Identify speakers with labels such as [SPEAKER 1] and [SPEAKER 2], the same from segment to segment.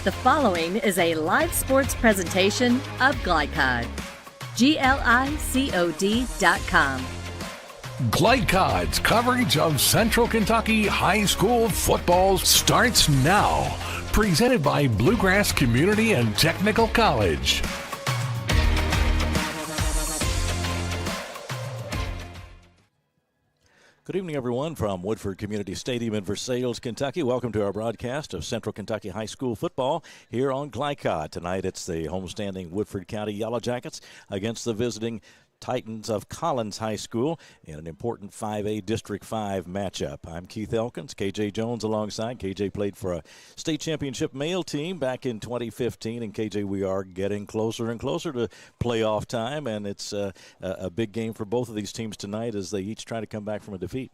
[SPEAKER 1] The following is a live sports presentation of Glycod. GLICOD.com.
[SPEAKER 2] Glycod's coverage of Central Kentucky high school football starts now. Presented by Bluegrass Community and Technical College.
[SPEAKER 3] Good evening, everyone, from Woodford Community Stadium in Versailles, Kentucky. Welcome to our broadcast of Central Kentucky High School football here on Glycod. Tonight, it's the homestanding Woodford County Yellow Jackets against the visiting Titans of Collins High School in an important 5A District 5 matchup. I'm Keith Elkins, KJ Jones alongside. KJ played for a state championship male team back in 2015, and KJ, we are getting closer and closer to playoff time, and it's a big game for both of these teams tonight as they each try to come back from a defeat.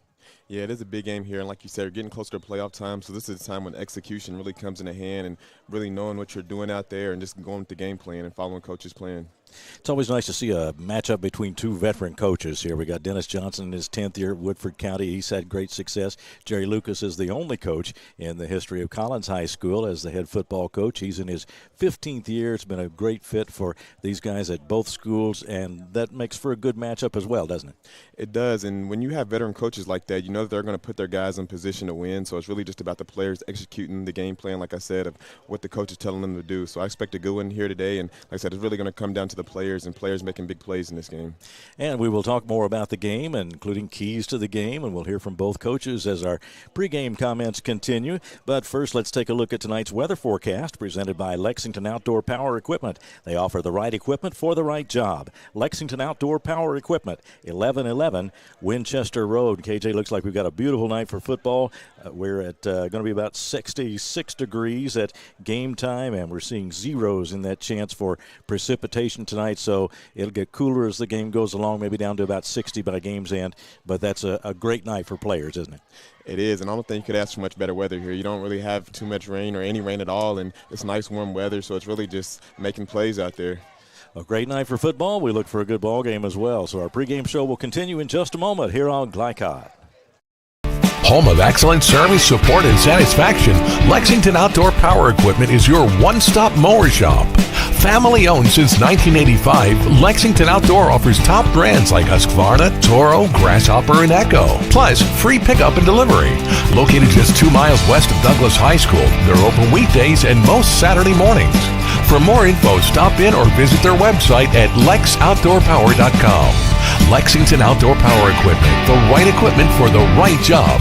[SPEAKER 4] Yeah, it is a big game here, and like you said, we're getting closer to playoff time, so this is a time when execution really comes into hand and really knowing what you're doing out there and just going with the game plan and following coach's plan.
[SPEAKER 3] It's always nice to see a matchup between two veteran coaches here. We got Dennis Johnson in his 10th year at Woodford County. He's had great success. Jerry Lucas is the only coach in the history of Collins High School as the head football coach. He's in his 15th year. It's been a great fit for these guys at both schools, and that makes for a good matchup as well, doesn't it?
[SPEAKER 4] It does, and when you have veteran coaches like that, you know that they're going to put their guys in position to win, so it's really just about the players executing the game plan, like I said, of what the coach is telling them to do. So I expect a good one here today, and like I said, it's really going to come down to the players and players making big plays in this game.
[SPEAKER 3] And we will talk more about the game, including keys to the game, and we'll hear from both coaches as our pregame comments continue. But first, let's take a look at tonight's weather forecast presented by Lexington Outdoor Power Equipment. They offer the right equipment for the right job. Lexington Outdoor Power Equipment, 1111 Winchester Road. KJ, looks like we've got a beautiful night for football. We're at going to be about 66 degrees at game time, and we're seeing zeros in that chance for precipitation tonight. So it'll get cooler as the game goes along, maybe down to about 60 by game's end. But that's a great night for players, isn't it?
[SPEAKER 4] It is, and I don't think you could ask for much better weather here. You don't really have too much rain or any rain at all, and it's nice warm weather, so it's really just making plays out there.
[SPEAKER 3] A great night for football. We look for a good ball game as well. So our pregame show will continue in just a moment here on Glycod.
[SPEAKER 2] Home of excellent service, support, and satisfaction, Lexington Outdoor Power Equipment is your one-stop mower shop. Family owned since 1985, Lexington Outdoor offers top brands like Husqvarna, Toro, Grasshopper, and Echo. Plus, free pickup and delivery. Located just 2 miles west of Douglas High School, they're open weekdays and most Saturday mornings. For more info, stop in or visit their website at lexoutdoorpower.com. Lexington Outdoor Power Equipment, the right equipment for the right job.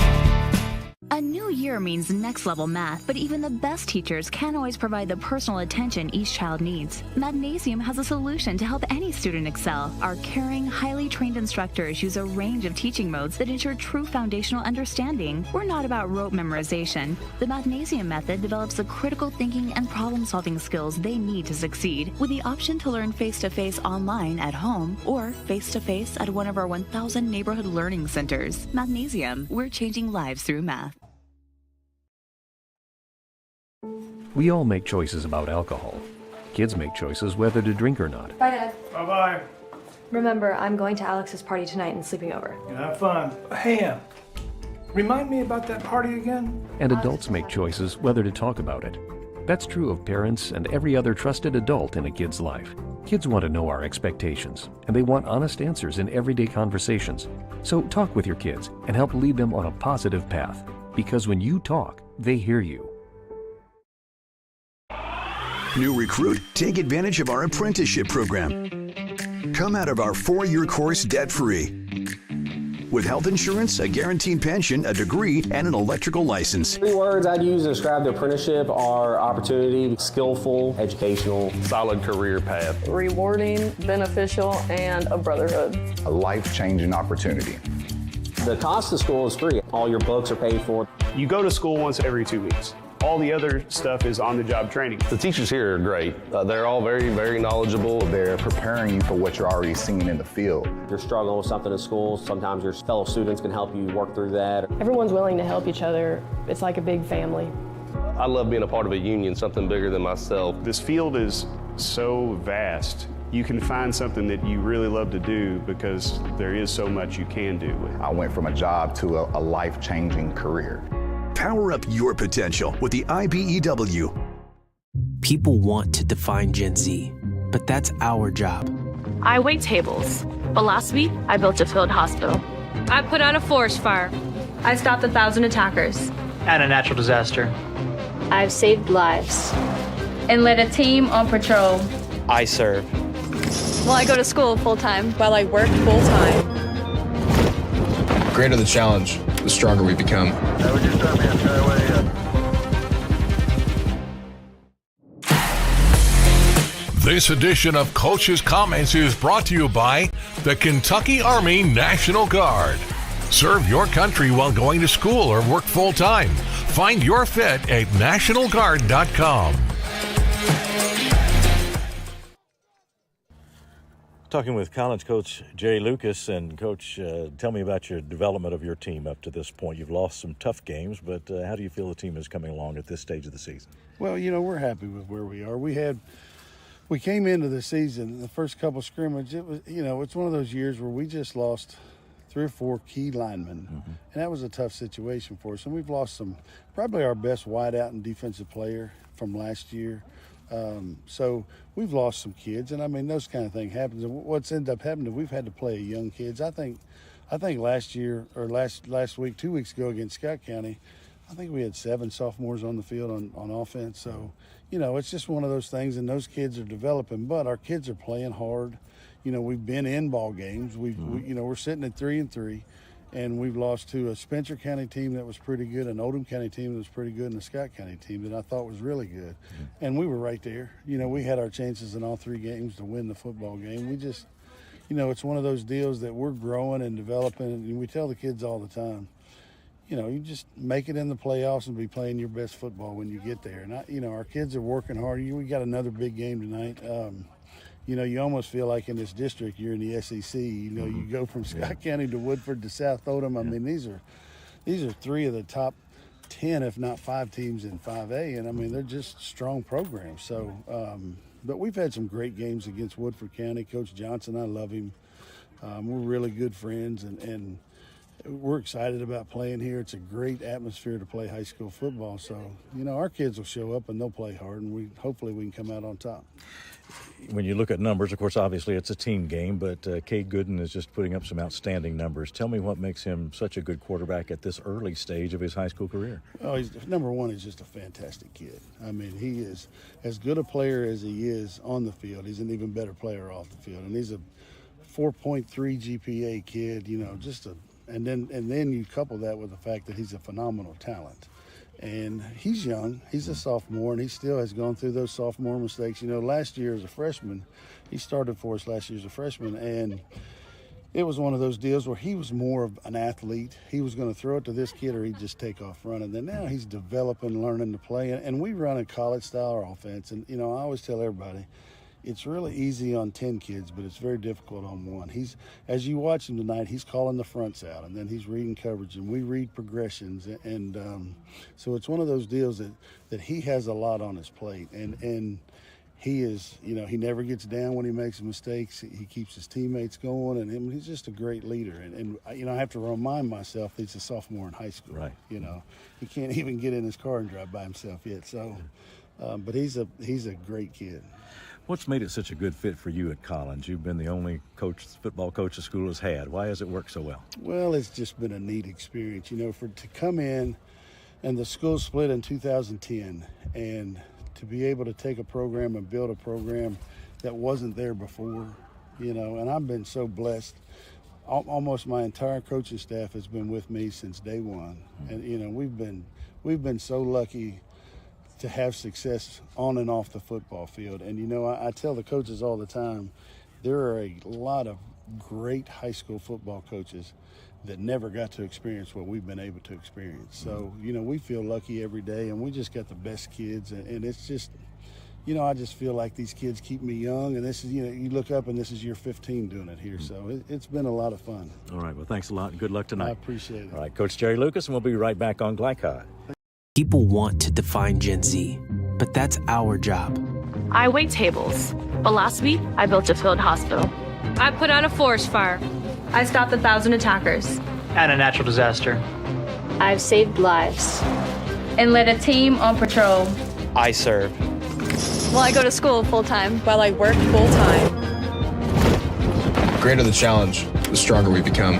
[SPEAKER 5] A new year means next-level math, but even the best teachers can't always provide the personal attention each child needs. Mathnasium has a solution to help any student excel. Our caring, highly trained instructors use a range of teaching modes that ensure true foundational understanding. We're not about rote memorization. The Mathnasium method develops the critical thinking and problem-solving skills they need to succeed, with the option to learn face-to-face online at home or face-to-face at one of our 1,000 neighborhood learning centers. Mathnasium, we're changing lives through math.
[SPEAKER 6] We all make choices about alcohol. Kids make choices whether to drink or not.
[SPEAKER 7] Bye, Dad.
[SPEAKER 8] Bye-bye.
[SPEAKER 7] Remember, I'm going to Alex's party tonight and sleeping over.
[SPEAKER 8] You have fun. Hey, remind me about that party again?
[SPEAKER 6] And adults make choices whether to talk about it. That's true of parents and every other trusted adult in a kid's life. Kids want to know our expectations, and they want honest answers in everyday conversations. So talk with your kids and help lead them on a positive path. Because when you talk, they hear you.
[SPEAKER 9] New recruit, take advantage of our apprenticeship program. Come out of our 4-year course debt-free. With health insurance, a guaranteed pension, a degree, and an electrical license.
[SPEAKER 10] 3 words I'd use to describe the apprenticeship are opportunity, skillful, educational,
[SPEAKER 11] solid career path,
[SPEAKER 12] rewarding, beneficial, and a brotherhood.
[SPEAKER 13] A life-changing opportunity.
[SPEAKER 10] The cost of school is free. All your books are paid for.
[SPEAKER 14] You go to school once every 2 weeks. All the other stuff is on-the-job training.
[SPEAKER 11] The teachers here are great. They're all very, very knowledgeable.
[SPEAKER 13] They're preparing you for what you're already seeing in the field.
[SPEAKER 10] If you're struggling with something at school, sometimes your fellow students can help you work through that.
[SPEAKER 12] Everyone's willing to help each other. It's like a big family.
[SPEAKER 11] I love being a part of a union, something bigger than myself.
[SPEAKER 14] This field is so vast. You can find something that you really love to do because there is so much you can do.
[SPEAKER 13] I went from a job to a life-changing career.
[SPEAKER 9] Power up your potential with the IBEW.
[SPEAKER 15] People want to define Gen Z, but that's our job.
[SPEAKER 16] I wait tables, but last week I built a field hospital.
[SPEAKER 17] I put out a forest fire.
[SPEAKER 7] I stopped 1,000 attackers.
[SPEAKER 18] And a natural disaster.
[SPEAKER 19] I've saved lives.
[SPEAKER 17] And led a team on patrol.
[SPEAKER 18] I serve.
[SPEAKER 7] Well, I go to school full-time.
[SPEAKER 20] While I work full-time.
[SPEAKER 21] The greater the challenge, the stronger we become.
[SPEAKER 2] This edition of Coach's Comments is brought to you by the Kentucky Army National Guard. Serve your country while going to school or work full-time. Find your fit at nationalguard.com.
[SPEAKER 3] Talking with college coach Jay Lucas. And Coach, tell me about your development of your team up to this point. You've lost some tough games, but how do you feel the team is coming along at this stage of the season?
[SPEAKER 22] Well, we're happy with where we are. We came into the season, the first couple scrimmage, it was, it's one of those years where we just lost 3 or 4 key linemen, and that was a tough situation for us. And we've lost probably our best wideout and defensive player from last year. So we've lost some kids, and those kind of things happen. And what's ended up happening is we've had to play young kids. I think last year or last week, 2 weeks ago against Scott County, I think we had 7 sophomores on the field on offense. So, it's just one of those things, and those kids are developing, but our kids are playing hard. We've been in ball games. We're sitting at 3-3, and we've lost to a Spencer County team that was pretty good, an Oldham County team that was pretty good, and a Scott County team that I thought was really good. And we were right there. We had our chances in all 3 games to win the football game. We just, it's one of those deals that we're growing and developing, and we tell the kids all the time, you just make it in the playoffs and be playing your best football when you get there. And, our kids are working hard. We got another big game tonight. You almost feel like in this district you're in the SEC. You go from Scott County to Woodford to South Oldham. These are 3 of the top 10, if not 5 teams in 5A. And, they're just strong programs. So, but we've had some great games against Woodford County. Coach Johnson, I love him. We're really good friends, and we're excited about playing here. It's a great atmosphere to play high school football. So, our kids will show up and they'll play hard, and hopefully we can come out on top.
[SPEAKER 3] When you look at numbers, of course, obviously it's a team game, but Cade Gooden is just putting up some outstanding numbers. Tell me what makes him such a good quarterback at this early stage of his high school career.
[SPEAKER 22] Well, number one, he's just a fantastic kid. He is as good a player as he is on the field. He's an even better player off the field, and he's a 4.3 GPA kid. And then you couple that with the fact that he's a phenomenal talent. And he's young. He's a sophomore, and he still has gone through those sophomore mistakes. Last year as a freshman, he started for us last year as a freshman, and it was one of those deals where he was more of an athlete. He was going to throw it to this kid or he'd just take off running. Then now he's developing, learning to play. And we run a college-style offense. And, I always tell everybody, it's really easy on 10 kids, but it's very difficult on 1. As you watch him tonight, he's calling the fronts out, and then he's reading coverage, and we read progressions. And so it's one of those deals that he has a lot on his plate. And he is, he never gets down when he makes mistakes. He keeps his teammates going, and he's just a great leader. And I have to remind myself that he's a sophomore in high school.
[SPEAKER 3] Right.
[SPEAKER 22] He can't even get in his car and drive by himself yet. So, but he's a great kid.
[SPEAKER 3] What's made it such a good fit for you at Collins? You've been the only football coach the school has had. Why has it worked so well?
[SPEAKER 22] Well, it's just been a neat experience, to come in, and the school split in 2010, and to be able to take a program and build a program that wasn't there before, and I've been so blessed. Almost my entire coaching staff has been with me since day one, and we've been so lucky to have success on and off the football field. And, I tell the coaches all the time, there are a lot of great high school football coaches that never got to experience what we've been able to experience. So, we feel lucky every day, and we just got the best kids. And it's just, I just feel like these kids keep me young. And this is, you look up and this is year 15 doing it here. So it's been a lot of fun.
[SPEAKER 3] All right. Well, thanks a lot, and good luck tonight.
[SPEAKER 22] I appreciate it.
[SPEAKER 3] All right, Coach Jerry Lucas, and we'll be right back on Glycod.
[SPEAKER 15] People want to define Gen Z, but that's our job.
[SPEAKER 16] I wait tables, but last week I built a field hospital.
[SPEAKER 17] I put out a forest fire.
[SPEAKER 7] I stopped 1,000 attackers.
[SPEAKER 18] And a natural disaster.
[SPEAKER 19] I've saved lives.
[SPEAKER 17] And led a team on patrol.
[SPEAKER 18] I serve.
[SPEAKER 7] Well, I go to school full-time.
[SPEAKER 1] While I work full-time.
[SPEAKER 21] The greater the challenge, the stronger we become.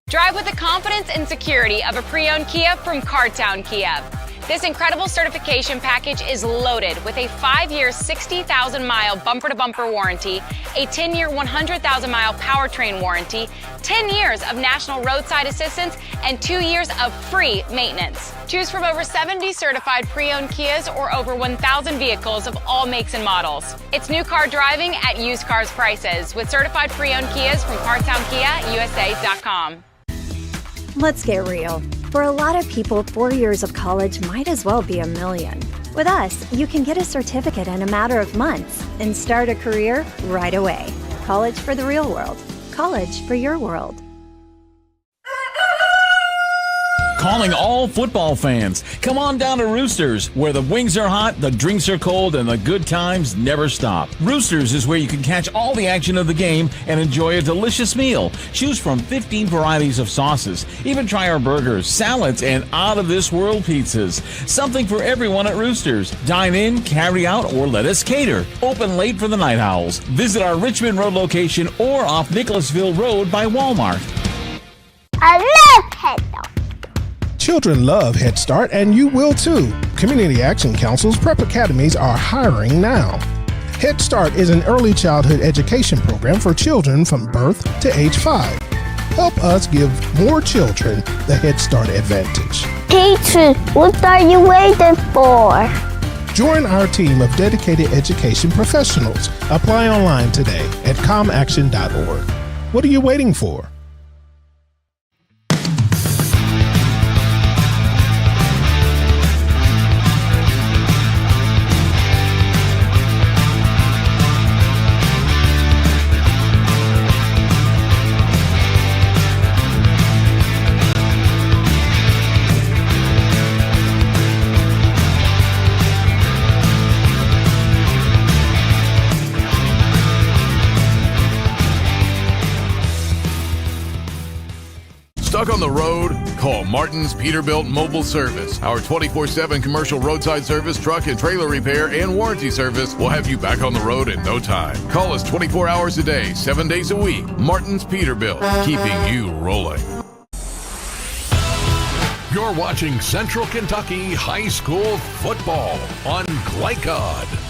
[SPEAKER 20] Drive with the confidence and security of a pre-owned Kia from Cartown Kia. This incredible certification package is loaded with a 5-year, 60,000-mile bumper-to-bumper warranty, a 10-year, 100,000-mile powertrain warranty, 10 years of national roadside assistance, and 2 years of free maintenance. Choose from over 70 certified pre-owned Kias or over 1,000 vehicles of all makes and models. It's new car driving at used cars prices with certified pre-owned Kias from CartownKiaUSA.com.
[SPEAKER 23] Let's get real. For a lot of people, 4 years of college might as well be a million. With us, you can get a certificate in a matter of months and start a career right away. College for the real world. College for your world.
[SPEAKER 24] Calling all football fans. Come on down to Roosters, where the wings are hot, the drinks are cold, and the good times never stop. Roosters is where you can catch all the action of the game and enjoy a delicious meal. Choose from 15 varieties of sauces. Even try our burgers, salads, and out-of-this-world pizzas. Something for everyone at Roosters. Dine in, carry out, or let us cater. Open late for the Night Owls. Visit our Richmond Road location or off Nicholasville Road by Walmart.
[SPEAKER 25] I love Head Start.
[SPEAKER 26] Children love Head Start, and you will too. Community Action Council's prep academies are hiring now. Head Start is an early childhood education program for children from birth to age 5. Help us give more children the Head Start advantage.
[SPEAKER 25] Teacher, what are you waiting for?
[SPEAKER 26] Join our team of dedicated education professionals. Apply online today at comaction.org. What are you waiting for?
[SPEAKER 2] Stuck on the road? Call Martin's Peterbilt Mobile Service. Our 24/7 commercial roadside service, truck and trailer repair, and warranty service will have you back on the road in no time. Call us 24 hours a day, 7 days a week. Martin's Peterbilt, keeping you rolling. You're watching Central Kentucky High School football on Glycod.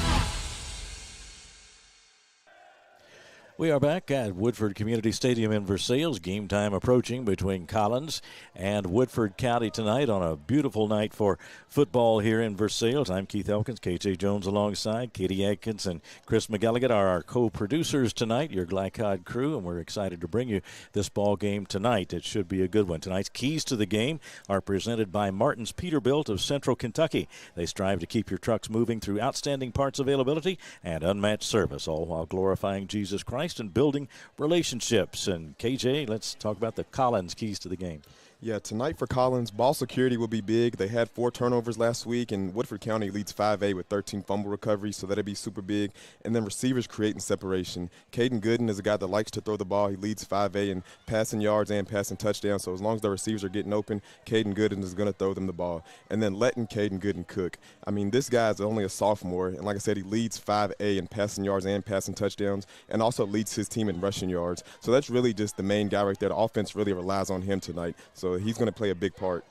[SPEAKER 3] We are back at Woodford Community Stadium in Versailles. Game time approaching between Collins and Woodford County tonight on a beautiful night for football here in Versailles. I'm Keith Elkins, KJ Jones alongside. Katie Adkins and Chris McGilligan are our co-producers tonight, your Glycod crew, and we're excited to bring you this ball game tonight. It should be a good one. Tonight's keys to the game are presented by Martin's Peterbilt of Central Kentucky. They strive to keep your trucks moving through outstanding parts availability and unmatched service, all while glorifying Jesus Christ and building relationships. And KJ, let's talk about the Collins keys to the game.
[SPEAKER 4] Yeah, tonight for Collins, ball security will be big. They had 4 turnovers last week, and Woodford County leads 5A with 13 fumble recoveries, so that'll be super big. And then receivers creating separation. Caden Gooden is a guy that likes to throw the ball. He leads 5A in passing yards and passing touchdowns, so as long as the receivers are getting open, Caden Gooden is going to throw them the ball. And then letting Caden Gooden cook. I mean, this guy is only a sophomore, and like I said, he leads 5A in passing yards and passing touchdowns, and also leads his team in rushing yards. So that's really just the main guy right there. The offense really relies on him tonight. So he's going to play a big part.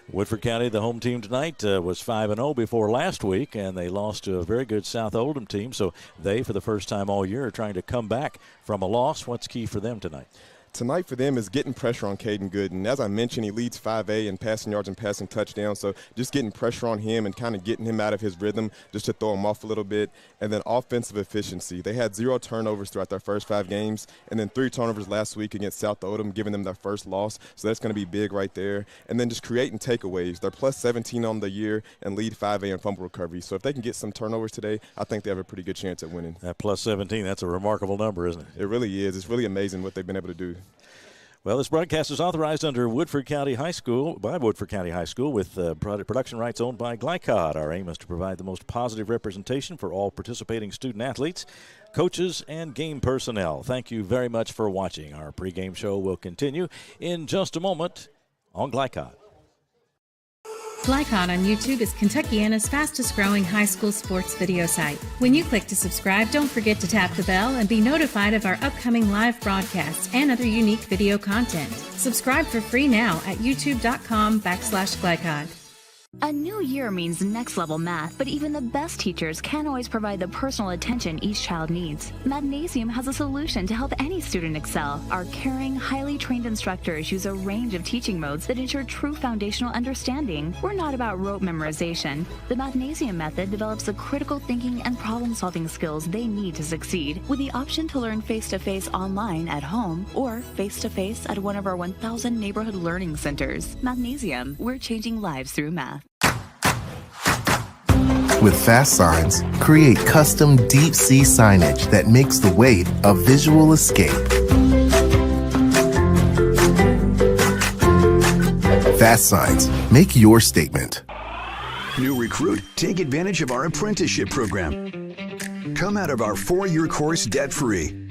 [SPEAKER 3] Woodford County, the home team tonight, was 5-0 before last week, and they lost to a very good South Oldham team. So they, for the first time all year, are trying to come back from a loss. What's key for them tonight?
[SPEAKER 4] Tonight for them is getting pressure on Caden Gooden. As I mentioned, he leads 5A in passing yards and passing touchdowns, so just getting pressure on him and kind of getting him out of his rhythm just to throw him off a little bit. And then offensive efficiency. They had 0 turnovers throughout their first 5 games, and then 3 turnovers last week against South Oldham, giving them their first loss, so that's going to be big right there. And then just creating takeaways. They're plus 17 on the year and lead 5A in fumble recovery. So if they can get some turnovers today, I think they have a pretty good chance at winning.
[SPEAKER 3] That plus 17, that's a remarkable number, isn't it?
[SPEAKER 4] It really is. It's really amazing what they've been able to do.
[SPEAKER 3] Well, this broadcast is authorized under Woodford County High School, by Woodford County High School, with production rights owned by Glycod. Our aim is to provide the most positive representation for all participating student athletes, coaches, and game personnel. Thank you very much for watching. Our pregame show will continue in just a moment on Glycod.
[SPEAKER 1] Glycod on YouTube is Kentuckiana's fastest growing high school sports video site. When you click to subscribe, don't forget to tap the bell and be notified of our upcoming live broadcasts and other unique video content. Subscribe for free now at youtube.com/Glycod.
[SPEAKER 5] A new year means next level math, but even the best teachers can't always provide the personal attention each child needs. Magnesium has a solution to help any student excel. Our caring, highly trained instructors use a range of teaching modes that ensure true foundational understanding. We're not about rote memorization. The Magnesium method develops the critical thinking and problem-solving skills they need to succeed, with the option to learn face-to-face online at home or face-to-face at one of our 1,000 neighborhood learning centers. Magnesium, we're changing lives through math.
[SPEAKER 6] With Fast Signs, create custom deep sea signage that makes the wait a visual escape. Fast Signs, make your statement.
[SPEAKER 9] New recruit, take advantage of our apprenticeship program. Come out of our 4-year course debt-free.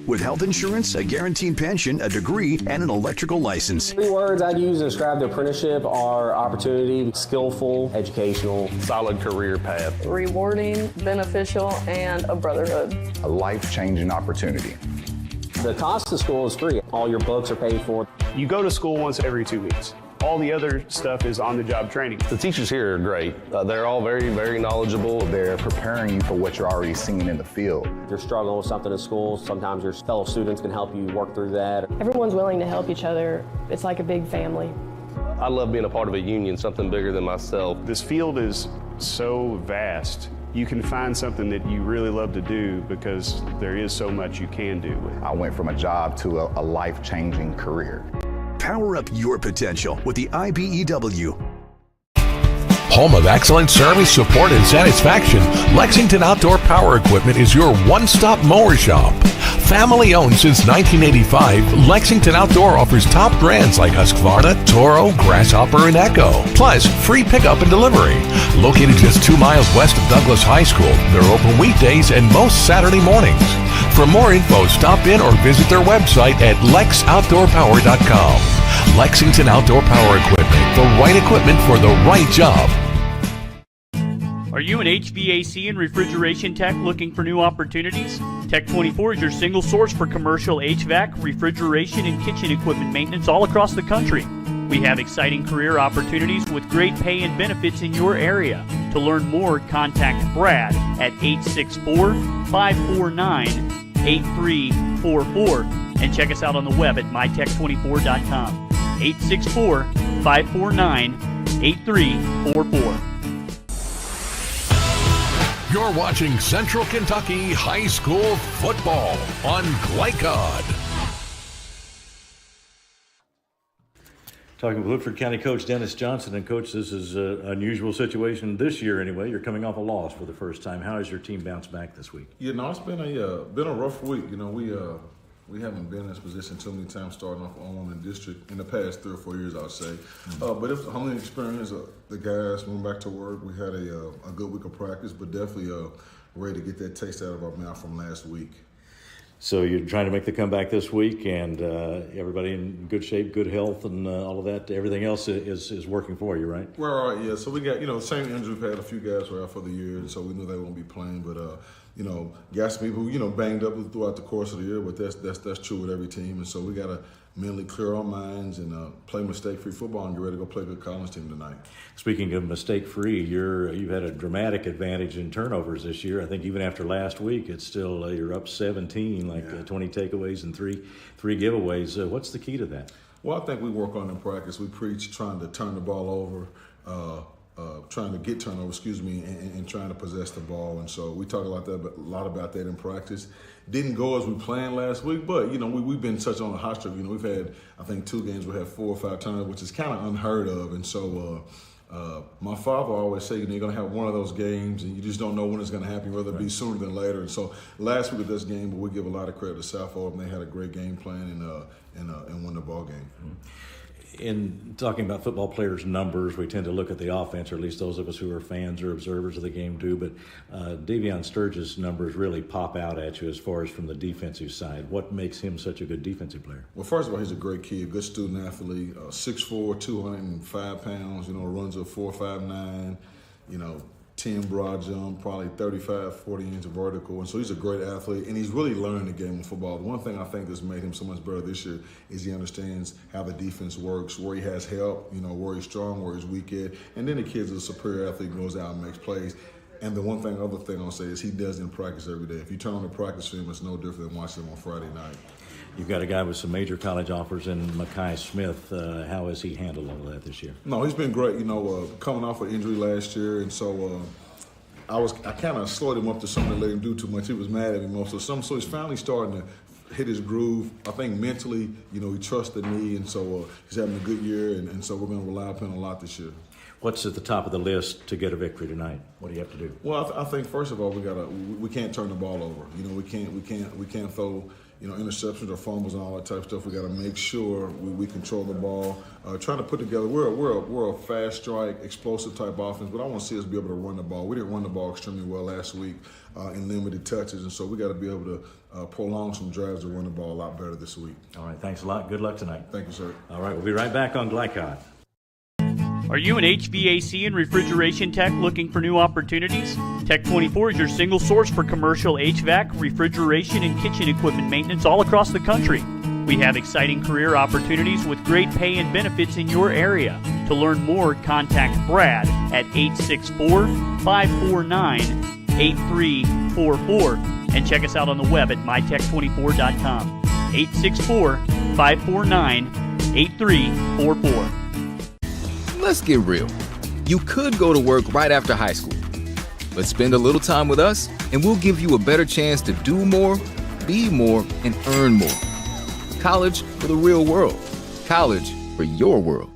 [SPEAKER 9] With health insurance, a guaranteed pension, a degree, and an electrical license.
[SPEAKER 11] 3 words I'd use to describe the apprenticeship are opportunity, skillful, educational, solid career path.
[SPEAKER 8] Rewarding, beneficial, and a brotherhood.
[SPEAKER 13] A life-changing opportunity.
[SPEAKER 11] The cost of school is free. All your books are paid for.
[SPEAKER 14] You go to school once every 2 weeks. All the other stuff is on-the-job training.
[SPEAKER 11] The teachers here are great. They're all very, very knowledgeable.
[SPEAKER 13] They're preparing you for what you're already seeing in the field.
[SPEAKER 11] If you're struggling with something in school, sometimes your fellow students can help you work through that.
[SPEAKER 8] Everyone's willing to help each other. It's like a big family.
[SPEAKER 11] I love being a part of a union, something bigger than myself.
[SPEAKER 14] This field is so vast. You can find something that you really love to do because there is so much you can do with it.
[SPEAKER 13] I went from a job to a life-changing career.
[SPEAKER 9] Power up your potential with the IBEW.
[SPEAKER 2] Home of excellent service, support, and satisfaction, Lexington Outdoor Power Equipment is your one-stop mower shop. Family owned since 1985, Lexington Outdoor offers top brands like Husqvarna, Toro, Grasshopper, and Echo. Plus, free pickup and delivery. Located just 2 miles west of Douglas High School, they're open weekdays and most Saturday mornings. For more info, stop in or visit their website at lexoutdoorpower.com. Lexington Outdoor Power Equipment, the right equipment for the right job.
[SPEAKER 10] Are you an HVAC and refrigeration tech looking for new opportunities? Tech24 is your single source for commercial HVAC, refrigeration, and kitchen equipment maintenance all across the country. We have exciting career opportunities with great pay and benefits in your area. To learn more, contact Brad at 864-549-8344 and check us out on the web at mytech24.com. 864-549-8344.
[SPEAKER 2] You're watching Central Kentucky High School football on Glycod.
[SPEAKER 3] Talking with Woodford County Coach Dennis Johnson. And Coach, this is an unusual situation this year anyway. You're coming off a loss for the first time. How has your team bounced back this week?
[SPEAKER 12] Yeah, no, it's been a rough week. You know, we haven't been in this position too many times starting off on in district in the past 3 or 4 years, I would say. But it was a humbling experience. The guys went back to work. We had a good week of practice, but definitely ready to get that taste out of our mouth from last week.
[SPEAKER 3] So you're trying to make the comeback this week, and everybody in good shape, good health, and all of that. Everything else is working for you, right?
[SPEAKER 12] We're all right, yeah. So we got, the same injury. We've had a few guys who are out for the year, and so we knew they won't be playing. But, got some people who, banged up throughout the course of the year, but that's true with every team. And so we got to mentally clear our minds and play mistake-free football and get ready to go play a good college team tonight. Speaking of mistake-free,
[SPEAKER 3] you've had a dramatic advantage in turnovers this year. I think even after last week, it's still you're up 17, 20 takeaways and three giveaways. What's the key to that?
[SPEAKER 12] Well, I think we work on in practice. We preach trying to turn the ball over, trying to get turnovers, and trying to possess the ball. And so we talk a lot about that in practice. Didn't go as we planned last week, but, we've been such on a hot streak. We've had, I think, 2 games we had 4 or 5 turnovers, which is kind of unheard of. And so my father always said, you're going to have one of those games, and you just don't know when it's going to happen, whether it be sooner than later. And so last week at this game, but we give a lot of credit to South Oak, and they had a great game plan and won the ball game.
[SPEAKER 3] in talking about football players' numbers, we tend to look at the offense, or at least those of us who are fans or observers of the game do. But Davion Sturgis' numbers really pop out at you as far as from the defensive side. What makes him such a good defensive player?
[SPEAKER 12] Well, first of all, he's a great kid, good student athlete, 6'4", 205 pounds, runs a 4.59, 10 broad jump, probably 35, 40 inch vertical. And so he's a great athlete, and he's really learned the game of football. The one thing I think that's made him so much better this year is he understands how the defense works, where he has help, where he's strong, where he's weak at. And then the kid's a superior athlete, goes out and makes plays. And the other thing I'll say is he does in practice every day. If you turn on the practice film, it's no different than watching him on Friday night.
[SPEAKER 3] You've got a guy with some major college offers in Mekhi Smith. How has he handled all of that this year?
[SPEAKER 12] No, he's been great. Coming off an injury last year, and so I kind of slowed him up to something that let him do too much. He was mad at me most. So he's finally starting to hit his groove. I think mentally, he trusts me, and so he's having a good year, and so we're going to rely upon him a lot this year.
[SPEAKER 3] What's at the top of the list to get a victory tonight? What do you have to do?
[SPEAKER 12] Well, I think first of all we can't turn the ball over. We can't throw interceptions or fumbles and all that type of stuff. We got to make sure we control the ball. Trying to put together. We're a fast strike, explosive type offense, but I want to see us be able to run the ball. We didn't run the ball extremely well last week in limited touches, and so we got to be able to prolong some drives to run the ball a lot better this week.
[SPEAKER 3] All right, thanks a lot. Good luck tonight.
[SPEAKER 12] Thank you, sir.
[SPEAKER 3] All right, we'll be right back on Glycod.
[SPEAKER 10] Are you an HVAC and refrigeration tech looking for new opportunities? Tech 24 is your single source for commercial HVAC, refrigeration, and kitchen equipment maintenance all across the country. We have exciting career opportunities with great pay and benefits in your area. To learn more, contact Brad at 864-549-8344 and check us out on the web at mytech24.com. 864-549-8344.
[SPEAKER 15] Let's get real. You could go to work right after high school, but spend a little time with us and we'll give you a better chance to do more, be more, and earn more. College for the real world. College for your world.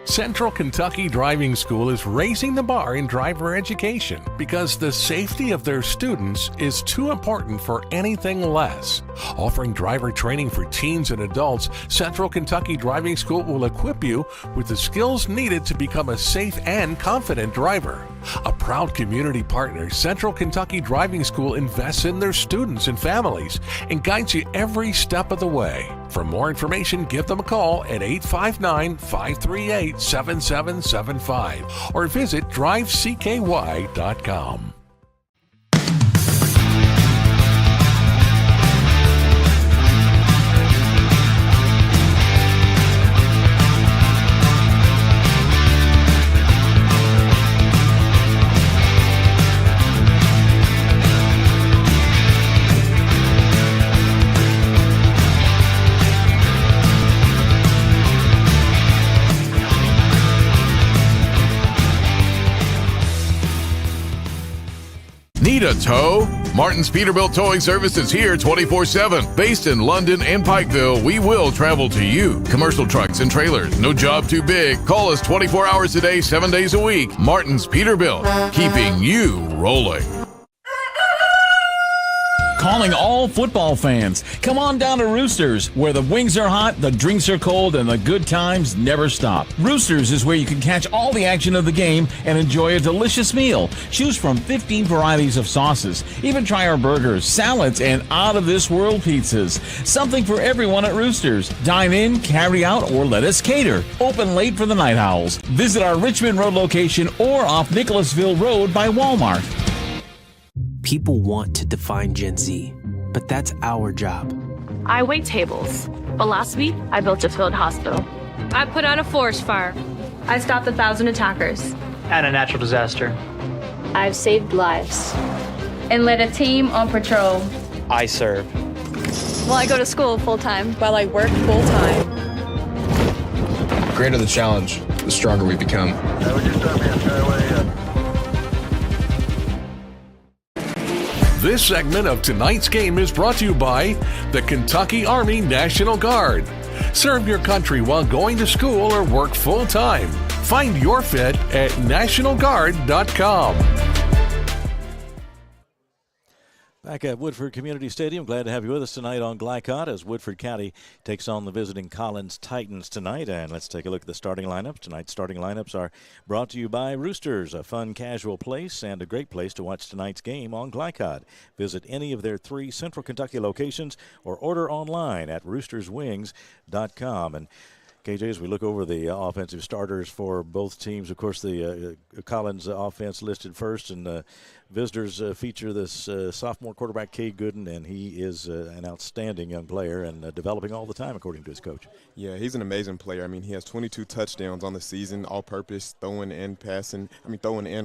[SPEAKER 2] Central Kentucky Driving School is raising the bar in driver education because the safety of their students is too important for anything less. Offering driver training for teens and adults, Central Kentucky Driving School will equip you with the skills needed to become a safe and confident driver. A proud community partner, Central Kentucky Driving School invests in their students and families and guides you every step of the way. For more information, give them a call at 859-538-7775 or visit drivecky.com.
[SPEAKER 16] Need a tow? Martin's Peterbilt Towing Service is here 24/7. Based in London and Pikeville, we will travel to you. Commercial trucks and trailers, no job too big. Call us 24 hours a day, 7 days a week. Martin's Peterbilt, keeping you rolling.
[SPEAKER 24] Calling all football fans. Come on down to Roosters, where the wings are hot, the drinks are cold, and the good times never stop. Roosters is where you can catch all the action of the game and enjoy a delicious meal. Choose from 15 varieties of sauces. Even try our burgers, salads, and out-of-this-world pizzas. Something for everyone at Roosters. Dine in, carry out, or let us cater. Open late for the Night Owls. Visit our Richmond Road location or off Nicholasville Road by Walmart.
[SPEAKER 17] People want to define Gen Z, but that's our job.
[SPEAKER 18] I wait tables, but last week I built a field hospital. I put out a forest fire. I stopped 1,000 attackers.
[SPEAKER 19] And a natural disaster.
[SPEAKER 18] I've saved lives. And led a team on patrol.
[SPEAKER 19] I serve.
[SPEAKER 18] Well, I go to school full-time. While I work full-time.
[SPEAKER 21] The greater the challenge, the stronger we become.
[SPEAKER 2] This segment of tonight's game is brought to you by the Kentucky Army National Guard. Serve your country while going to school or work full-time. Find your fit at nationalguard.com.
[SPEAKER 3] Back at Woodford Community Stadium, glad to have you with us tonight on Glycod as Woodford County takes on the visiting Collins Titans tonight. And let's take a look at the starting lineups. Tonight's starting lineups are brought to you by Roosters, a fun, casual place and a great place to watch tonight's game on Glycod. Visit any of their 3 Central Kentucky locations or order online at roosterswings.com. And KJ, as we look over the offensive starters for both teams, of course, the Collins offense listed first, and visitors feature this sophomore quarterback, Cade Gooden, and he is an outstanding young player and developing all the time, according to his coach.
[SPEAKER 4] Yeah, he's an amazing player. I mean, he has 22 touchdowns on the season, all-purpose, throwing and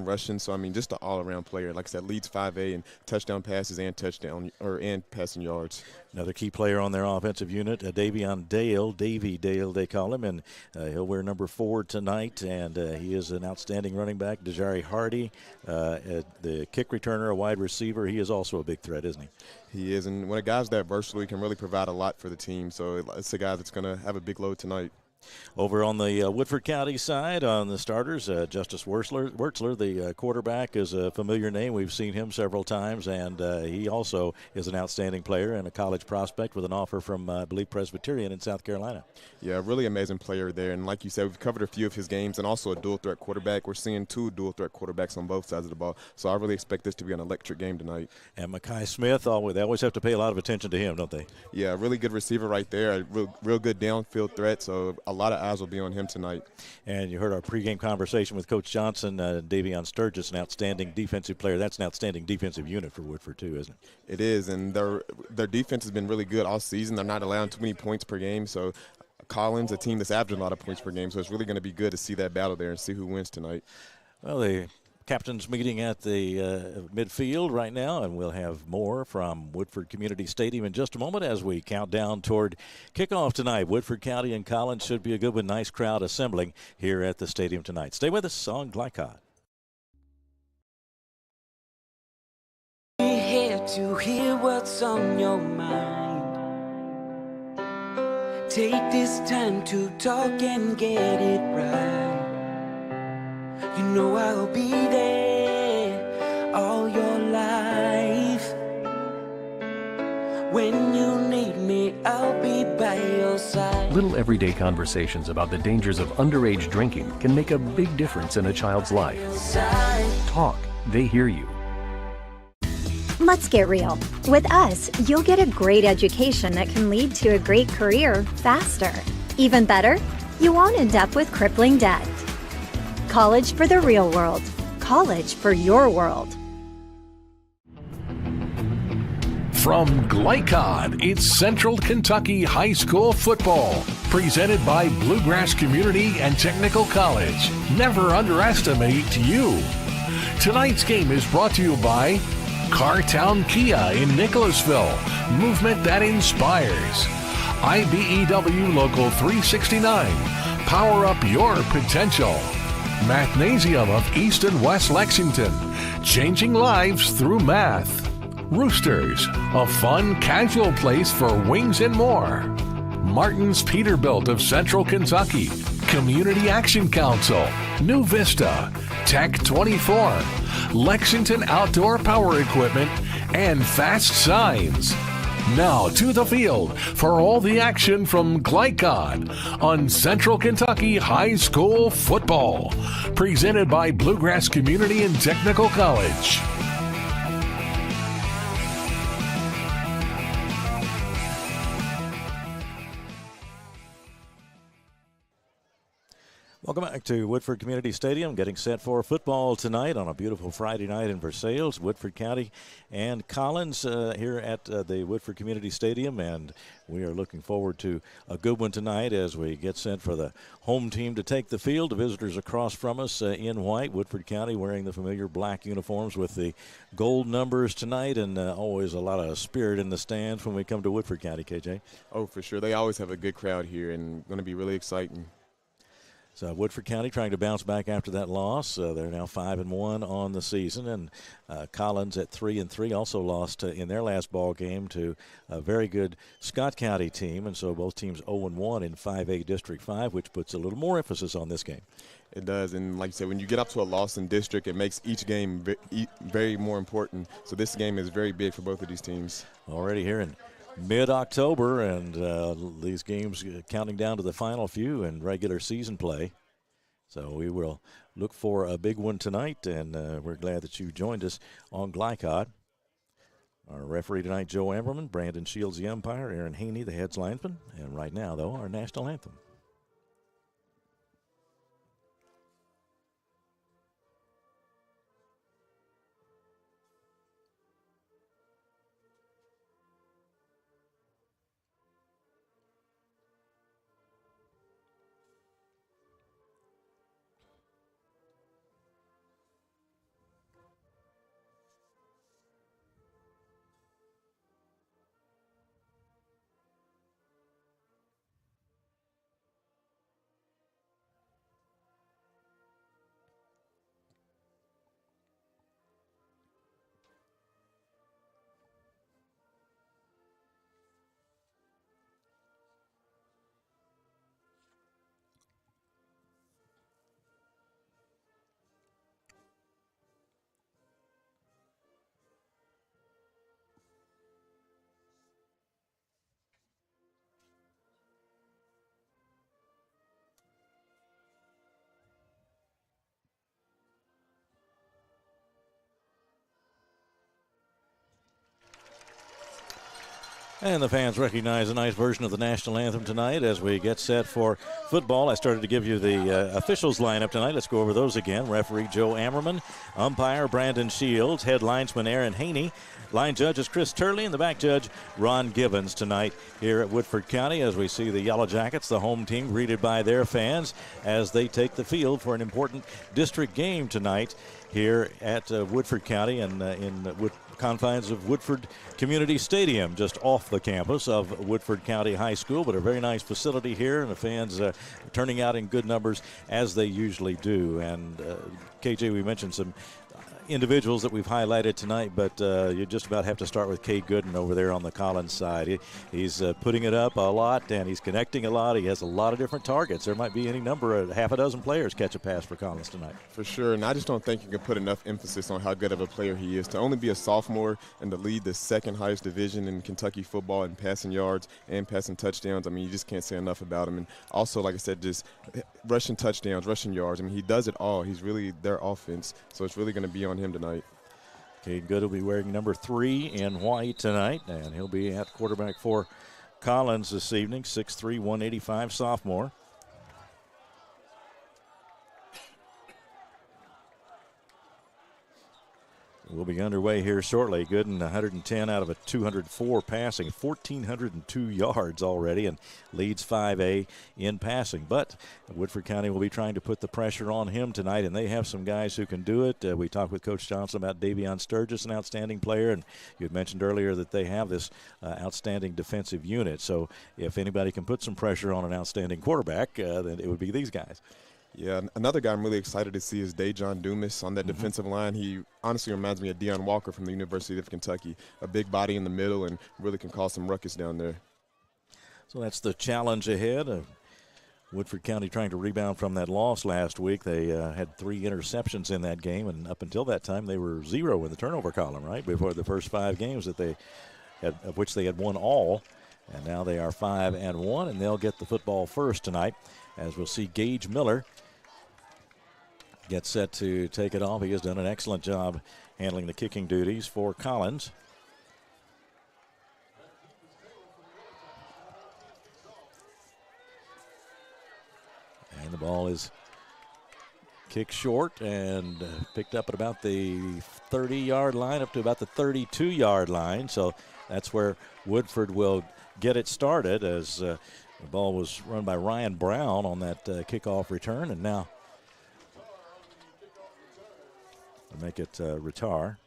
[SPEAKER 4] rushing. So, I mean, just an all-around player. Like I said, leads 5A in touchdown passes and passing yards.
[SPEAKER 3] Another key player on their offensive unit, Davion Dale, Davy Dale, they call him, and he'll wear number 4 tonight, and he is an outstanding running back. Dejari Hardy, the kick returner, a wide receiver. He is also a big threat, isn't he?
[SPEAKER 4] He is, and when a guy's that versatile, he can really provide a lot for the team. So it's a guy that's going to have a big load tonight.
[SPEAKER 3] Over on the Woodford County side, on the starters, Justice Wertzler, the quarterback, is a familiar name. We've seen him several times, and he also is an outstanding player and a college prospect with an offer from, I believe, Presbyterian in South Carolina.
[SPEAKER 4] Yeah, really amazing player there. And like you said, we've covered a few of his games and also a dual-threat quarterback. We're seeing 2 dual-threat quarterbacks on both sides of the ball. So I really expect this to be an electric game tonight.
[SPEAKER 3] And Mekhi Smith, they always have to pay a lot of attention to him, don't they?
[SPEAKER 4] Yeah, really good receiver right there, a real good downfield threat. So a lot of eyes will be on him tonight.
[SPEAKER 3] And you heard our pregame conversation with Coach Johnson. Davion Sturgis, an outstanding defensive player. That's an outstanding defensive unit for Woodford, too, isn't it?
[SPEAKER 4] It is, and their defense has been really good all season. They're not allowing too many points per game, so Collins, a team that's averaging a lot of points per game, so it's really going to be good to see that battle there and see who wins tonight.
[SPEAKER 3] Well, the captain's meeting at the midfield right now, and we'll have more from Woodford Community Stadium in just a moment as we count down toward kickoff tonight. Woodford County and Collins should be a good one. Nice crowd assembling here at the stadium tonight. Stay with us on Glycod.
[SPEAKER 7] We're here to hear what's on your mind. Take this time to talk and get it right. You know I'll be there all your life. When you need me, I'll be by your side.
[SPEAKER 20] Little everyday conversations about the dangers of underage drinking can make a big difference in a child's life. Talk, they hear you.
[SPEAKER 22] Let's get real. With us, you'll get a great education that can lead to a great career faster. Even better, you won't end up with crippling debt. College for the real world. College for your world.
[SPEAKER 2] From Glycod, it's Central Kentucky High School football, presented by Bluegrass Community and Technical College. Never underestimate you. Tonight's game is brought to you by Cartown Kia in Nicholasville, movement that inspires. IBEW Local 369, power up your potential. Mathnasium of East and West Lexington, changing lives through math. Roosters, a fun, casual place for wings and more. Martin's Peterbilt of Central Kentucky, Community Action Council, New Vista, Tech 24, Lexington Outdoor Power Equipment, and Fast Signs. Now to the field for all the action from Glycod on Central Kentucky High School football. Presented by Bluegrass Community and Technical College.
[SPEAKER 3] Welcome back to Woodford Community Stadium, getting set for football tonight on a beautiful Friday night in Versailles. Woodford County and Collins here at the Woodford Community Stadium, and we are looking forward to a good one tonight as we get set for the home team to take the field. The visitors across from us in white, Woodford County wearing the familiar black uniforms with the gold numbers tonight, and always a lot of spirit in the stands when we come to Woodford County, KJ.
[SPEAKER 4] Oh, for sure. They always have a good crowd here and going to be really exciting.
[SPEAKER 3] So Woodford County trying to bounce back after that loss. They're now 5-1 on the season, and Collins at 3-3 also lost in their last ball game to a very good Scott County team, and so both teams 0-1 in 5A District 5, which puts a little more emphasis on this game.
[SPEAKER 4] It does, and like you said, when you get up to a loss in district, it makes each game very more important. So this game is very big for both of these teams.
[SPEAKER 3] Already here in mid-October, and these games counting down to the final few in regular season play. So we will look for a big one tonight, and we're glad that you joined us on Glycod. Our referee tonight, Joe Amberman, Brandon Shields, the umpire, Aaron Haney, the heads linesman, and right now, though, our national anthem. And the fans recognize a nice version of the national anthem tonight as we get set for football. I started to give you the officials lineup tonight. Let's go over those again. Referee Joe Ammerman, umpire Brandon Shields, head linesman Aaron Haney, line judge is Chris Turley, and the back judge Ron Gibbons tonight here at Woodford County as we see the Yellow Jackets, the home team, greeted by their fans as they take the field for an important district game tonight here at Woodford County and in confines of Woodford Community Stadium, just off the campus of Woodford County High School, but a very nice facility here, and the fans turning out in good numbers as they usually do. And KJ, we mentioned some individuals that we've highlighted tonight, but you just about have to start with Cade Gooden over there on the Collins side. He's putting it up a lot, and he's connecting a lot. He has a lot of different targets. There might be any number of half a dozen players catch a pass for Collins tonight.
[SPEAKER 4] For sure, and I just don't think you can put enough emphasis on how good of a player he is. To only be a sophomore and to lead the second highest division in Kentucky football in passing yards and passing touchdowns, I mean, you just can't say enough about him. And also, like I said, just rushing touchdowns, rushing yards. I mean, he does it all. He's really their offense, so it's really going to be on him tonight.
[SPEAKER 3] Cade Good will be wearing number 3 in white tonight, and he'll be at quarterback for Collins this evening, 6'3", 185 sophomore. We'll be underway here shortly. Gooden 110 out of a 204 passing, 1,402 yards already, and leads 5A in passing. But Woodford County will be trying to put the pressure on him tonight, and they have some guys who can do it. We talked with Coach Johnson about Davion Sturgis, an outstanding player, and you had mentioned earlier that they have this outstanding defensive unit. So if anybody can put some pressure on an outstanding quarterback, then it would be these guys.
[SPEAKER 4] Yeah, another guy I'm really excited to see is Dejon Dumas on that defensive line. He honestly reminds me of Deion Walker from the University of Kentucky, a big body in the middle and really can cause some ruckus down there.
[SPEAKER 3] So that's the challenge ahead. Woodford County trying to rebound from that loss last week. They had 3 interceptions in that game, and up until that time they were 0 in the turnover column, right, before the first 5 games that they had, of which they had won all. And now they are 5-1, and they'll get the football first tonight, as we'll see Gage Miller get set to take it off. He has done an excellent job handling the kicking duties for Collins. And the ball is kicked short and picked up at about the 30-yard line, up to about the 32-yard line. So that's where Woodford will get it started, as the ball was run by Ryan Brown on that kickoff return, and now make it Ritar.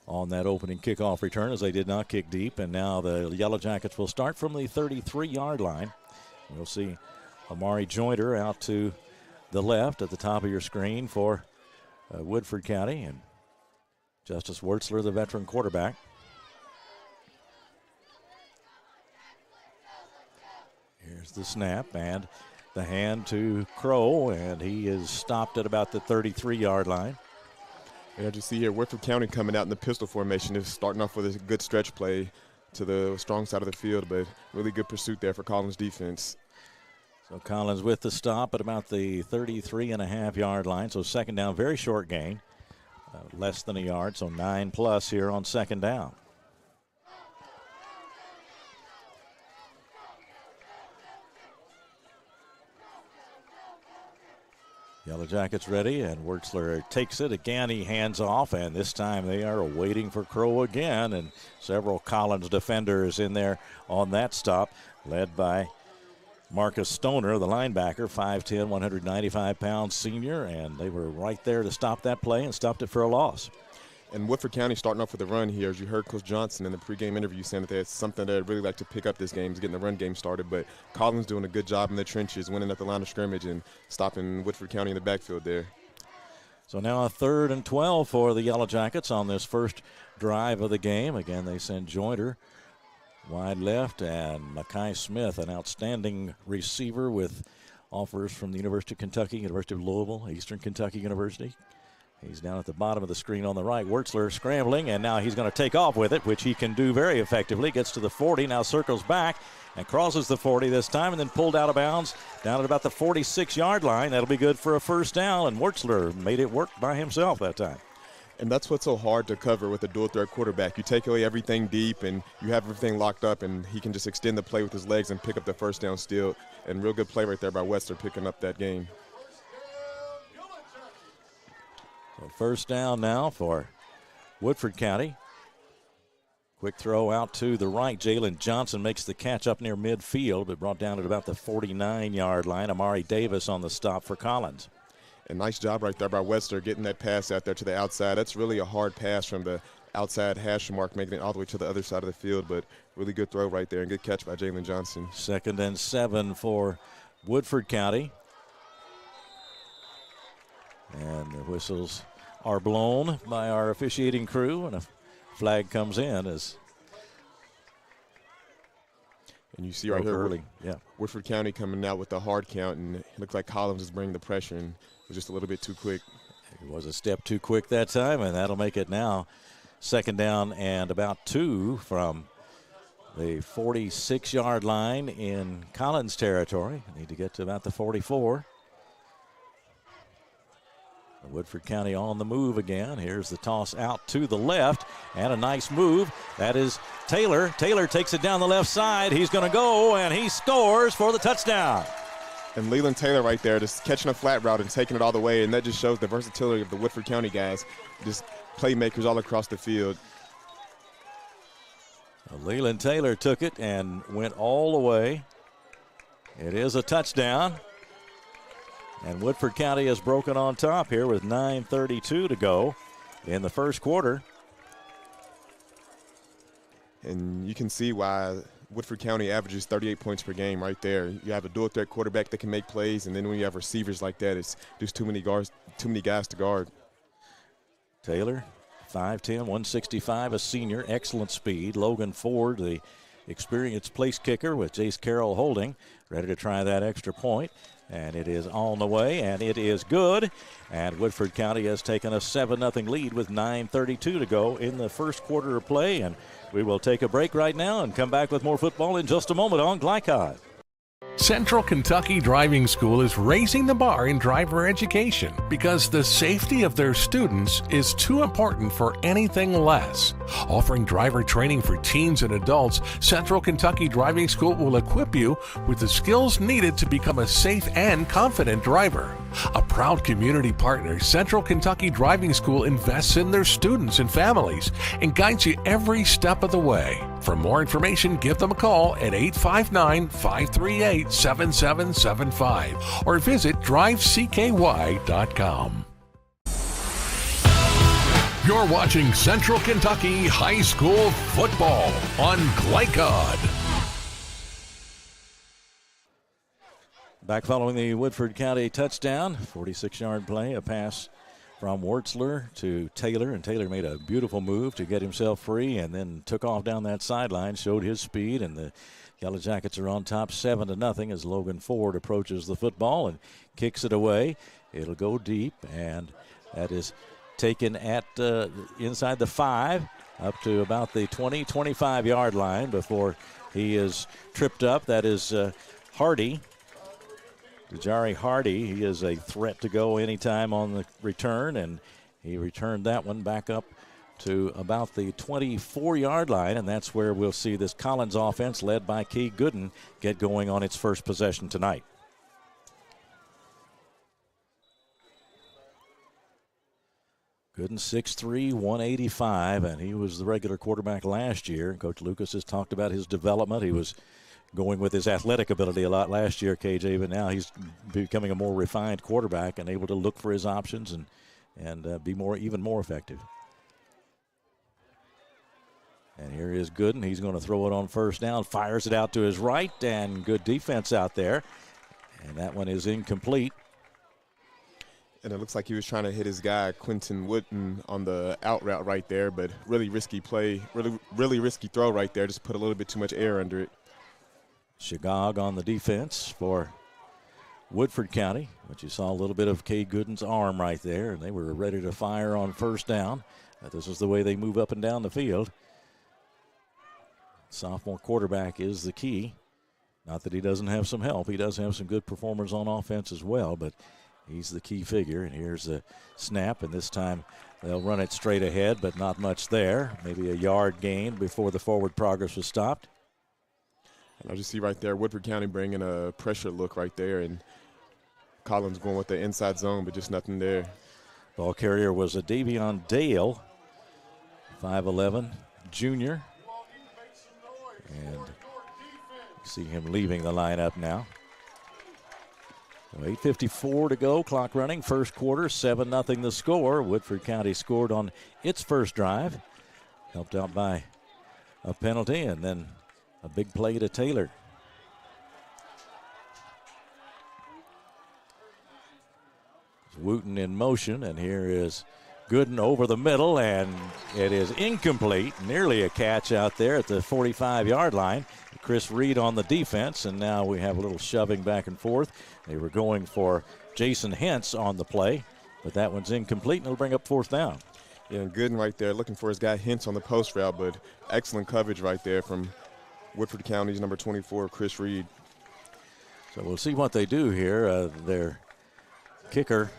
[SPEAKER 3] on that opening kickoff return, as they did not kick deep. And now the Yellow Jackets will start from the 33-yard line. We'll see Amari Jointer out to the left at the top of your screen for Woodford County, and Justice Wertzler, the veteran quarterback. Here's the snap and the hand to Crow, and he is stopped at about the 33-yard line.
[SPEAKER 4] As you see here, Woodford County coming out in the pistol formation is starting off with a good stretch play to the strong side of the field, but really good pursuit there for Collins defense.
[SPEAKER 3] So Collins with the stop at about the 33.5-yard line. So second down, very short gain, less than a yard, so 9+ here on second down. Yellow Jackets ready, and Wertzler takes it. Again, he hands off, and this time they are waiting for Crow again, and several Collins defenders in there on that stop, led by Marcus Stoner, the linebacker, 5'10", 195-pound senior, and they were right there to stop that play and stopped it for a loss.
[SPEAKER 4] And Woodford County starting off with a run here. As you heard Coach Johnson in the pregame interview saying that it's something that they'd really like to pick up this game is getting the run game started. But Collins doing a good job in the trenches, winning at the line of scrimmage and stopping Woodford County in the backfield there.
[SPEAKER 3] So now a 3rd and 12 for the Yellow Jackets on this first drive of the game. Again, they send Jointer wide left, and Makai Smith, an outstanding receiver with offers from the University of Kentucky, University of Louisville, Eastern Kentucky University. He's down at the bottom of the screen on the right. Wertzler scrambling, and now he's going to take off with it, which he can do very effectively. Gets to the 40, now circles back and crosses the 40 this time, and then pulled out of bounds down at about the 46-yard line. That'll be good for a first down, and Wertzler made it work by himself that time.
[SPEAKER 4] And that's what's so hard to cover with a dual-threat quarterback. You take away everything deep, and you have everything locked up, and he can just extend the play with his legs and pick up the first down still. And real good play right there by Wertzler picking up that game.
[SPEAKER 3] So first down now for Woodford County. Quick throw out to the right. Jalen Johnson makes the catch up near midfield, but brought down at about the 49-yard line. Amari Davis on the stop for Collins.
[SPEAKER 4] A nice job right there by Wertzler getting that pass out there to the outside. That's really a hard pass from the outside hash mark, making it all the way to the other side of the field, but really good throw right there and good catch by Jalen Johnson.
[SPEAKER 3] 2nd and 7 for Woodford County. And the whistles are blown by our officiating crew, and a flag comes in as.
[SPEAKER 4] And you see right here,
[SPEAKER 3] early. Yeah.
[SPEAKER 4] Woodford County coming out with the hard count, and it looks like Collins is bringing the pressure, and it was just a little bit too quick.
[SPEAKER 3] It was a step too quick that time, and that'll make it now 2nd down and about 2 from the 46-yard line in Collins territory. Need to get to about the 44. Woodford County on the move again. Here's the toss out to the left, and a nice move. That is Taylor. Taylor takes it down the left side. He's going to go, and he scores for the touchdown.
[SPEAKER 4] And Leland Taylor right there just catching a flat route and taking it all the way, and that just shows the versatility of the Woodford County guys, just playmakers all across the field.
[SPEAKER 3] Leland Taylor took it and went all the way. It is a touchdown. And Woodford County has broken on top here with 9:32 to go in the first quarter.
[SPEAKER 4] And you can see why Woodford County averages 38 points per game right there. You have a dual threat quarterback that can make plays, and then when you have receivers like that, it's just too many guys to guard.
[SPEAKER 3] Taylor, 5'10", 165, a senior, excellent speed. Logan Ford, the experienced place kicker with Jace Carroll holding, ready to try that extra point. And it is on the way, and it is good. And Woodford County has taken a 7-0 lead with 9:32 to go in the first quarter of play. And we will take a break right now and come back with more football in just a moment on Glycod.
[SPEAKER 2] Central Kentucky Driving School is raising the bar in driver education because the safety of their students is too important for anything less. Offering driver training for teens and adults, Central Kentucky Driving School will equip you with the skills needed to become a safe and confident driver. A proud community partner, Central Kentucky Driving School invests in their students and families and guides you every step of the way. For more information, give them a call at 859-538-7775 or visit drivecky.com. You're watching Central Kentucky High School football on Glycod.
[SPEAKER 3] Back following the Woodford County touchdown, 46-yard play, a pass from Wertzler to Taylor, and Taylor made a beautiful move to get himself free and then took off down that sideline, showed his speed, and the Yellow Jackets are on top 7-0 as Logan Ford approaches the football and kicks it away. It'll go deep, and that is taken at inside the 5 up to about the 20-25-yard line before he is tripped up. That is Hardy. Dejari Hardy, he is a threat to go anytime on the return, and he returned that one back up to about the 24-yard line, and that's where we'll see this Collins offense led by Key Gooden get going on its first possession tonight. Gooden 6'3", 185, and he was the regular quarterback last year. Coach Lucas has talked about his development. He was going with his athletic ability a lot last year, KJ, but now he's becoming a more refined quarterback and able to look for his options and be even more effective. And here is Gooden. He's going to throw it on first down, fires it out to his right, and good defense out there. And that one is incomplete.
[SPEAKER 4] And it looks like he was trying to hit his guy, Quentin Wooden, on the out route right there, but really risky play, really risky throw right there. Just put a little bit too much air under it.
[SPEAKER 3] Shagog on the defense for Woodford County, but you saw a little bit of Kay Gooden's arm right there, and they were ready to fire on first down. This is the way they move up and down the field. Sophomore quarterback is the key. Not that he doesn't have some help. He does have some good performers on offense as well, but he's the key figure. And here's the snap, and this time they'll run it straight ahead, but not much there. Maybe a yard gain before the forward progress was stopped.
[SPEAKER 4] And I'll just see right there, Woodford County bringing a pressure look right there, and Collins going with the inside zone, but just nothing there.
[SPEAKER 3] Ball carrier was a Davion Dale, 5'11", junior. And you see him leaving the lineup now. So 8:54 to go, clock running, first quarter, 7-0 the score. Woodford County scored on its first drive, helped out by a penalty, and then a big play to Taylor. Wooten in motion, and here is Gooden over the middle, and it is incomplete. Nearly a catch out there at the 45-yard line. Chris Reed on the defense, and now we have a little shoving back and forth. They were going for Jason Hentz on the play, but that one's incomplete, and it'll bring up fourth down.
[SPEAKER 4] Yeah, and Gooden right there looking for his guy Hentz on the post route, but excellent coverage right there from Woodford County's number 24, Chris Reed.
[SPEAKER 3] So we'll see what they do here. Their kicker,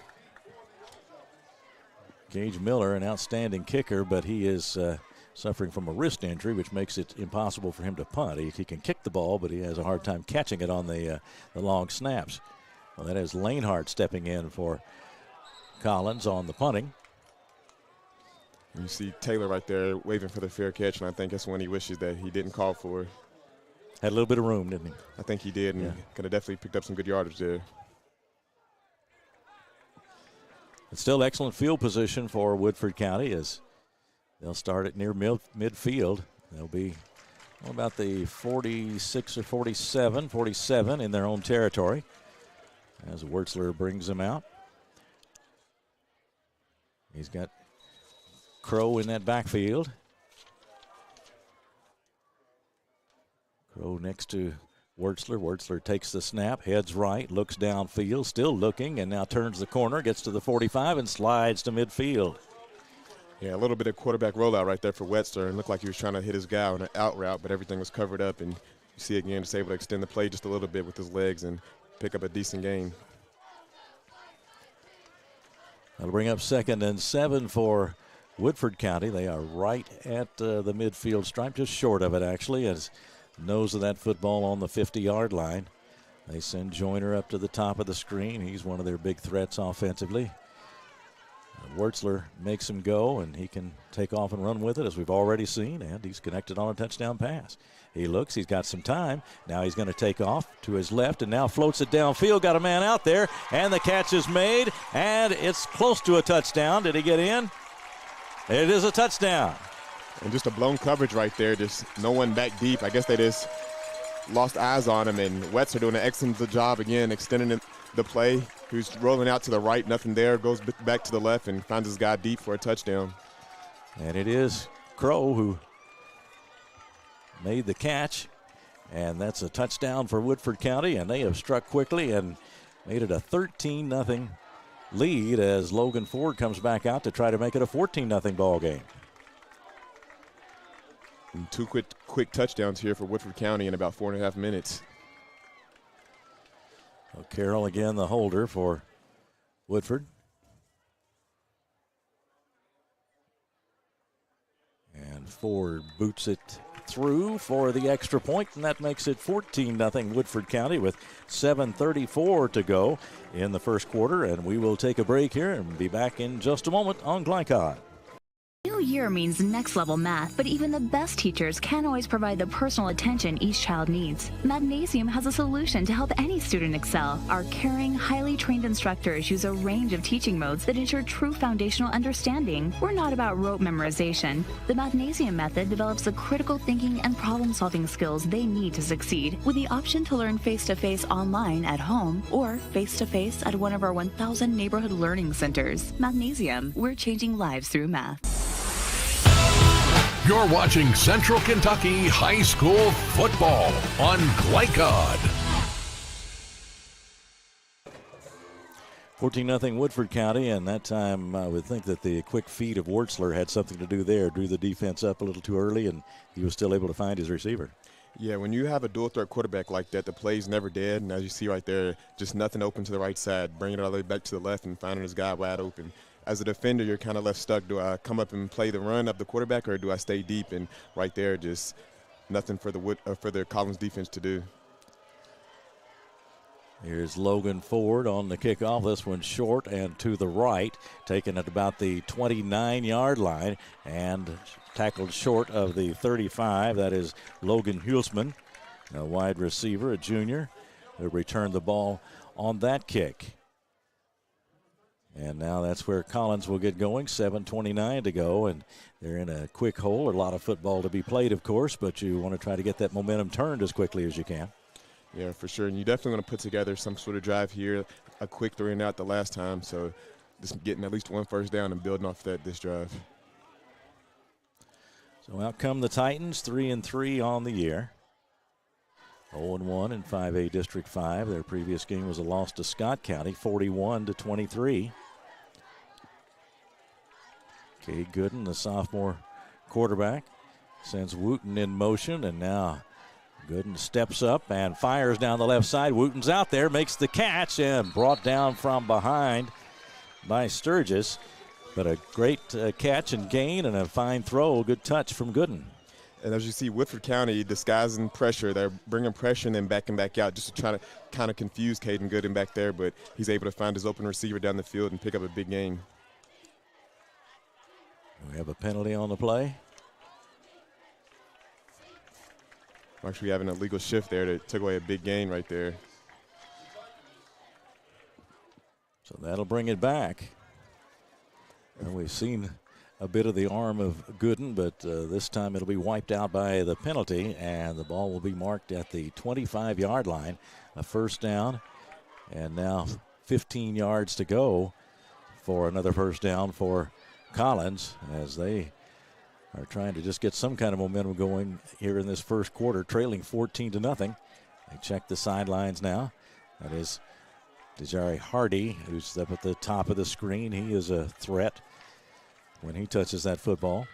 [SPEAKER 3] Gage Miller, an outstanding kicker, but he is suffering from a wrist injury, which makes it impossible for him to punt. He can kick the ball, but he has a hard time catching it on the long snaps. Well, that is Lanehart stepping in for Collins on the punting.
[SPEAKER 4] You see Taylor right there waving for the fair catch, and I think that's when he wishes that he didn't call for it.
[SPEAKER 3] Had a little bit of room, didn't he?
[SPEAKER 4] I think he did, and could have definitely picked up some good yardage there.
[SPEAKER 3] It's still excellent field position for Woodford County as they'll start it near midfield. They'll be about the 46 or 47 in their own territory as Wertzler brings them out. He's got Crow in that backfield. Crow next to Wertzler. Wertzler takes the snap, heads right, looks downfield, still looking, and now turns the corner, gets to the 45, and slides to midfield.
[SPEAKER 4] Yeah, a little bit of quarterback rollout right there for Wertzler, and looked like he was trying to hit his guy on an out route, but everything was covered up, and you see again, just able to extend the play just a little bit with his legs and pick up a decent gain.
[SPEAKER 3] That'll bring up 2nd and 7 for Woodford County. They are right at the midfield stripe, just short of it actually, as nose of that football on the 50-yard line. They send Joyner up to the top of the screen. He's one of their big threats offensively. Wertzler makes him go, and he can take off and run with it, as we've already seen, and he's connected on a touchdown pass. He looks, he's got some time. Now he's going to take off to his left and now floats it downfield. Got a man out there, and the catch is made, and it's close to a touchdown. Did he get in? It is a touchdown.
[SPEAKER 4] And just a blown coverage right there, just no one back deep. I guess they just lost eyes on him, and Wetzer doing an excellent job again, extending the play. Who's rolling out to the right, nothing there, goes back to the left and finds his guy deep for a touchdown.
[SPEAKER 3] And it is Crow who made the catch, and that's a touchdown for Woodford County, and they have struck quickly and made it a 13-0 lead as Logan Ford comes back out to try to make it a 14-0 ball game.
[SPEAKER 4] And two quick touchdowns here for Woodford County in about 4.5 minutes.
[SPEAKER 3] Well, Carroll again the holder for Woodford. And Ford boots it through for the extra point, and that makes it 14-0 Woodford County with 7:34 to go in the first quarter. And we will take a break here and be back in just a moment on Glycod.
[SPEAKER 1] New year means next level math, but even the best teachers can't always provide the personal attention each child needs. Magnesium has a solution to help any student excel. Our caring, highly trained instructors use a range of teaching modes that ensure true foundational understanding. We're not about rote memorization. The Magnesium method develops the critical thinking and problem-solving skills they need to succeed, with the option to learn face-to-face online at home or face-to-face at one of our 1,000 neighborhood learning centers. Magnesium, we're changing lives through math.
[SPEAKER 2] You're watching Central Kentucky High School football on Glycod.
[SPEAKER 3] 14-0 Woodford County, and that time I would think that the quick feed of Wertzler had something to do there. Drew the defense up a little too early, and he was still able to find his receiver.
[SPEAKER 4] Yeah, when you have a dual-threat quarterback like that, the play's never dead. And as you see right there, just nothing open to the right side, bringing it all the way back to the left and finding his guy wide open. As a defender, you're kind of left stuck. Do I come up and play the run of the quarterback, or do I stay deep? And right there, just nothing for the Collins defense to do.
[SPEAKER 3] Here's Logan Ford on the kickoff. This one's short and to the right, taken at about the 29-yard line and tackled short of the 35. That is Logan Hulsman, a wide receiver, a junior, who returned the ball on that kick. And now that's where Collins will get going. 7:29 to go, and they're in a quick hole. A lot of football to be played, of course, but you want to try to get that momentum turned as quickly as you can.
[SPEAKER 4] Yeah, for sure. And you definitely want to put together some sort of drive here, a quick 3 and out the last time. So just getting at least one first down and building off that this drive.
[SPEAKER 3] So out come the Titans, 3-3 on the year. 0-1 in 5A District 5. Their previous game was a loss to Scott County, 41-23. Cade Gooden, the sophomore quarterback, sends Wooten in motion, and now Gooden steps up and fires down the left side. Wooten's out there, makes the catch, and brought down from behind by Sturgis. But a great catch and gain and a fine throw. Good touch from Gooden.
[SPEAKER 4] And as you see, Woodford County disguising pressure. They're bringing pressure and then backing back out just to try to kind of confuse Caden Gooden back there, but he's able to find his open receiver down the field and pick up a big gain.
[SPEAKER 3] We have a penalty on the play.
[SPEAKER 4] Actually, we have an illegal shift there that took away a big gain right there.
[SPEAKER 3] So that'll bring it back. And we've seen a bit of the arm of Gooden, but this time it'll be wiped out by the penalty, and the ball will be marked at the 25-yard line. A first down, and now 15 yards to go for another first down for Collins, as they are trying to just get some kind of momentum going here in this first quarter, trailing 14-0. They check the sidelines now. That is Dejari Hardy, who's up at the top of the screen. He is a threat when he touches that football.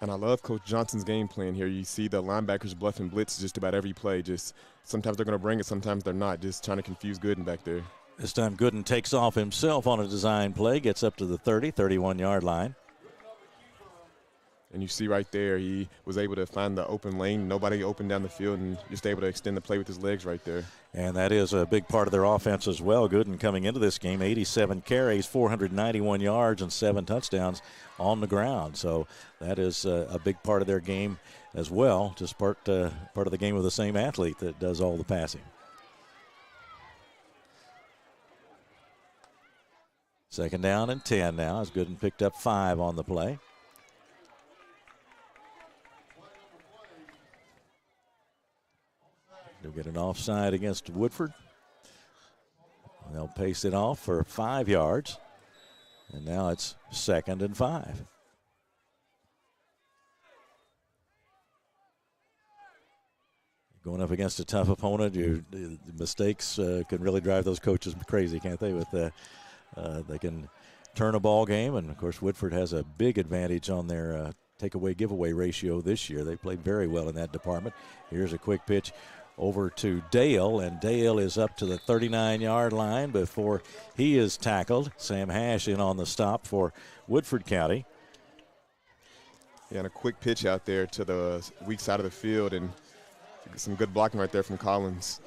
[SPEAKER 4] And I love Coach Johnson's game plan here. You see the linebackers bluff and blitz just about every play. Just sometimes they're going to bring it, sometimes they're not. Just trying to confuse Gooden back there.
[SPEAKER 3] This time Gooden takes off himself on a design play, gets up to the 31-yard line.
[SPEAKER 4] And you see right there, he was able to find the open lane. Nobody open down the field, and just able to extend the play with his legs right there.
[SPEAKER 3] And that is a big part of their offense as well. Gooden coming into this game, 87 carries, 491 yards, and 7 touchdowns on the ground. So that is a big part of their game as well, just part of the game with the same athlete that does all the passing. Second down and 10 now, as Gooden picked up 5 on the play. They'll get an offside against Woodford. They'll pace it off for 5 yards. And now it's 2nd and 5. Going up against a tough opponent, the mistakes can really drive those coaches crazy, can't they? They can turn a ball game, and of course Woodford has a big advantage on their takeaway giveaway ratio this year. They played very well in that department. Here's a quick pitch over to Dale, and Dale is up to the 39-yard line before he is tackled. Sam Hash in on the stop for Woodford County.
[SPEAKER 4] Yeah, and a quick pitch out there to the weak side of the field, and some good blocking right there from Collins.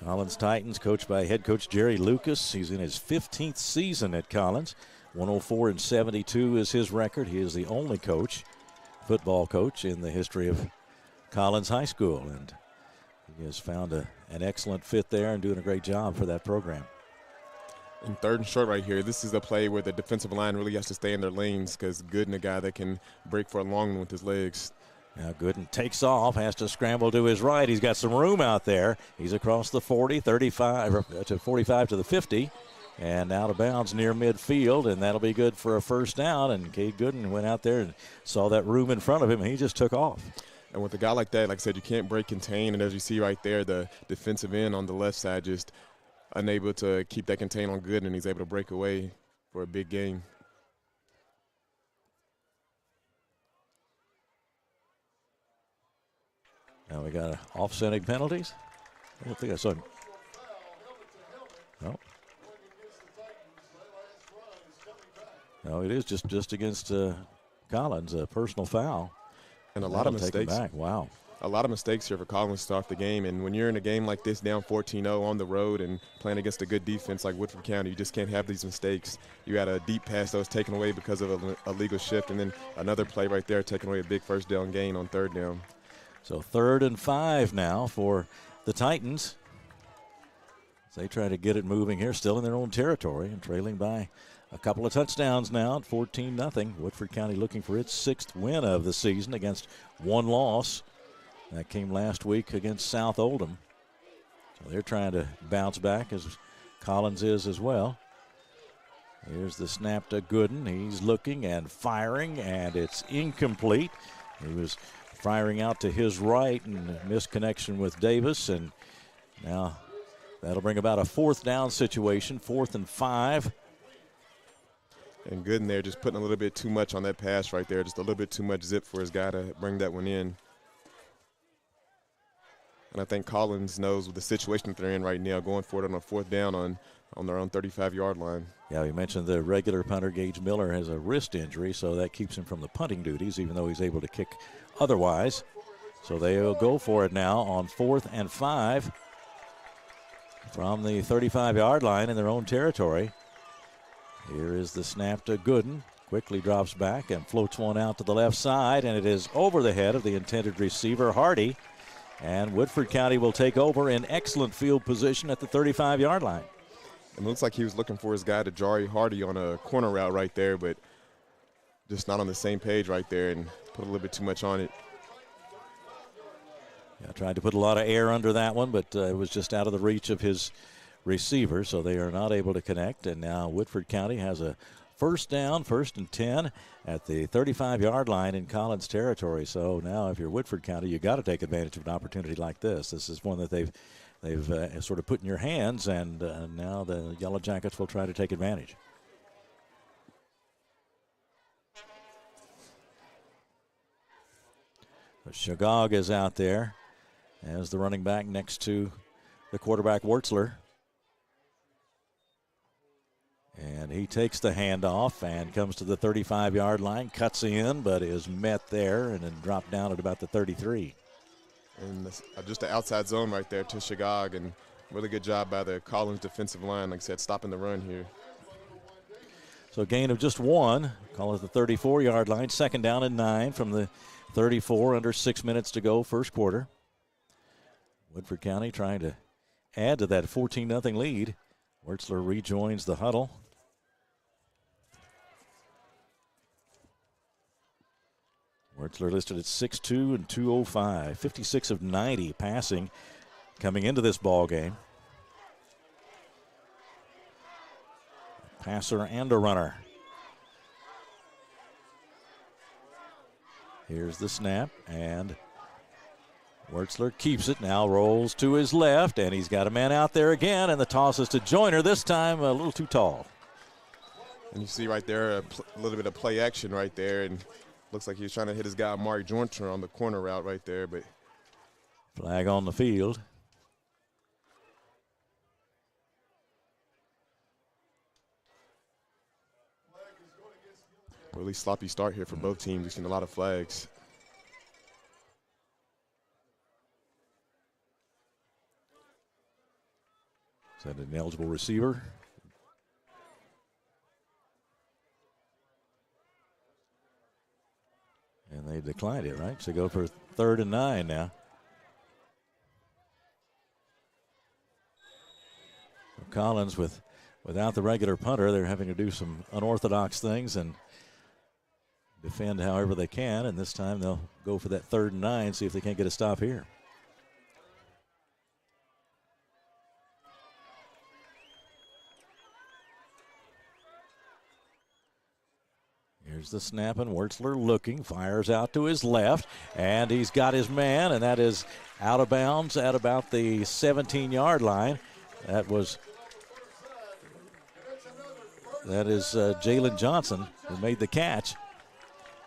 [SPEAKER 3] Collins Titans, coached by head coach Jerry Lucas. He's in his 15th season at Collins. 104-72 is his record. He is the only football coach in the history of Collins High School, and he has found an excellent fit there and doing a great job for that program.
[SPEAKER 4] In 3rd and short right here, this is a play where the defensive line really has to stay in their lanes because Gooden, a guy that can break for a long one with his legs.
[SPEAKER 3] Now Gooden takes off, has to scramble to his right. He's got some room out there. He's across the 40, 35 to 45 to the 50, and out of bounds near midfield, and that'll be good for a first down. And Cade Gooden went out there and saw that room in front of him, and he just took off.
[SPEAKER 4] And with a guy like that, like I said, you can't break contain, and as you see right there, the defensive end on the left side just unable to keep that contain on Gooden, and he's able to break away for a big gain.
[SPEAKER 3] Now we got offsetting penalties. I don't think I saw him. No, it is just against Collins, a personal foul.
[SPEAKER 4] And a lot of mistakes.
[SPEAKER 3] Wow.
[SPEAKER 4] A lot of mistakes here for Collins to start the game. And when you're in a game like this, down 14-0 on the road and playing against a good defense like Woodford County, you just can't have these mistakes. You had a deep pass that was taken away because of an illegal shift, and then another play right there taking away a big first down gain on 3rd down.
[SPEAKER 3] So 3rd and 5 now for the Titans. As they try to get it moving here, still in their own territory and trailing by a couple of touchdowns now at 14-0. Woodford County looking for its 6th win of the season against one loss. That came last week against South Oldham. So they're trying to bounce back, as Collins is as well. Here's the snap to Gooden. He's looking and firing, and it's incomplete. He was firing out to his right and missed connection with Davis, and now that'll bring about a 4th down situation, 4th and 5.
[SPEAKER 4] And Gooden there just putting a little bit too much on that pass right there, just a little bit too much zip for his guy to bring that one in. And I think Collins knows with the situation that they're in right now, going for it on a 4th down on their own 35-yard line.
[SPEAKER 3] Yeah, we mentioned the regular punter, Gage Miller, has a wrist injury, so that keeps him from the punting duties, even though he's able to kick otherwise. So they'll go for it now on 4th and 5 from the 35-yard line in their own territory. Here is the snap to Gooden. Quickly drops back and floats one out to the left side, and it is over the head of the intended receiver, Hardy. And Woodford County will take over in excellent field position at the 35-yard line.
[SPEAKER 4] It looks like he was looking for his guy, Jari Hardy, on a corner route right there, but just not on the same page right there and put a little bit too much on it.
[SPEAKER 3] Yeah, tried to put a lot of air under that one, but it was just out of the reach of his receiver, so they are not able to connect. And now Woodford County has a first down, 1st and 10 at the 35-yard line in Collins territory. So now if you're Woodford County, you got to take advantage of an opportunity like this. This is one that they've sort of put in your hands, and now the Yellow Jackets will try to take advantage. Shagog is out there as the running back next to the quarterback, Wertzler. And he takes the handoff and comes to the 35-yard line, cuts in, but is met there and then dropped down at about the 33.
[SPEAKER 4] And just the outside zone right there to Shagog, and really good job by the Collins defensive line, like I said, stopping the run here.
[SPEAKER 3] So a gain of just 1. Call it the 34-yard line, 2nd down and 9 from the 34, under 6 minutes to go, first quarter. Woodford County trying to add to that 14-0 lead. Wertzler rejoins the huddle. Wertzler listed at 6'2" and 205, 56 of 90 passing coming into this ball game. Passer and a runner. Here's the snap, and Wertzler keeps it, now rolls to his left, and he's got a man out there again, and the toss is to Joyner, this time a little too tall.
[SPEAKER 4] And you see right there a little bit of play action right there, and looks like he was trying to hit his guy, Mark Joyner, on the corner route right there. But
[SPEAKER 3] flag on the field.
[SPEAKER 4] Really sloppy start here for both teams. We've seen a lot of flags.
[SPEAKER 3] Is that an eligible receiver? And they declined it, right? So go for 3rd and 9 now. So Collins without the regular punter, they're having to do some unorthodox things and defend however they can, and this time they'll go for that 3rd and 9, see if they can't get a stop here. Here's the snap, and Wertzler looking, fires out to his left, and he's got his man, and that is out of bounds at about the 17-yard line. That is Jalen Johnson who made the catch.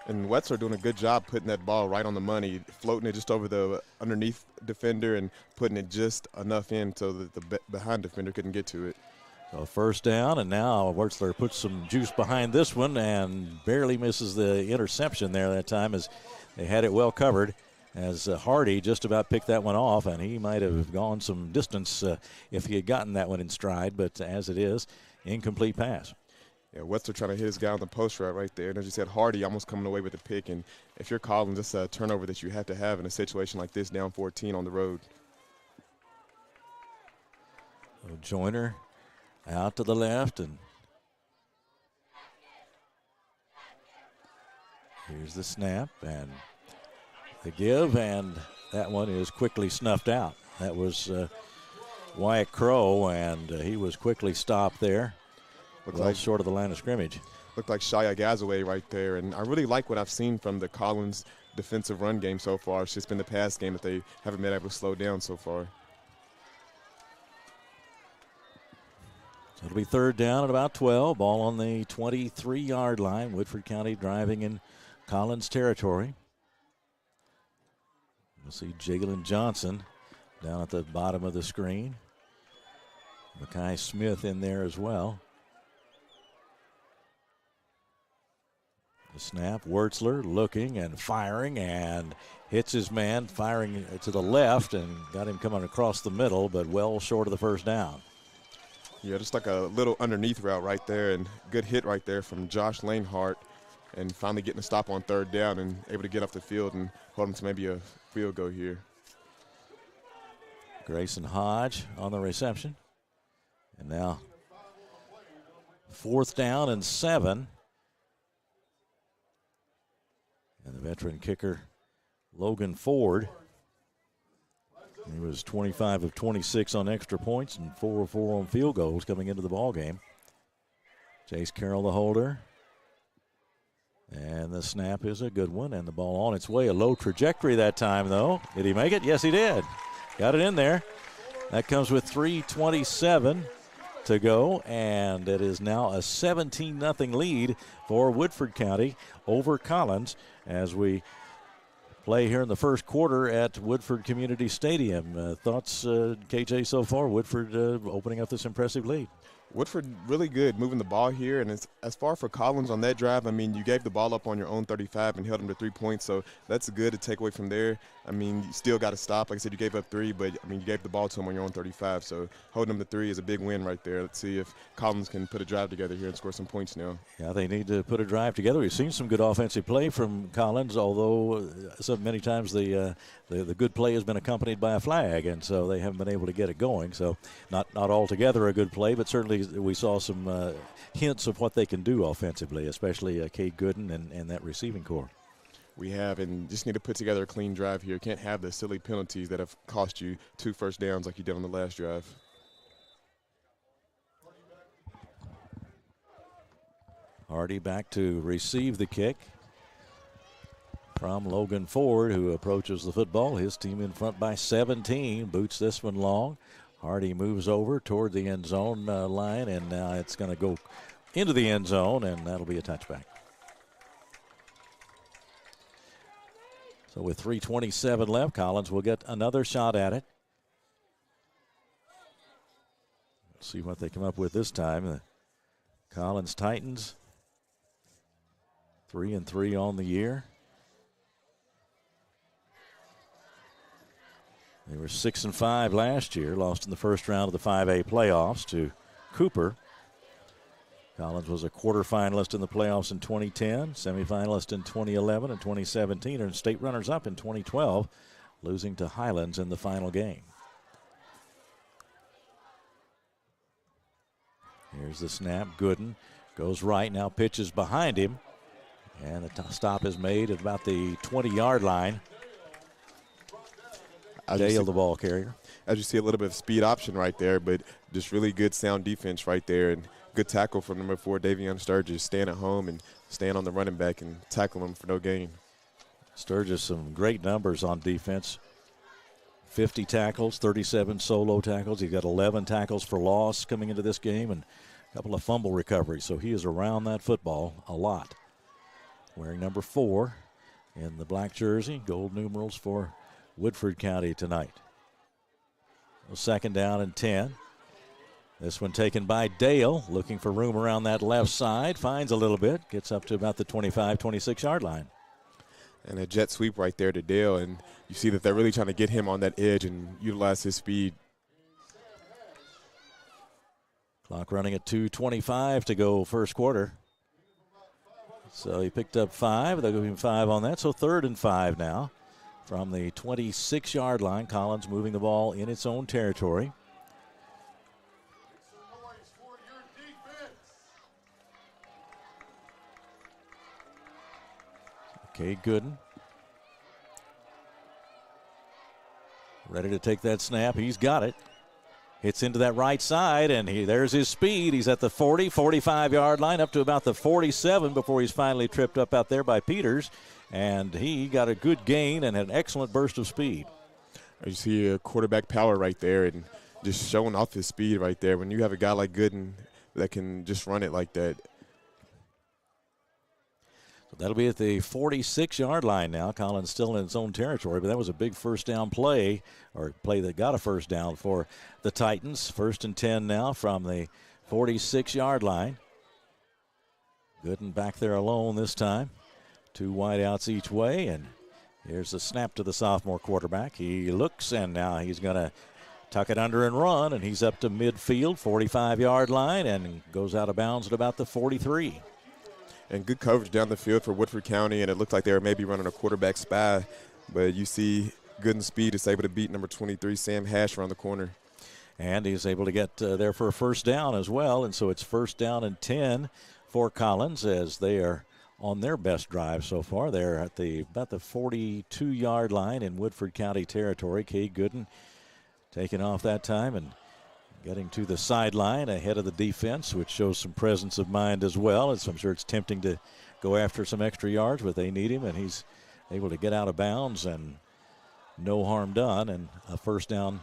[SPEAKER 4] And Wertzler doing a good job putting that ball right on the money, floating it just over the underneath defender and putting it just enough in so that the behind defender couldn't get to it.
[SPEAKER 3] So 1st down, and now Wertzler puts some juice behind this one and barely misses the interception there that time, as they had it well covered, as Hardy just about picked that one off, and he might have gone some distance if he had gotten that one in stride, but as it is, incomplete pass.
[SPEAKER 4] Yeah, Wertzler trying to hit his guy on the post route right there. And as you said, Hardy almost coming away with the pick. And if you're calling this a turnover that you have to have in a situation like this, down 14 on the road.
[SPEAKER 3] So Joyner out to the left, and here's the snap and the give, and that one is quickly snuffed out. That was Wyatt Crow, and he was quickly stopped there. Looked well short of the line of scrimmage.
[SPEAKER 4] Looked like Shia Gazaway right there, and I really like what I've seen from the Collins defensive run game so far. It's just been the pass game that they haven't been able to slow down so far.
[SPEAKER 3] So it'll be 3rd down at about 12. Ball on the 23-yard line. Woodford County driving in Collins territory. We'll see Jalen Johnson down at the bottom of the screen. Makai Smith in there as well. The snap, Wertzler looking and firing and hits his man, firing to the left, and got him coming across the middle, but well short of the 1st down.
[SPEAKER 4] Yeah, just like a little underneath route right there, and good hit right there from Josh Lanehart, and finally getting a stop on 3rd down and able to get off the field and hold him to maybe a field goal here.
[SPEAKER 3] Grayson Hodge on the reception. And now 4th down and 7. And the veteran kicker, Logan Ford. He was 25 of 26 on extra points and 4 of 4 on field goals coming into the ball game. Chase Carroll, the holder. And the snap is a good one, and the ball on its way. A low trajectory that time, though. Did he make it? Yes, he did. Got it in there. That comes with 3:27 to go, and it is now a 17-0 lead for Woodford County over Collins as we play here in the first quarter at Woodford Community Stadium. Thoughts, KJ, so far? Woodford opening up this impressive lead.
[SPEAKER 4] Woodford really good moving the ball here, and as far for Collins on that drive, I mean, you gave the ball up on your own 35 and held them to 3 points, so that's good to take away from there. I mean, you still got to stop. Like I said, you gave up 3, but, I mean, you gave the ball to them on your own 35, so holding them to 3 is a big win right there. Let's see if Collins can put a drive together here and score some points now.
[SPEAKER 3] Yeah, they need to put a drive together. We've seen some good offensive play from Collins, although so many times the good play has been accompanied by a flag, and so they haven't been able to get it going. So not altogether a good play, but certainly we saw some hints of what they can do offensively, especially Cade Gooden and that receiving core.
[SPEAKER 4] We have, and just need to put together a clean drive here. Can't have the silly penalties that have cost you 2 first downs like you did on the last drive.
[SPEAKER 3] Hardy back to receive the kick from Logan Ford, who approaches the football. His team in front by 17. Boots this one long. Hardy moves over toward the end zone line, and now it's going to go into the end zone, and that'll be a touchback. So with 3:27 left, Collins will get another shot at it. Let's see what they come up with this time. The Collins Titans, 3-3 on the year. They were 6-5 last year, lost in the first round of the 5A playoffs to Cooper. Collins was a quarterfinalist in the playoffs in 2010, semifinalist in 2011 and 2017, and state runners-up in 2012, losing to Highlands in the final game. Here's the snap. Gooden goes right, now pitches behind him, and the stop is made at about the 20-yard line. Dale, the ball carrier.
[SPEAKER 4] As you see, a little bit of speed option right there, but just really good sound defense right there, and good tackle from number 4, Davion Sturgis, staying at home and staying on the running back and tackling him for no gain.
[SPEAKER 3] Sturgis, some great numbers on defense. 50 tackles, 37 solo tackles. He's got 11 tackles for loss coming into this game and a couple of fumble recoveries. So he is around that football a lot. Wearing number 4 in the black jersey, gold numerals for Woodford County tonight. Well, 2nd down and 10. This one taken by Dale, looking for room around that left side. Finds a little bit, gets up to about the 25, 26-yard line.
[SPEAKER 4] And a jet sweep right there to Dale, and you see that they're really trying to get him on that edge and utilize his speed.
[SPEAKER 3] Clock running at 2:25 to go first quarter. So he picked up 5. They'll give him 5 on that, so 3rd and 5 now. From the 26-yard line, Collins moving the ball in its own territory. Okay, Gooden. Ready to take that snap. He's got it. Hits into that right side, and there's his speed. He's at the 40, 45-yard line, up to about the 47 before he's finally tripped up out there by Peters. And he got a good gain and an excellent burst of speed.
[SPEAKER 4] You see a quarterback power right there and just showing off his speed right there. When you have a guy like Gooden that can just run it like that.
[SPEAKER 3] So that'll be at the 46-yard line now. Collins still in his own territory, but that was a big first down play, or play that got a first down for the Titans. 1st and 10 now from the 46-yard line. Gooden back there alone this time. 2 wideouts each way, and here's the snap to the sophomore quarterback. He looks, and now he's going to tuck it under and run, and he's up to midfield, 45-yard line, and goes out of bounds at about the 43.
[SPEAKER 4] And good coverage down the field for Woodford County, and it looked like they were maybe running a quarterback spy, but you see Gooden's speed is able to beat number 23, Sam Hash, around the corner.
[SPEAKER 3] And he's able to get there for a first down as well, and so it's 1st down and 10 for Collins as they are on their best drive so far. They're at about the 42-yard line in Woodford County territory. Cade Gooden taking off that time and getting to the sideline ahead of the defense, which shows some presence of mind as well. And so I'm sure it's tempting to go after some extra yards, but they need him, and he's able to get out of bounds and no harm done, and a first down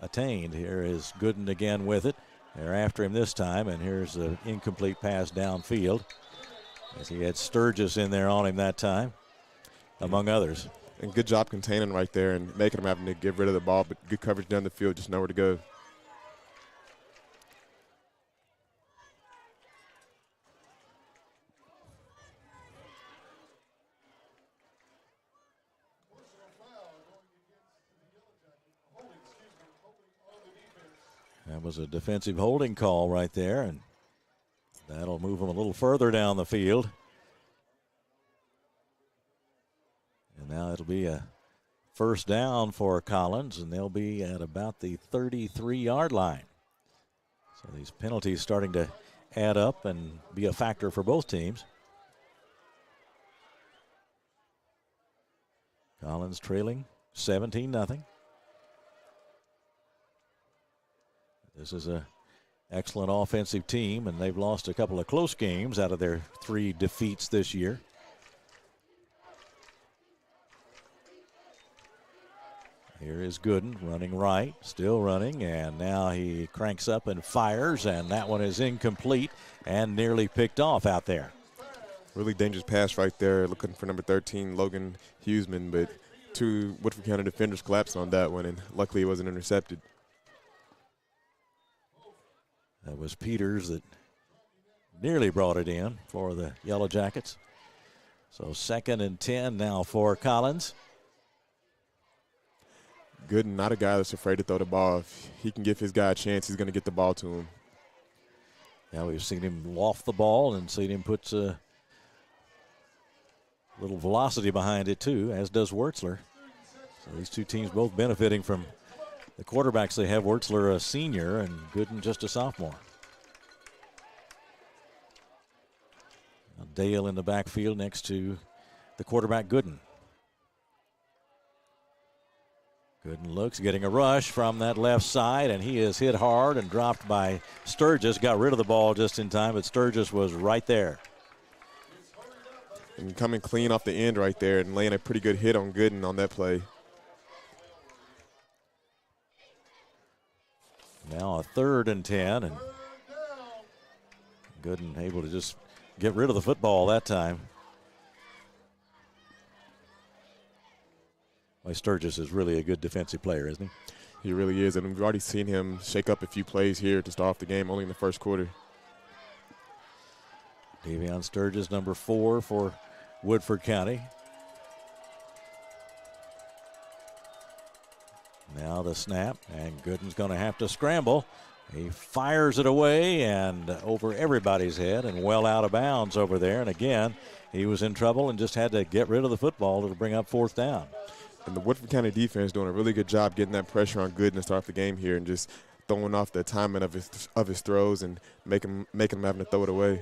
[SPEAKER 3] attained. Here is Gooden again with it. They're after him this time, and here's an incomplete pass downfield, as he had Sturgis in there on him that time, among others.
[SPEAKER 4] And good job containing right there and making him having to get rid of the ball, but good coverage down the field, just nowhere to go.
[SPEAKER 3] That was a defensive holding call right there, and that'll move them a little further down the field. And now it'll be a first down for Collins, and they'll be at about the 33-yard line. So these penalties starting to add up and be a factor for both teams. Collins trailing 17-0. This is a excellent offensive team, and they've lost a couple of close games out of their 3 defeats this year. Here is Gooden running right, still running, and now he cranks up and fires, and that one is incomplete and nearly picked off out there.
[SPEAKER 4] Really dangerous pass right there, looking for number 13, Logan Huseman, but 2 Woodford County defenders collapsed on that one, and luckily it wasn't intercepted.
[SPEAKER 3] That was Peters that nearly brought it in for the Yellow Jackets. So 2nd and 10 now for Collins.
[SPEAKER 4] Gooden, not a guy that's afraid to throw the ball. If he can give his guy a chance, he's going to get the ball to him.
[SPEAKER 3] Now we've seen him loft the ball and seen him put a little velocity behind it too, as does Wurtzler. So these 2 teams both benefiting from the quarterbacks they have. Wurtzler a senior and Gooden just a sophomore. Now Dale in the backfield next to the quarterback Gooden. Gooden looks, getting a rush from that left side, and he is hit hard and dropped by Sturgis. Got rid of the ball just in time, but Sturgis was right there.
[SPEAKER 4] And coming clean off the end right there and laying a pretty good hit on Gooden on that play.
[SPEAKER 3] Now a 3rd and 10, and Gooden able to just get rid of the football that time. Well, Sturgis is really a good defensive player, isn't he?
[SPEAKER 4] He really is, and we've already seen him shake up a few plays here to start off the game, only in the first quarter.
[SPEAKER 3] Davion Sturgis, number 4 for Woodford County. Now the snap, and Gooden's going to have to scramble. He fires it away and over everybody's head and well out of bounds over there. And again, he was in trouble and just had to get rid of the football to bring up 4th down.
[SPEAKER 4] And the Woodford County defense doing a really good job getting that pressure on Gooden to start off the game here and just throwing off the timing of his throws and making him having to throw it away.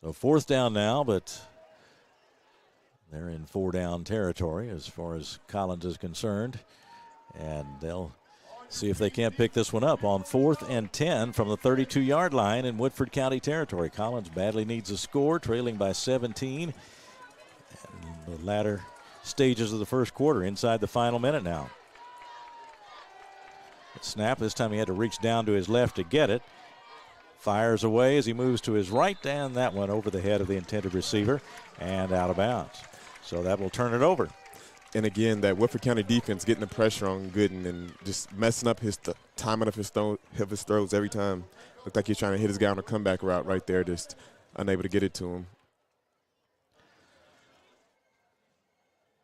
[SPEAKER 3] So 4th down now, but they're in 4-down territory as far as Collins is concerned. And they'll see if they can't pick this one up on 4th and 10 from the 32-yard line in Woodford County territory. Collins badly needs a score, trailing by 17. And the latter stages of the first quarter, inside the final minute now. Snap, this time he had to reach down to his left to get it. Fires away as he moves to his right, and that one over the head of the intended receiver and out of bounds. So that will turn it over.
[SPEAKER 4] And again, that Woodford County defense getting the pressure on Gooden and just messing up his timing of his throws every time. Looked like he's trying to hit his guy on a comeback route right there, just unable to get it to him.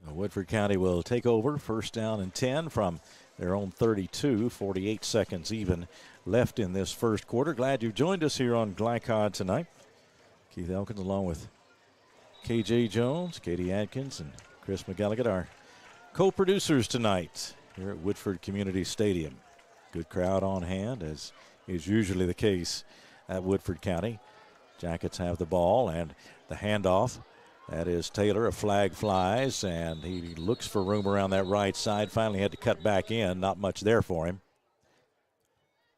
[SPEAKER 3] Woodford County will take over 1st down and 10 from their own 32, 48 seconds even left in this first quarter. Glad you've joined us here on Glycod tonight. Keith Elkins along with KJ Jones, Katie Adkins, and Chris McGilligan, our co-producers tonight here at Woodford Community Stadium. Good crowd on hand, as is usually the case at Woodford County. Jackets have the ball and the handoff. That is Taylor. A flag flies, and he looks for room around that right side. Finally had to cut back in. Not much there for him.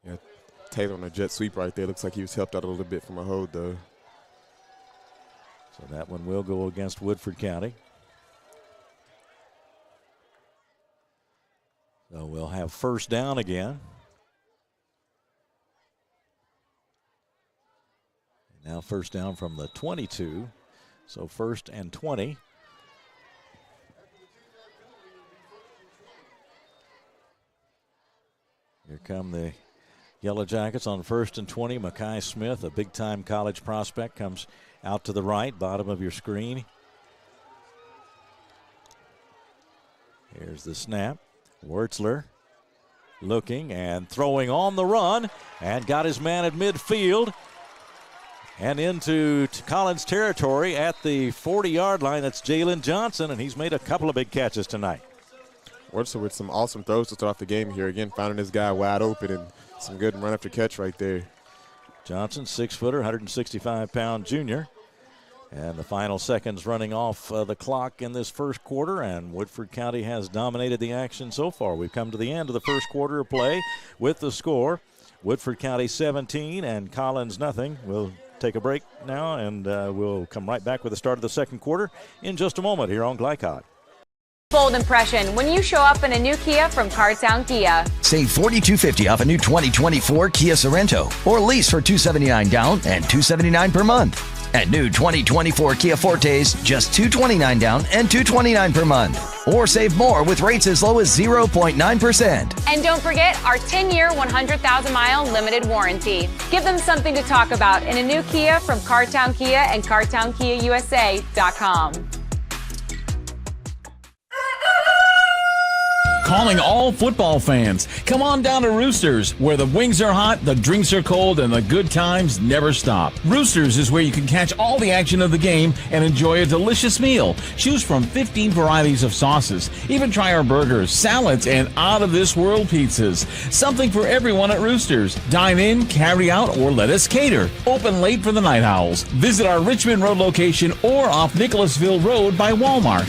[SPEAKER 4] Yeah, Taylor on a jet sweep right there. Looks like he was helped out a little bit from a hold, though.
[SPEAKER 3] So that one will go against Woodford County. So we'll have 1st down again. Now 1st down from the 22. So 1st and 20. Here come the Yellow Jackets on 1st and 20. Makai Smith, a big-time college prospect, comes out to the right, bottom of your screen. Here's the snap. Wurtzler looking and throwing on the run and got his man at midfield and into Collins territory at the 40-yard line. That's Jalen Johnson, and he's made a couple of big catches tonight.
[SPEAKER 4] Wurtzler with some awesome throws to start off the game here. Again, finding this guy wide open and some good run after catch right there.
[SPEAKER 3] Johnson, 6-footer, 165-pound junior. And the final seconds running off the clock in this first quarter, and Woodford County has dominated the action so far. We've come to the end of the first quarter of play with the score. Woodford County 17 and Collins nothing. We'll take a break now, and we'll come right back with the start of the second quarter in just a moment here on Glycod.
[SPEAKER 5] Bold impression when you show up in a new Kia from Cartown Kia.
[SPEAKER 6] Save $4,250 off a new 2024 Kia Sorento, or lease for $279 down and $279 per month. And new 2024 Kia Fortes, just $229 down and $229 per month. Or save more with rates as low as 0.9%.
[SPEAKER 5] And don't forget our 10-year, 100,000-mile limited warranty. Give them something to talk about in a new Kia from Cartown Kia and CartownKiaUSA.com.
[SPEAKER 24] Calling all football fans. Come on down to Roosters, where the wings are hot, the drinks are cold, and the good times never stop. Roosters is where you can catch all the action of the game and enjoy a delicious meal. Choose from 15 varieties of sauces. Even try our burgers, salads, and out-of-this-world pizzas. Something for everyone at Roosters. Dine in, carry out, or let us cater. Open late for the Night Owls. Visit our Richmond Road location or off Nicholasville Road by Walmart.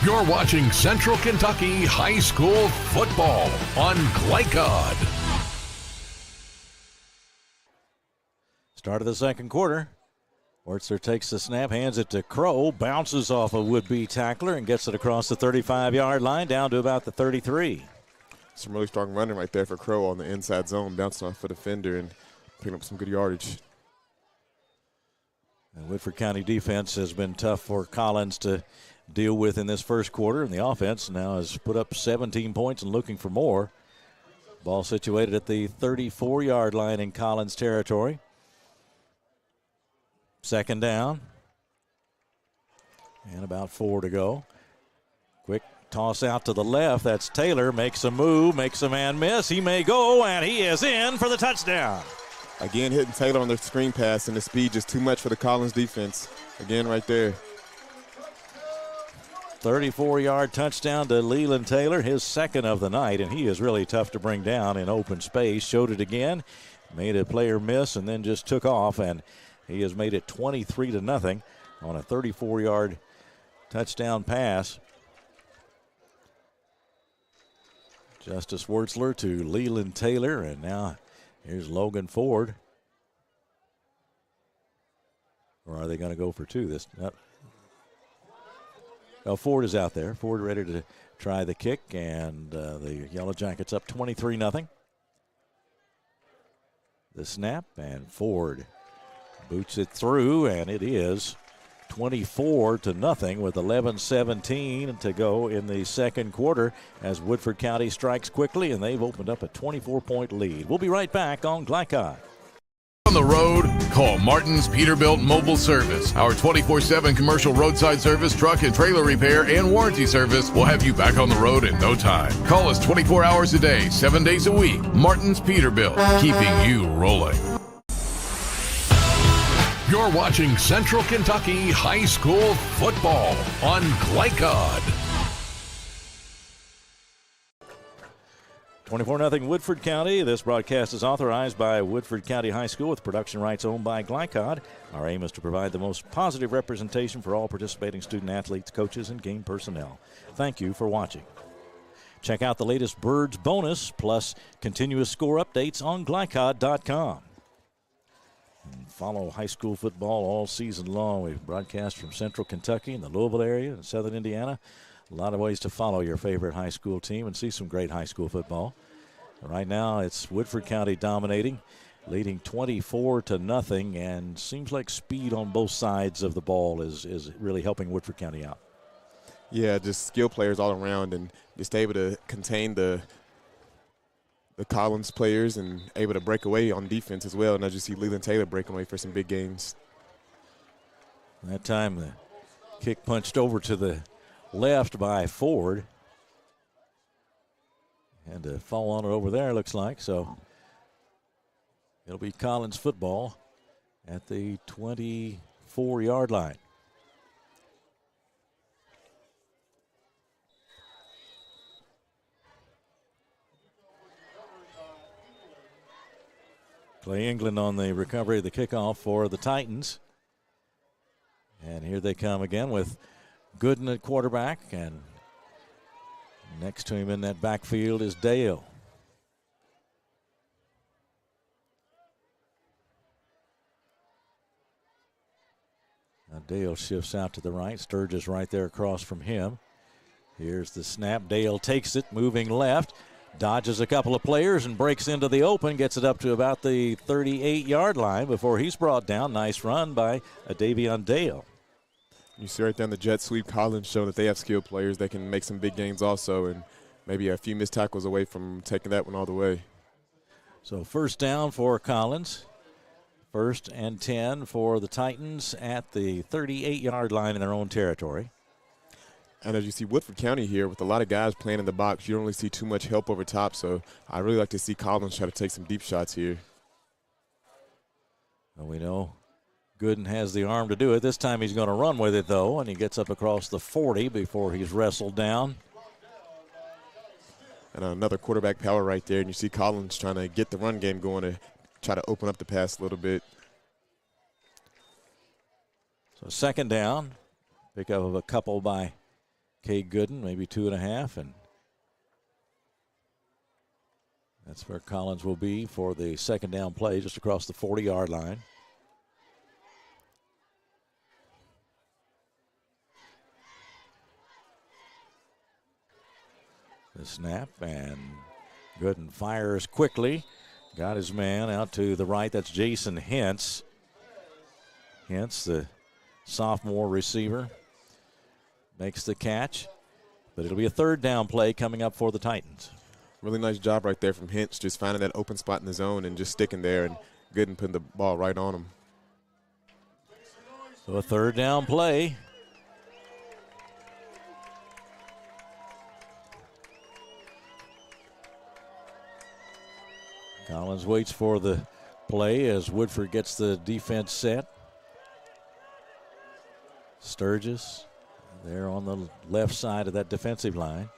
[SPEAKER 2] You're watching Central Kentucky High School football on Glycod.
[SPEAKER 3] Start of the second quarter. Wertzer takes the snap, hands it to Crow, bounces off a would-be tackler and gets it across the 35-yard line down to about the 33.
[SPEAKER 4] Some really strong running right there for Crow on the inside zone, bouncing off a defender and picking up some good yardage.
[SPEAKER 3] And Woodford County defense has been tough for Collins to deal with in this first quarter, and the offense now has put up 17 points and looking for more. Ball situated at the 34-yard line in Collins territory. Second down. And about 4 to go. Quick toss out to the left. That's Taylor. Makes a move, makes a man miss. He may go, and he is in for the touchdown.
[SPEAKER 4] Again, hitting Taylor on the screen pass, and the speed just too much for the Collins defense. Again, right there.
[SPEAKER 3] 34-yard touchdown to Leland Taylor, his second of the night, and he is really tough to bring down in open space. Showed it again, made a player miss, and then just took off, and he has made it 23-0 on a 34-yard touchdown pass. Justice Wertzler to Leland Taylor, and now here's Logan Ford. Or are they going to go for two? Ford is out there. Ford ready to try the kick, and the Yellow Jackets up 23-0. The snap, and Ford boots it through, and it is 24-0 with 11:17 to go in the second quarter as Woodford County strikes quickly, and they've opened up a 24-point lead. We'll be right back on Glycod.
[SPEAKER 16] On the road, call Martin's Peterbilt Mobile Service. Our 24/7 commercial roadside service, truck and trailer repair, and warranty service will have you back on the road in no time. Call us 24 hours a day, 7 days a week. Martin's Peterbilt, keeping you rolling.
[SPEAKER 2] You're watching Central Kentucky High School football on Glycod.
[SPEAKER 3] 24-0 Woodford County. This broadcast is authorized by Woodford County High School with production rights owned by Glycod. Our aim is to provide the most positive representation for all participating student athletes, coaches, and game personnel. Thank you for watching. Check out the latest Birds bonus plus continuous score updates on Glycod.com. And follow high school football all season long. We broadcast from Central Kentucky and the Louisville area and Southern Indiana. A lot of ways to follow your favorite high school team and see some great high school football. Right now, it's Woodford County dominating, leading 24-0, and seems like speed on both sides of the ball is really helping Woodford County out.
[SPEAKER 4] Yeah, just skill players all around, and just able to contain the Collins players and able to break away on defense as well. And as you see Leland Taylor breaking away for some big games.
[SPEAKER 3] That time the kick punched over to the left by Ford. And to fall on it over there, looks like. So it'll be Collins football at the 24-yard line. Clay England on the recovery of the kickoff for the Titans. And here they come again with Gooden at quarterback, and next to him in that backfield is Dale. Now Dale shifts out to the right. Sturgis right there across from him. Here's the snap. Dale takes it, moving left. Dodges a couple of players and breaks into the open. Gets it up to about the 38-yard line before he's brought down. Nice run by Davion Dale.
[SPEAKER 4] You see right down the jet sweep. Collins showing that they have skilled players. They can make some big games also, and maybe a few missed tackles away from taking that one all the way.
[SPEAKER 3] So first down for Collins. 1st and 10 for the Titans at the 38-yard line in their own territory.
[SPEAKER 4] And as you see Woodford County here with a lot of guys playing in the box, you don't really see too much help over top, so I really like to see Collins try to take some deep shots here.
[SPEAKER 3] Well, we know Gooden has the arm to do it. This time he's going to run with it, though, and he gets up across the 40 before he's wrestled down.
[SPEAKER 4] And another quarterback power right there, and you see Collins trying to get the run game going to try to open up the pass a little bit.
[SPEAKER 3] So second down, pick up of a couple by Cade Gooden, maybe 2.5, and that's where Collins will be for the second down play, just across the 40-yard line. The snap, and Gooden fires quickly. Got his man out to the right. That's Jason Hintz. Hintz, the sophomore receiver, makes the catch, but it'll be a third down play coming up for the Titans.
[SPEAKER 4] Really nice job right there from Hintz, just finding that open spot in the zone and just sticking there, and Gooden putting the ball right on him.
[SPEAKER 3] So a third down play. Collins waits for the play as Woodford gets the defense set. Sturgis there on the left side of that defensive line.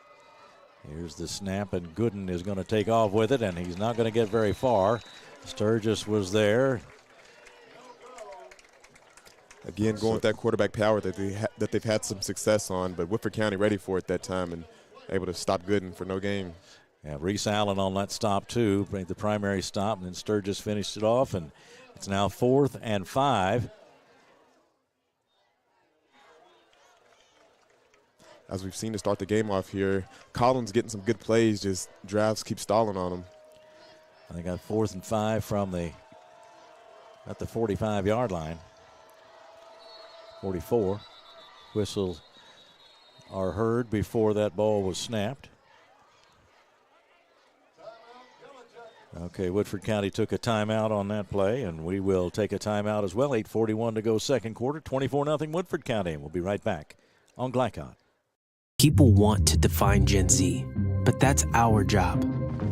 [SPEAKER 3] Here's the snap, and Gooden is going to take off with it, and he's not going to get very far. Sturgis was there.
[SPEAKER 4] Again, going with that quarterback power that they've had some success on, but Woodford County ready for it that time and able to stop Gooden for no gain.
[SPEAKER 3] Yeah, Reese Allen on that stop too, made the primary stop, and then Sturgis finished it off, and it's now 4th and 5.
[SPEAKER 4] As we've seen to start the game off here, Collins getting some good plays, just drives keep stalling on him.
[SPEAKER 3] They got 4th and 5 from at the 45-yard line. 44. Whistles are heard before that ball was snapped. Okay, Woodford County took a timeout on that play, and we will take a timeout as well. 8:41 to go second quarter, 24-0 Woodford County. We'll be right back on Glycon.
[SPEAKER 17] People want to define Gen Z, but that's our job.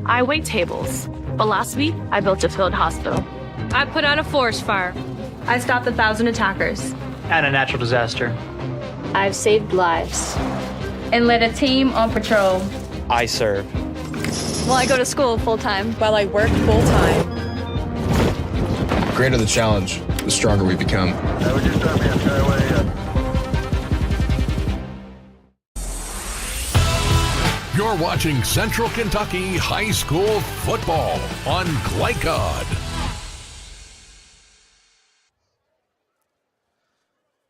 [SPEAKER 18] I wait tables, but last week I built a field hospital. I put out a forest fire. I stopped 1,000 attackers.
[SPEAKER 19] And a natural disaster.
[SPEAKER 18] I've saved lives. And led a team on patrol.
[SPEAKER 19] I serve.
[SPEAKER 18] Well, I go to school full-time. While I work full-time.
[SPEAKER 21] The greater the challenge, the stronger we become.
[SPEAKER 2] You're watching Central Kentucky High School football on Glycod.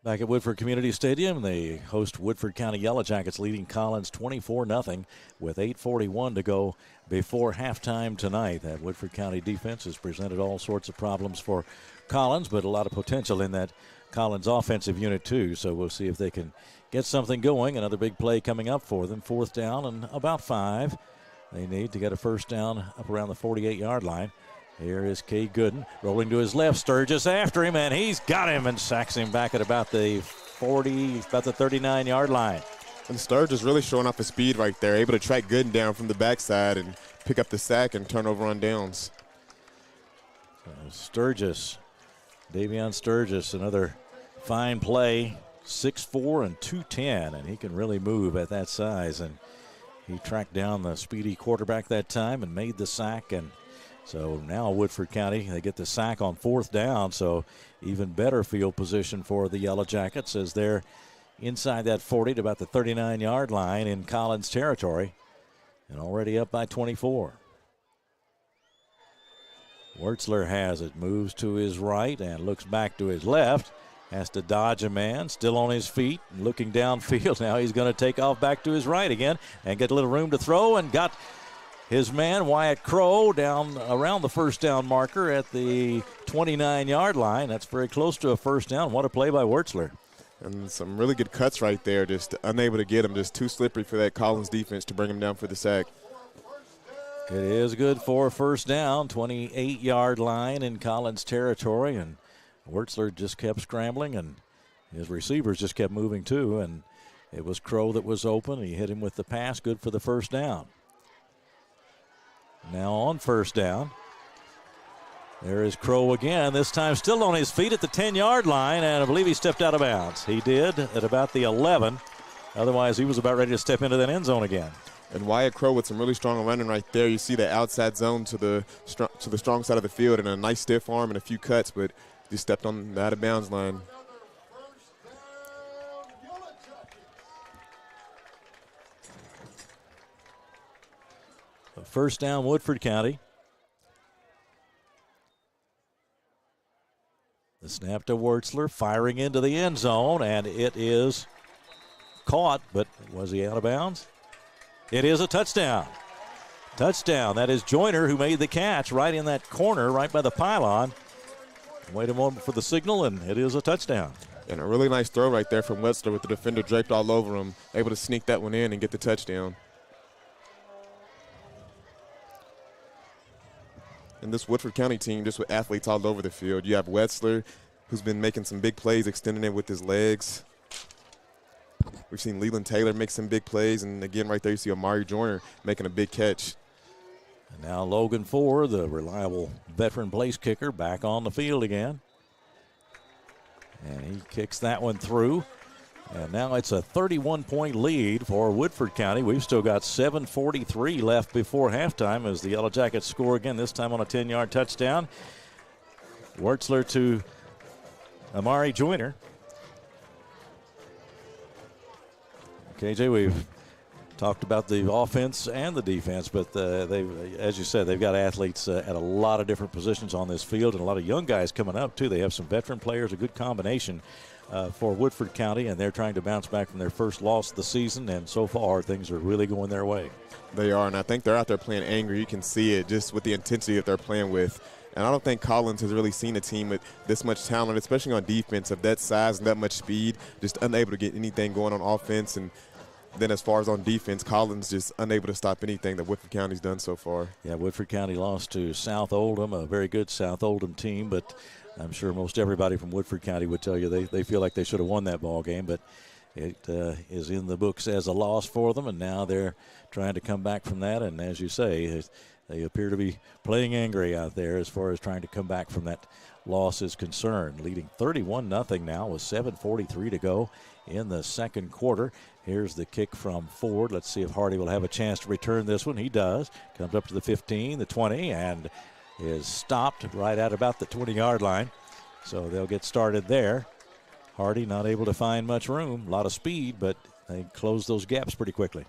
[SPEAKER 3] Back at Woodford Community Stadium, they host Woodford County Yellow Jackets, leading Collins 24-0 with 8:41 to go before halftime tonight. That Woodford County defense has presented all sorts of problems for Collins, but a lot of potential in that Collins offensive unit too. So we'll see if they can get something going. Another big play coming up for them. 4th down and about 5. They need to get a first down up around the 48-yard line. Here is Cade Gooden rolling to his left. Sturgis after him, and he's got him and sacks him back at about the 39-yard line.
[SPEAKER 4] And Sturgis really showing off his speed right there, able to track Gooden down from the backside and pick up the sack and turn over on downs.
[SPEAKER 3] Sturgis, Davion Sturgis, another fine play. 6'4" and 210, and he can really move at that size. And he tracked down the speedy quarterback that time and made the sack and So now Woodford County, they get the sack on 4th down, so even better field position for the Yellow Jackets as they're inside that 40 to about the 39-yard line in Collins territory, and already up by 24. Wertzler has it, moves to his right and looks back to his left. Has to dodge a man, still on his feet, looking downfield. Now he's going to take off back to his right again and get a little room to throw, and got his man, Wyatt Crow, down around the first down marker at the 29-yard line. That's very close to a first down. What a play by Wertzler.
[SPEAKER 4] And some really good cuts right there, just unable to get him, just too slippery for that Collins defense to bring him down for the sack.
[SPEAKER 3] It is good for a first down, 28-yard line in Collins territory, and Wertzler just kept scrambling, and his receivers just kept moving too, and it was Crow that was open. He hit him with the pass, good for the first down. Now on first down, there is Crow again, this time still on his feet at the 10-yard line, and I believe he stepped out of bounds. He did at about the 11. Otherwise, he was about ready to step into that end zone again.
[SPEAKER 4] And Wyatt Crow with some really strong running right there. You see the outside zone to the strong side of the field, and a nice stiff arm and a few cuts, but he stepped on the out-of-bounds line.
[SPEAKER 3] First down, Woodford County. The snap to Wertzler, firing into the end zone, and it is caught, but was he out of bounds? It is a touchdown. Touchdown. That is Joyner who made the catch right in that corner, right by the pylon. Wait a moment for the signal, and it is a touchdown.
[SPEAKER 4] And a really nice throw right there from Wertzler with the defender draped all over him, able to sneak that one in and get the touchdown. And this Woodford County team, just with athletes all over the field. You have Wertzler, who's been making some big plays, extending it with his legs. We've seen Leland Taylor make some big plays, and again, right there you see Amari Joyner making a big catch.
[SPEAKER 3] And now Logan Ford, the reliable veteran place kicker, back on the field again. And he kicks that one through. And now it's a 31-point lead for Woodford County. We've still got 7:43 left before halftime as the Yellow Jackets score again, this time on a 10-yard touchdown. Wertzler to Amari Joyner. KJ, we've talked about the offense and the defense, but as you said, they've got athletes at a lot of different positions on this field, and a lot of young guys coming up, too. They have some veteran players, a good combination for Woodford County, and they're trying to bounce back from their first loss of the season, and so far things are really going their way.
[SPEAKER 4] They are, and I think they're out there playing angry. You can see it just with the intensity that they're playing with. And I don't think Collins has really seen a team with this much talent, especially on defense, of that size and that much speed, just unable to get anything going on offense. And then as far as on defense, Collins just unable to stop anything that Woodford County's done so far.
[SPEAKER 3] Yeah, Woodford County lost to South Oldham, a very good South Oldham team, but I'm sure most everybody from Woodford County would tell you they feel like they should have won that ball game, but it is in the books as a loss for them, and now they're trying to come back from that. And as you say, they appear to be playing angry out there as far as trying to come back from that loss is concerned. Leading 31-0 now with 7:43 to go in the second quarter. Here's the kick from Ford. Let's see if Hardy will have a chance to return this one. He does. Comes up to the 15, the 20, and is stopped right at about the 20-yard line. So they'll get started there. Hardy not able to find much room. A lot of speed, but they close those gaps pretty quickly.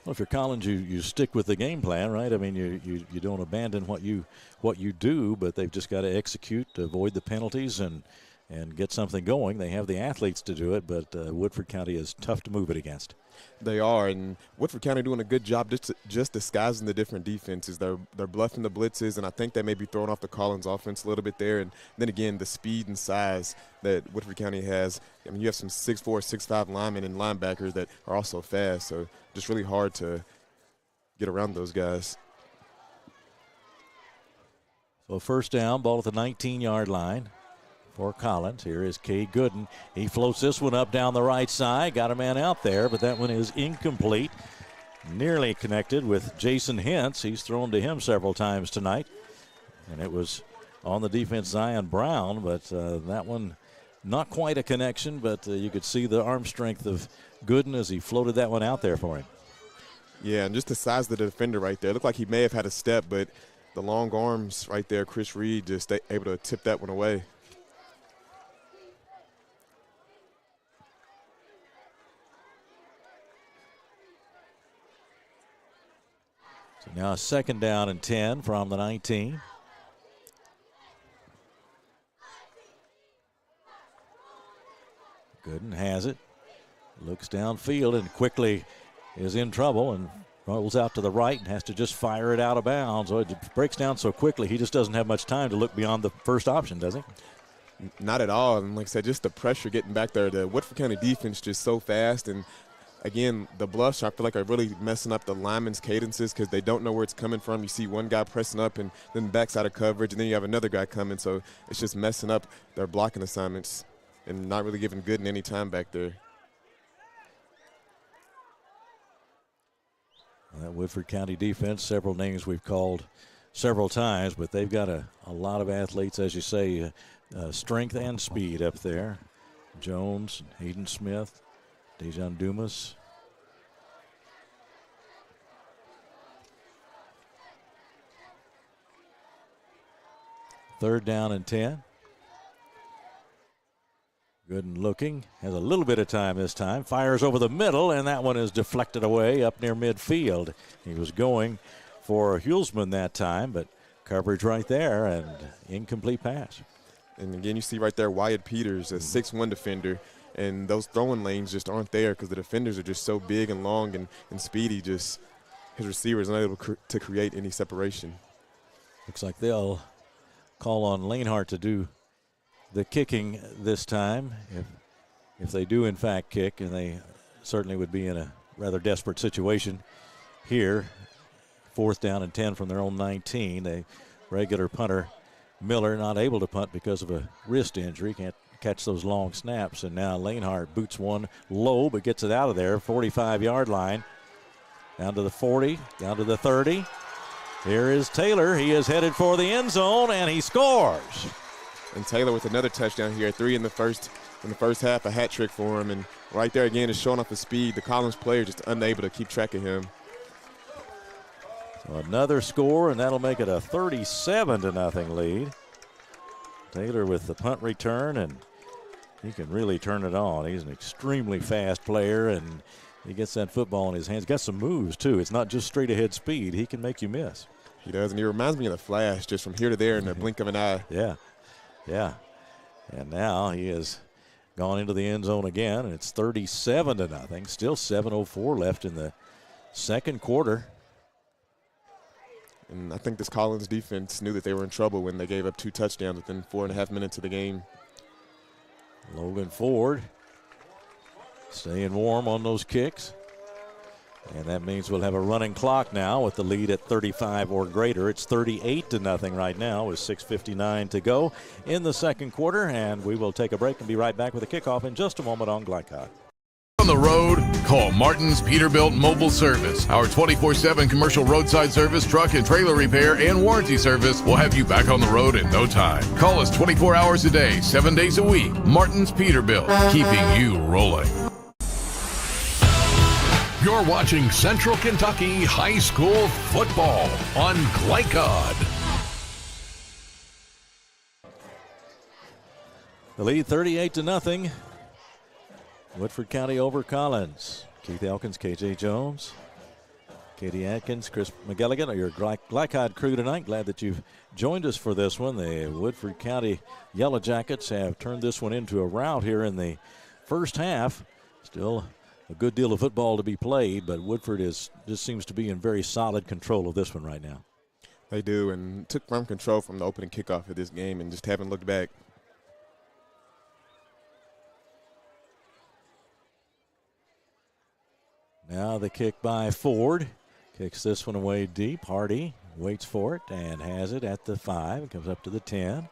[SPEAKER 3] Well, if you're Collins, you stick with the game plan, right? I mean, you don't abandon what you do, but they've just got to execute, avoid the penalties, and get something going. They have the athletes to do it, but Woodford County is tough to move it against.
[SPEAKER 4] They are, and Woodford County doing a good job just disguising the different defenses. They're bluffing the blitzes, and I think they may be throwing off the Collins offense a little bit there. And then again, the speed and size that Woodford County has. I mean, you have some 6'4", 6'5" linemen and linebackers that are also fast, so just really hard to get around those guys.
[SPEAKER 3] So first down, ball at the 19-yard line for Collins. Here is Cade Gooden. He floats this one up down the right side. Got a man out there, but that one is incomplete. Nearly connected with Jason Hintz. He's thrown to him several times tonight. And it was on the defense, Zion Brown, but that one not quite a connection, but you could see the arm strength of Gooden as he floated that one out there for him.
[SPEAKER 4] Yeah, and just the size of the defender right there. It looked like he may have had a step, but the long arms right there, Chris Reed just able to tip that one away.
[SPEAKER 3] So now a 2nd down and 10 from the 19. Gooden has it, looks downfield and quickly is in trouble and rolls out to the right and has to just fire it out of bounds. Oh, it breaks down so quickly he just doesn't have much time to look beyond the first option, does he?
[SPEAKER 4] Not at all. And like I said, just the pressure getting back there. The Woodford County defense just so fast. And again, the bluffs, I feel like are really messing up the linemen's cadences because they don't know where it's coming from. You see one guy pressing up and then backs out of coverage, and then you have another guy coming. So it's just messing up their blocking assignments and not really giving Gooden any time back there.
[SPEAKER 3] That Woodford County defense, several names we've called several times, but they've got a lot of athletes, as you say, strength and speed up there. Jones, Hayden Smith, Dejon Dumas. Third down and 10. Gooden looking, has a little bit of time this time, fires over the middle, and that one is deflected away up near midfield. He was going for Hulsman that time, but coverage right there and incomplete pass.
[SPEAKER 4] And again, you see right there Wyatt Peters, a 6'1" defender, and those throwing lanes just aren't there because the defenders are just so big and long and speedy. Just his receivers not able to create any separation.
[SPEAKER 3] Looks like they'll call on Lanehart to do the kicking this time, if they do in fact kick, and they certainly would be in a rather desperate situation here. 4th down and 10 from their own 19. A regular punter, Miller, not able to punt because of a wrist injury, can't catch those long snaps, and now Lanehart boots one low but gets it out of there, 45-yard line, down to the 40, down to the 30. Here is Taylor. He is headed for the end zone, and he scores.
[SPEAKER 4] And Taylor with another touchdown here, 3 in the first half, a hat trick for him. And right there again is showing off his speed. The Collins player just unable to keep track of him.
[SPEAKER 3] So another score, and that'll make it a 37-0 lead. Taylor with the punt return, and he can really turn it on. He's an extremely fast player, and he gets that football in his hands. Got some moves, too. It's not just straight ahead speed. He can make you miss.
[SPEAKER 4] He does, and he reminds me of the Flash, just from here to there in the blink of an eye.
[SPEAKER 3] Yeah. And now he has gone into the end zone again, and it's 37-0. Still 7:04 left in the second quarter.
[SPEAKER 4] And I think this Collins defense knew that they were in trouble when they gave up 2 touchdowns within 4.5 minutes of the game.
[SPEAKER 3] Logan Ford staying warm on those kicks. And that means we'll have a running clock now with the lead at 35 or greater. It's 38-0 right now with 6:59 to go in the second quarter. And we will take a break and be right back with a kickoff in just a moment on Glycod.
[SPEAKER 16] On the road, call Martin's Peterbilt Mobile Service. Our 24/7 commercial roadside service, truck and trailer repair, and warranty service will have you back on the road in no time. Call us 24 hours a day, 7 days a week. Martin's Peterbilt, keeping you rolling.
[SPEAKER 2] You're watching Central Kentucky High School football on Glycod.
[SPEAKER 3] The lead 38-0. Woodford County over Collins. Keith Elkins, KJ Jones, Katie Atkins, Chris McGilligan are your Glycod crew tonight. Glad that you've joined us for this one. The Woodford County Yellow Jackets have turned this one into a rout here in the first half. Still a good deal of football to be played, but Woodford just seems to be in very solid control of this one right now.
[SPEAKER 4] They do, and took firm control from the opening kickoff of this game and just haven't looked back.
[SPEAKER 3] Now the kick by Ford. Kicks this one away deep. Hardy waits for it and has it at the 5. It comes up to the 10.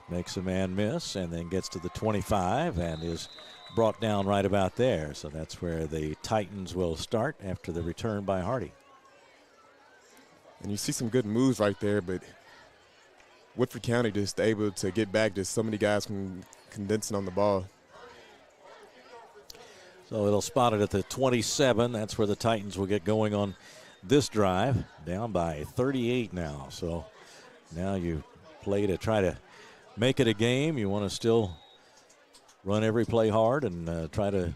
[SPEAKER 3] Makes a man miss and then gets to the 25 and is brought down right about there. So that's where the Titans will start after the return by Hardy.
[SPEAKER 4] And you see some good moves right there, but Woodford County just able to get back. Just so many guys can condensing on the ball.
[SPEAKER 3] So it'll spot it at the 27. That's where the Titans will get going on this drive. Down by 38 now. So now you play to try to make it a game. You want to still run every play hard and try to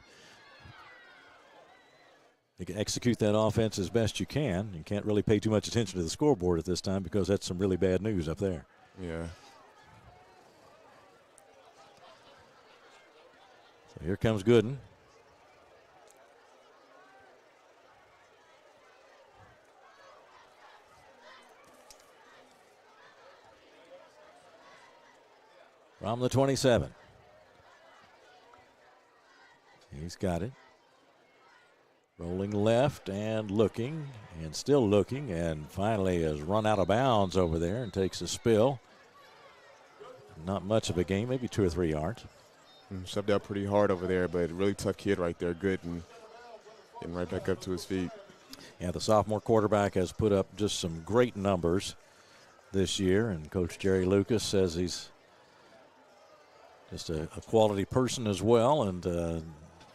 [SPEAKER 3] execute that offense as best you can. You can't really pay too much attention to the scoreboard at this time because that's some really bad news up there.
[SPEAKER 4] Yeah.
[SPEAKER 3] So here comes Gooden. From the 27. He's got it. Rolling left and looking and still looking and finally has run out of bounds over there and takes a spill. Not much of a game, maybe 2 or 3 yards.
[SPEAKER 4] Shoved out pretty hard over there, but really tough kid right there. Good and getting right back up to his feet.
[SPEAKER 3] Yeah, the sophomore quarterback has put up just some great numbers this year, and Coach Jerry Lucas says he's just a quality person as well, and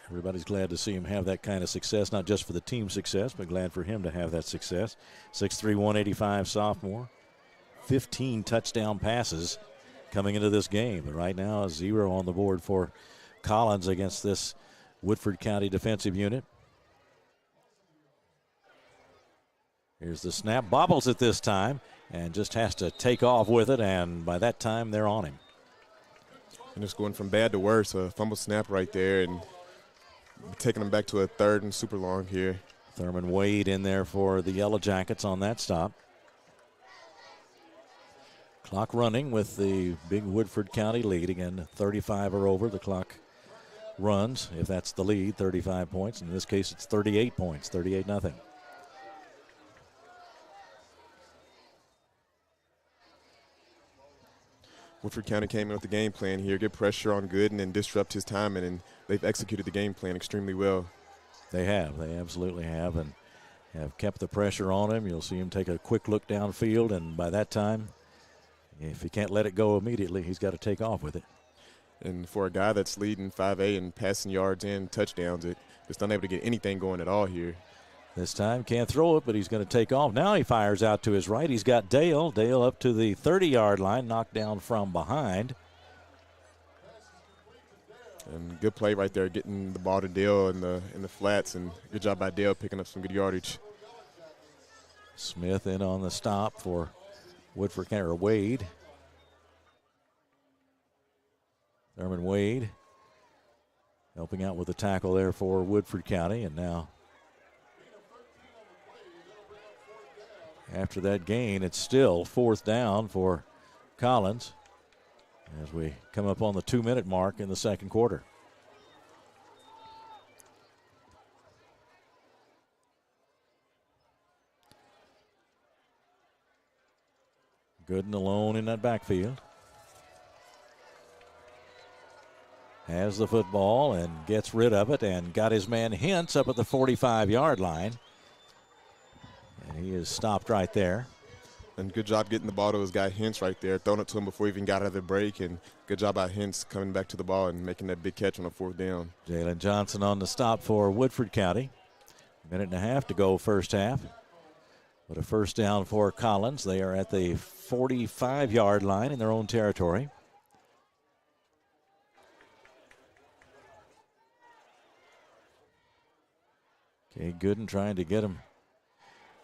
[SPEAKER 3] everybody's glad to see him have that kind of success, not just for the team success, but glad for him to have that success. 6'3", 185 sophomore, 15 touchdown passes coming into this game. But right now, 0 on the board for Collins against this Woodford County defensive unit. Here's the snap, bobbles it this time, and just has to take off with it, and by that time, they're on him.
[SPEAKER 4] And just going from bad to worse, a fumble snap right there, and taking them back to a 3rd and super long here.
[SPEAKER 3] Thurman Wade in there for the Yellow Jackets on that stop. Clock running with the big Woodford County lead. Again, 35 or over. The clock runs, if that's the lead, 35 points. In this case, it's 38 points, 38-0.
[SPEAKER 4] Woodford County came in with the game plan here, get pressure on Gooden and disrupt his timing, and they've executed the game plan extremely well.
[SPEAKER 3] They have. They absolutely have, and have kept the pressure on him. You'll see him take a quick look downfield, and by that time, if he can't let it go immediately, he's got to take off with it.
[SPEAKER 4] And for a guy that's leading 5A in passing yards and touchdowns, it's not able to get anything going at all here.
[SPEAKER 3] This time can't throw it, but he's going to take off. Now he fires out to his right. He's got Dale. Dale up to the 30-yard line, knocked down from behind.
[SPEAKER 4] And good play right there, getting the ball to Dale in the flats, and good job by Dale picking up some good yardage.
[SPEAKER 3] Smith in on the stop for Woodford County, or Wade. Thurman Wade helping out with the tackle there for Woodford County, and now after that gain, it's still 4th down for Collins as we come up on the 2-minute mark in the second quarter. Gooden alone in that backfield. Has the football and gets rid of it and got his man Hintz up at the 45-yard line. And he is stopped right there.
[SPEAKER 4] And good job getting the ball to his guy Hintz right there, throwing it to him before he even got out of the break. And good job by Hintz coming back to the ball and making that big catch on a 4th down.
[SPEAKER 3] Jalen Johnson on the stop for Woodford County. 1.5 minutes to go first half. But a first down for Collins. They are at the 45-yard line in their own territory. Okay, Gooden trying to get him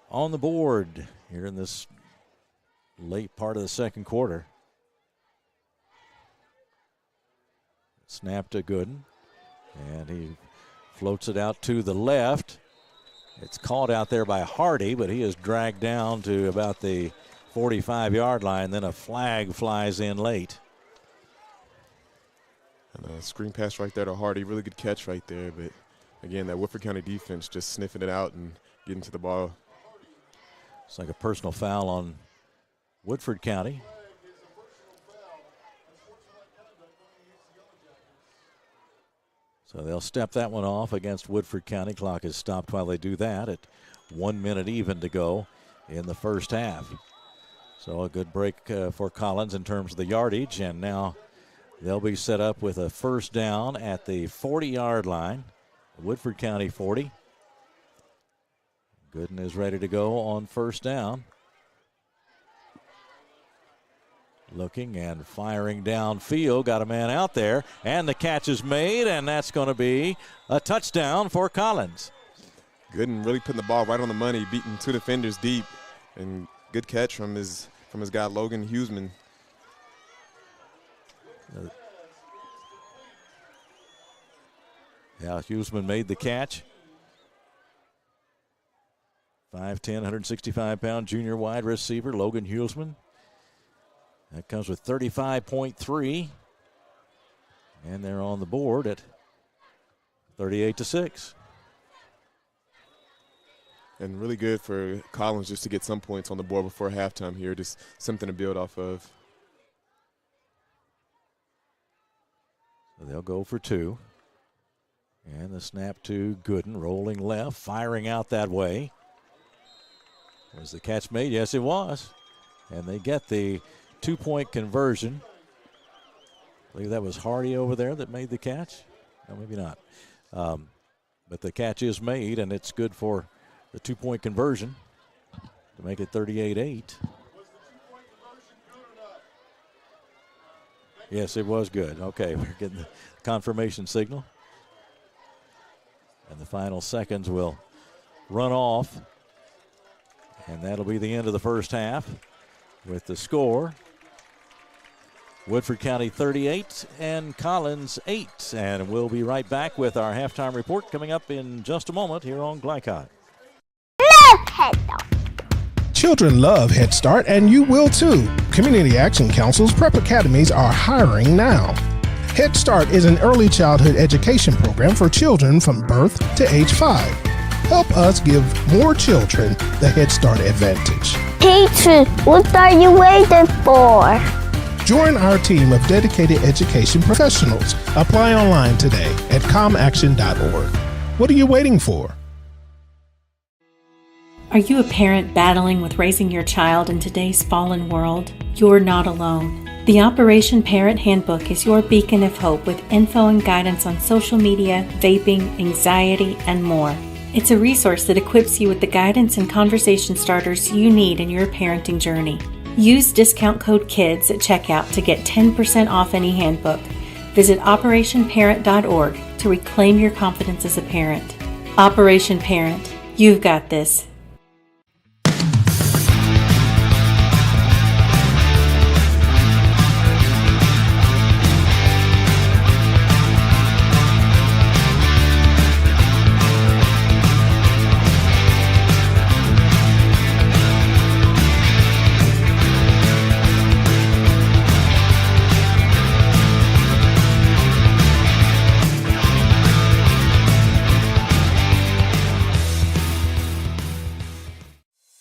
[SPEAKER 3] on the board here in this late part of the second quarter. Snap to Gooden, and he floats it out to the left. It's called out there by Hardy, but he is dragged down to about the 45-yard line. Then a flag flies in late.
[SPEAKER 4] And a screen pass right there to Hardy. Really good catch right there, but again, that Woodford County defense just sniffing it out and getting to the ball.
[SPEAKER 3] It's like a personal foul on Woodford County. So they'll step that one off against Woodford County. Clock is stopped while they do that at 1 minute even to go in the first half. So a good break for Collins in terms of the yardage. And now They'll be set up with a first down at the 40-yard line, Woodford County 40. Gooden is ready to go on first down. Looking and firing downfield. Got a man out there, and the catch is made, and that's going to be a touchdown for Collins.
[SPEAKER 4] Gooden really putting the ball right on the money, beating two defenders deep, and good catch from his guy Logan Huseman.
[SPEAKER 3] Yeah, Huseman made the catch. 5'10", 165-pound junior wide receiver Logan Huseman. That comes with 35.3. And they're on the board at 38-6.
[SPEAKER 4] And really good for Collins just to get some points on the board before halftime here. Just something to build off of.
[SPEAKER 3] So they'll go for two. And the snap to Gooden, rolling left, firing out that way. Was the catch made? Yes, it was. And they get the 2-point conversion. I believe that was Hardy over there that made the catch. No, maybe not. But the catch is made, and it's good for the 2-point conversion to make it 38-8. Yes, it was good. Okay, we're getting the confirmation signal. And the final seconds will run off. And that'll be the end of the first half with the score. Woodford County 38 and Collins 8. And we'll be right back with our halftime report coming up in just a moment here on Glycod.
[SPEAKER 8] Children love Head Start, and you will too. Community Action Council's prep academies are hiring now. Head Start is an early childhood education program for children from birth to age 5. Help us give more children the Head Start advantage.
[SPEAKER 11] Teacher, what are you waiting for?
[SPEAKER 8] Join our team of dedicated education professionals. Apply online today at comaction.org. What are you waiting for?
[SPEAKER 14] Are you a parent battling with raising your child in today's fallen world? You're not alone. The Operation Parent Handbook is your beacon of hope with info and guidance on social media, vaping, anxiety, and more. It's a resource that equips you with the guidance and conversation starters you need in your parenting journey. Use discount code KIDS at checkout to get 10% off any handbook. Visit operationparent.org to reclaim your confidence as a parent. Operation Parent, you've got this.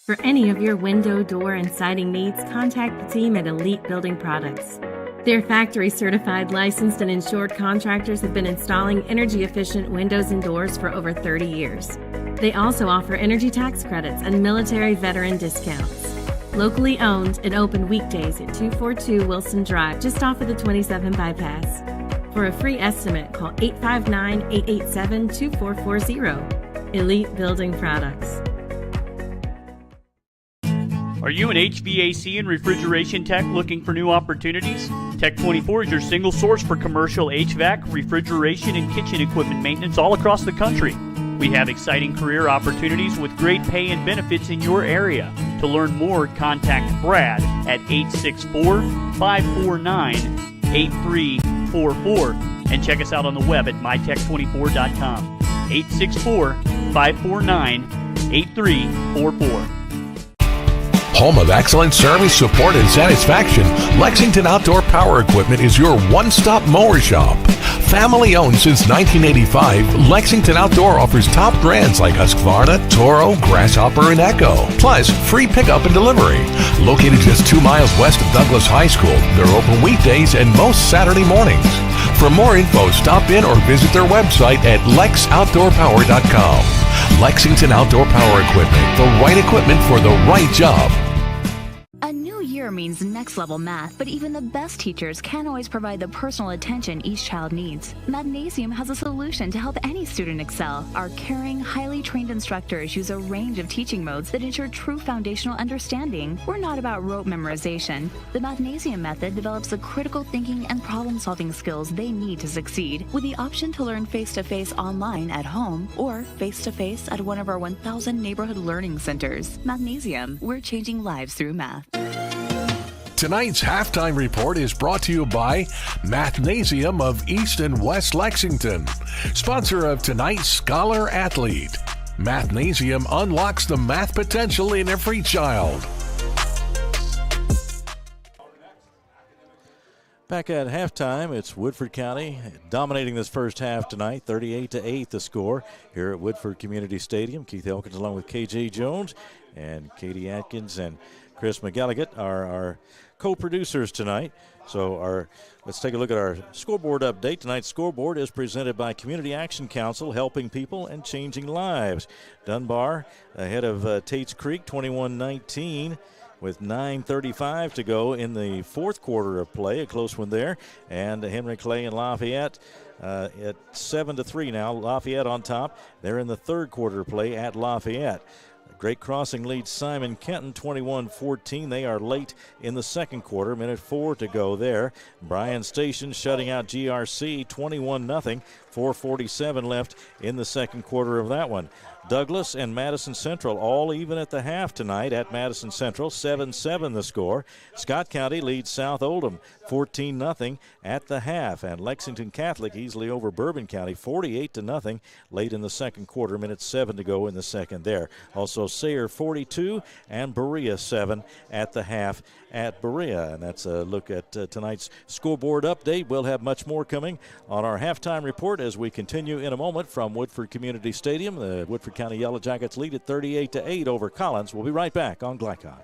[SPEAKER 14] For any of your window, door, and siding needs, contact the team at Elite Building Products. Their factory-certified, licensed, and insured contractors have been installing energy-efficient windows and doors for over 30 years. They also offer energy tax credits and military veteran discounts. Locally owned and open weekdays at 242 Wilson Drive, just off of the 27 bypass. For a free estimate, call 859-887-2440. Elite Building Products.
[SPEAKER 10] Are you an HVAC and refrigeration tech looking for new opportunities? Tech 24 is your single source for commercial HVAC, refrigeration, and kitchen equipment maintenance all across the country. We have exciting career opportunities with great pay and benefits in your area. To learn more, contact Brad at 864-549-8344 and check us out on the web at mytech24.com. 864-549-8344.
[SPEAKER 2] Home of excellent service, support, and satisfaction, Lexington Outdoor Power Equipment is your one-stop mower shop. Family owned since 1985, Lexington Outdoor offers top brands like Husqvarna, Toro, Grasshopper, and Echo. Plus, free pickup and delivery. Located just 2 miles west of Douglas High School, they're open weekdays and most Saturday mornings. For more info, stop in or visit their website at lexoutdoorpower.com. Lexington Outdoor Power Equipment, the right equipment for the right job.
[SPEAKER 1] A new year year means next level math, but even the best teachers can't always provide the personal attention each child needs. Magnesium has a solution to help any student excel. Our caring, highly trained instructors use a range of teaching modes that ensure true foundational understanding. We're not about rote memorization. The Magnesium method develops the critical thinking and problem-solving skills they need to succeed, with the option to learn face-to-face online at home or face-to-face at one of our 1,000 neighborhood learning centers. Magnesium, we're changing lives through math.
[SPEAKER 2] Tonight's halftime report is brought to you by Mathnasium of East and West Lexington, sponsor of tonight's Scholar Athlete. Mathnasium unlocks the math potential in every child.
[SPEAKER 3] Back at halftime, it's Woodford County dominating this first half tonight, 38-8 the score here at Woodford Community Stadium. Keith Elkins along with KJ Jones and Katie Atkins and Chris McGilligan are our co-producers tonight. So let's take a look at our scoreboard update. Tonight's scoreboard is presented by Community Action Council, helping people and changing lives. Dunbar ahead of Tates Creek, 21-19. With 9:35 to go in the fourth quarter of play, a close one there. And Henry Clay and Lafayette at 7-3 now. Lafayette on top. They're in the third quarter of play at Lafayette. Great Crossing leads Simon Kenton 21-14. They are late in the second quarter. Minute 4 to go there. Bryan Station shutting out GRC 21-0. 4:47 left in the second quarter of that one. Douglas and Madison Central all even at the half tonight at Madison Central. 7-7 the score. Scott County leads South Oldham 14-0 at the half. And Lexington Catholic easily over Bourbon County 48-0 late in the second quarter. Minute 7 to go in the second there. Also Sayre 42 and Berea 7 at the half at Berea. And that's a look at tonight's scoreboard update. We'll have much more coming on our halftime report as we continue in a moment from Woodford Community Stadium. The Woodford County Yellow Jackets lead at 38-8 over Collins. We'll be right back on Glycod.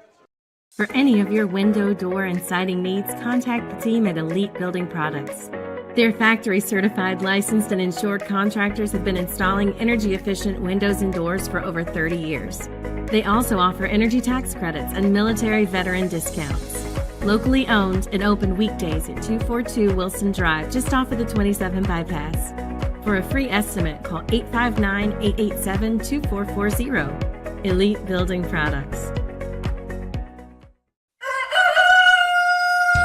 [SPEAKER 14] For any of your window, door, and siding needs, contact the team at Elite Building Products. Their factory-certified, licensed, and insured contractors have been installing energy-efficient windows and doors for over 30 years. They also offer energy tax credits and military veteran discounts. Locally owned and open weekdays at 242 Wilson Drive, just off of the 27 bypass. For a free estimate, call 859-887-2440. Elite Building Products.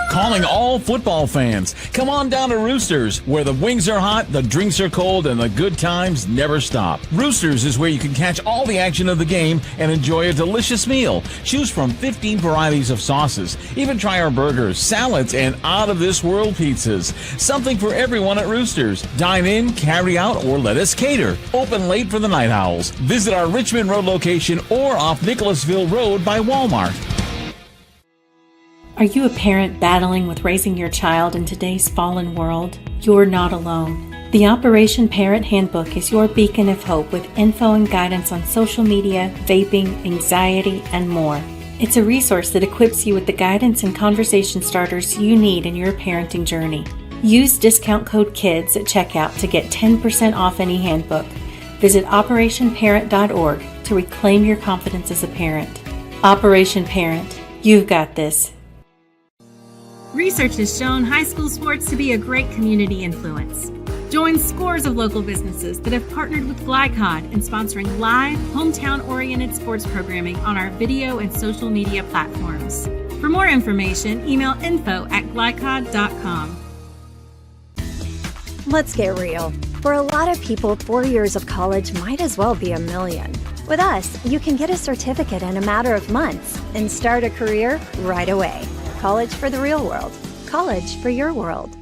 [SPEAKER 24] Calling all football fans. Come on down to Roosters, where the wings are hot, the drinks are cold, and the good times never stop. Roosters is where you can catch all the action of the game and enjoy a delicious meal. Choose from 15 varieties of sauces. Even try our burgers, salads, and out-of-this-world pizzas. Something for everyone at Roosters. Dine in, carry out, or let us cater. Open late for the Night Owls. Visit our Richmond Road location or off Nicholasville Road by Walmart.
[SPEAKER 14] Are you a parent battling with raising your child in today's fallen world? You're not alone. The Operation Parent Handbook is your beacon of hope with info and guidance on social media, vaping, anxiety, and more. It's a resource that equips you with the guidance and conversation starters you need in your parenting journey. Use discount code KIDS at checkout to get 10% off any handbook. Visit operationparent.org to reclaim your confidence as a parent. Operation Parent, you've got this.
[SPEAKER 9] Research has shown high school sports to be a great community influence. Join scores of local businesses that have partnered with Glycod in sponsoring live, hometown-oriented sports programming on our video and social media platforms. For more information, email info@glycod.com.
[SPEAKER 22] Let's get real. For a lot of people, 4 years of college might as well be $1 million. With us, you can get a certificate in a matter of months and start a career right away. College for the real world. College for your world.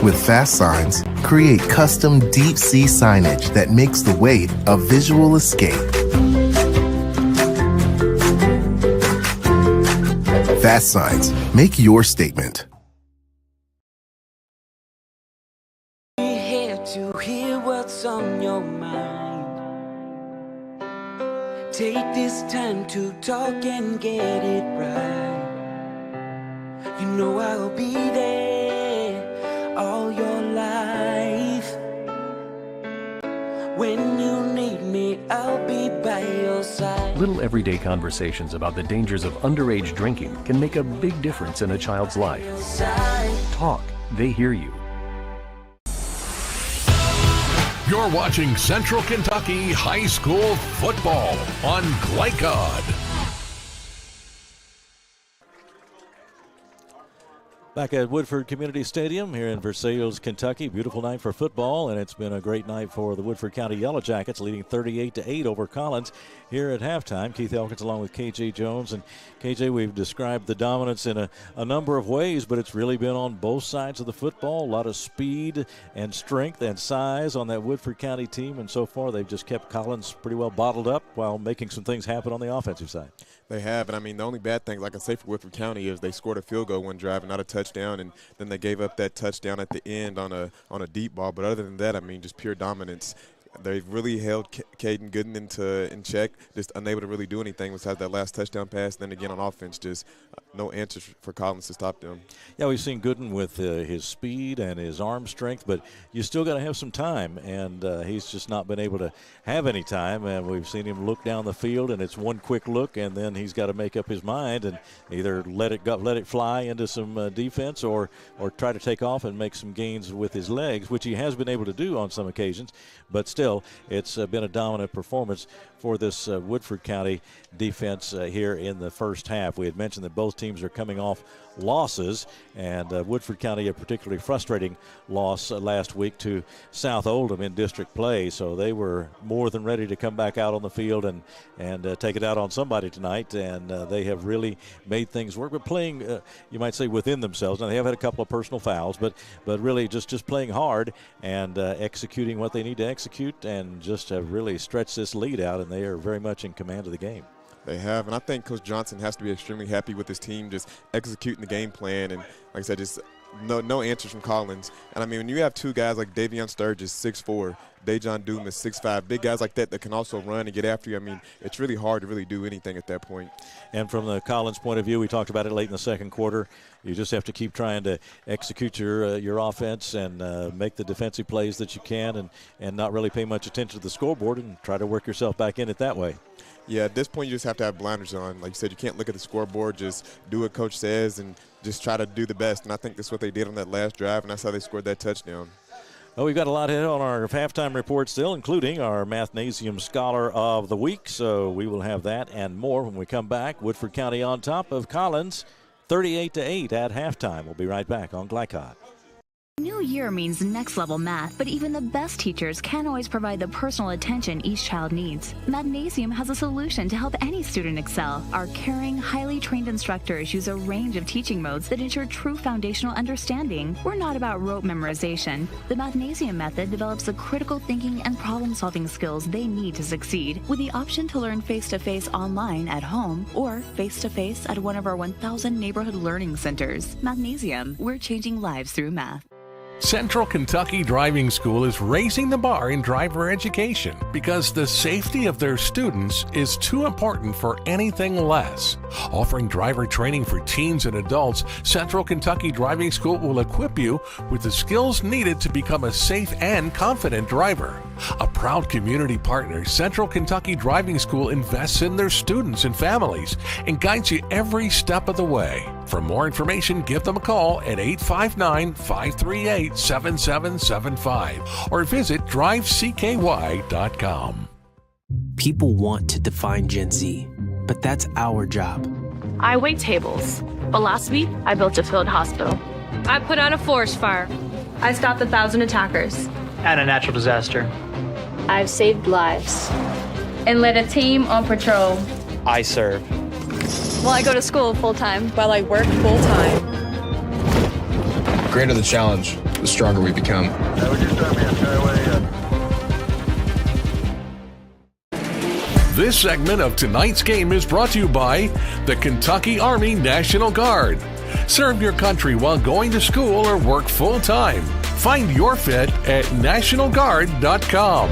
[SPEAKER 12] With Fast Signs, create custom deep sea signage that makes the wait a visual escape. Fast Signs, make your statement.
[SPEAKER 7] We're here to hear what's on your mind. Take this time to talk and get it right. You know I'll be there all your life. When you need me, I'll be by your side.
[SPEAKER 13] Little everyday conversations about the dangers of underage drinking can make a big difference in a child's life. Talk. They hear you.
[SPEAKER 2] You're watching Central Kentucky High School football on Glycod.
[SPEAKER 3] Back at Woodford Community Stadium here in Versailles, Kentucky. Beautiful night for football, and it's been a great night for the Woodford County Yellow Jackets, leading 38-8 over Collins here at halftime. Keith Elkins along with KJ Jones. And KJ, we've described the dominance in a number of ways, but it's really been on both sides of the football. A lot of speed and strength and size on that Woodford County team, and so far they've just kept Collins pretty well bottled up while making some things happen on the offensive side.
[SPEAKER 4] They have, and I mean, the only bad thing, like I say, for Woodford County is they scored a field goal one drive and not a touchdown, and then they gave up that touchdown at the end on a deep ball. But other than that, I mean, just pure dominance. They've really held Caden Gooden in check, just unable to really do anything besides that last touchdown pass. And then again on offense, just no answers for Collins to stop them.
[SPEAKER 3] Yeah, we've seen Gooden with his speed and his arm strength, but you still got to have some time, and he's just not been able to have any time. And we've seen him look down the field, and it's one quick look, and then he's got to make up his mind and either let it fly into some defense or try to take off and make some gains with his legs, which he has been able to do on some occasions. But still, it's been a dominant performance for this Woodford County defense here in the first half. We had mentioned that both teams are coming off losses, and Woodford County a particularly frustrating loss last week to South Oldham in district play, so they were more than ready to come back out on the field and take it out on somebody tonight, and they have really made things work, but playing, you might say, within themselves. Now, they have had a couple of personal fouls, but really just playing hard and executing what they need to execute, and just have really stretched this lead out, and they are very much in command of the game.
[SPEAKER 4] They have, and I think Coach Johnson has to be extremely happy with his team just executing the game plan, and like I said, just no answers from Collins. And I mean, when you have two guys like Davion Sturgis, 6'4", Dejon Dumas, 6'5", big guys like that can also run and get after you, I mean, it's really hard to really do anything at that point.
[SPEAKER 3] And from the Collins point of view, we talked about it late in the second quarter, you just have to keep trying to execute your offense and make the defensive plays that you can, and not really pay much attention to the scoreboard and try to work yourself back in it that way.
[SPEAKER 4] Yeah, at this point you just have to have blinders on. Like you said, you can't look at the scoreboard, just do what Coach says and just try to do the best. And I think that's what they did on that last drive, and that's how they scored that touchdown.
[SPEAKER 3] Well, we've got a lot ahead on our halftime report still, including our Mathnasium Scholar of the Week. So we will have that and more when we come back. Woodford County on top of Collins, 38-8 at halftime. We'll be right back on Glycod.
[SPEAKER 1] New year means next level math, but even the best teachers can't always provide the personal attention each child needs. Mathnasium has a solution to help any student excel. Our caring, highly trained instructors use a range of teaching modes that ensure true foundational understanding. We're not about rote memorization. The Mathnasium method develops the critical thinking and problem-solving skills they need to succeed, with the option to learn face-to-face online at home or face-to-face at one of our 1,000 neighborhood learning centers. Mathnasium, we're changing lives through math.
[SPEAKER 2] Central Kentucky Driving School is raising the bar in driver education because the safety of their students is too important for anything less. Offering driver training for teens and adults, Central Kentucky Driving School will equip you with the skills needed to become a safe and confident driver. A proud community partner, Central Kentucky Driving School invests in their students and families and guides you every step of the way. For more information, give them a call at 859-538-7775 or visit drivecky.com.
[SPEAKER 17] People want to define Gen Z, but that's our job.
[SPEAKER 18] I wait tables, but last week I built a field hospital. I put out a forest fire. I stopped 1,000 attackers.
[SPEAKER 19] And a natural disaster.
[SPEAKER 11] I've saved lives.
[SPEAKER 18] And led a team on patrol.
[SPEAKER 19] I serve.
[SPEAKER 18] Well, I go to school full-time.
[SPEAKER 15] While I work full-time.
[SPEAKER 21] The greater the challenge, the stronger we become.
[SPEAKER 2] This segment of tonight's game is brought to you by the Kentucky Army National Guard. Serve your country while going to school or work full-time. Find your fit at nationalguard.com.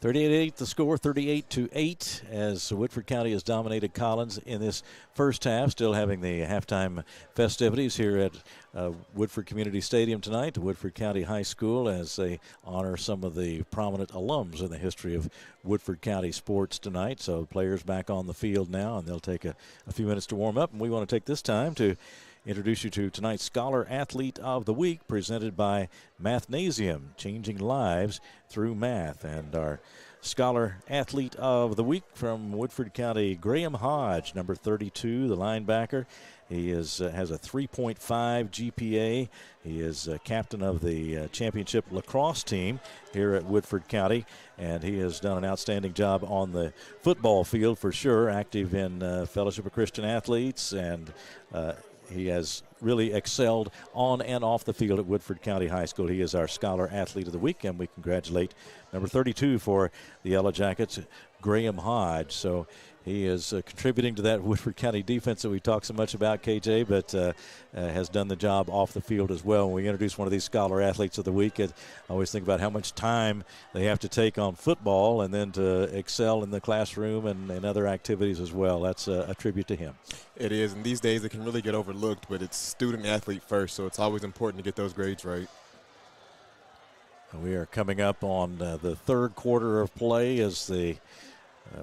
[SPEAKER 3] 38-8 the score, 38-8 as Woodford County has dominated Collins in this first half. Still having the halftime festivities here at Woodford Community Stadium tonight, Woodford County High School, as they honor some of the prominent alums in the history of Woodford County sports tonight. So players back on the field now, and they'll take a few minutes to warm up. And we want to take this time to introduce you to tonight's Scholar Athlete of the Week, presented by Mathnasium, changing lives through math. And our Scholar Athlete of the Week from Woodford County, Graham Hodge, number 32, the linebacker. He has a 3.5 GPA. He is captain of the championship lacrosse team here at Woodford County, and he has done an outstanding job on the football field for sure, active in Fellowship of Christian Athletes, and he has really excelled on and off the field at Woodford County High School. He is our Scholar Athlete of the Week, and we congratulate number 32 for the Yellow Jackets, Graham Hodge. So he is contributing to that Woodford County defense that we talk so much about, KJ, but has done the job off the field as well. When we introduce one of these Scholar Athletes of the Week, I always think about how much time they have to take on football and then to excel in the classroom and other activities as well. That's a tribute to him.
[SPEAKER 4] It is, and these days it can really get overlooked, but it's student-athlete first, so it's always important to get those grades right.
[SPEAKER 3] We are coming up on the third quarter of play as the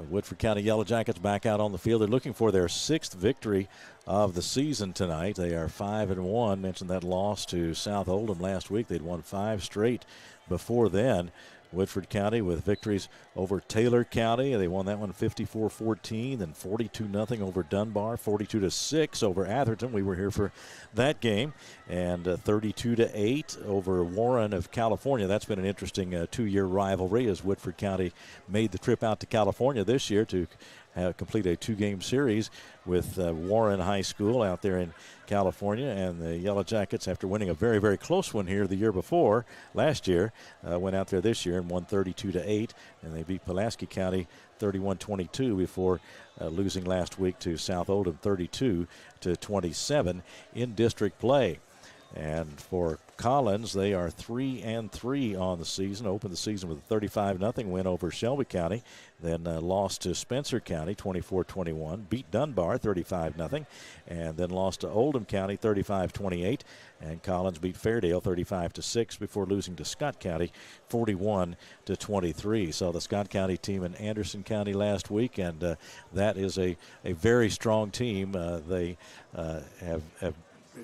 [SPEAKER 3] Woodford County Yellow Jackets back out on the field. They're looking for their 6th victory of the season tonight. They are 5-1. Mentioned that loss to South Oldham last week. They'd won 5 straight before then. Woodford County with victories over Taylor County. They won that one 54-14, then 42-0 over Dunbar, 42-6 over Atherton. We were here for that game, and 32-8 over Warren of California. That's been an interesting 2-year rivalry as Woodford County made the trip out to California this year to complete a 2-game series with Warren High School out there in California. And the Yellow Jackets, after winning a very, very close one here the year before, last year, went out there this year and won 32-8, and they beat Pulaski County 31-22 before losing last week to South Oldham 32-27 in district play. And for Collins, they are 3-3 on the season. Opened the season with a 35-0 win over Shelby County, then lost to Spencer County 24-21, beat Dunbar 35-0, and then lost to Oldham County 35-28, and Collins beat Fairdale 35-6 before losing to Scott County 41-23. So the Scott County team in Anderson County last week, and that is a very strong team. They have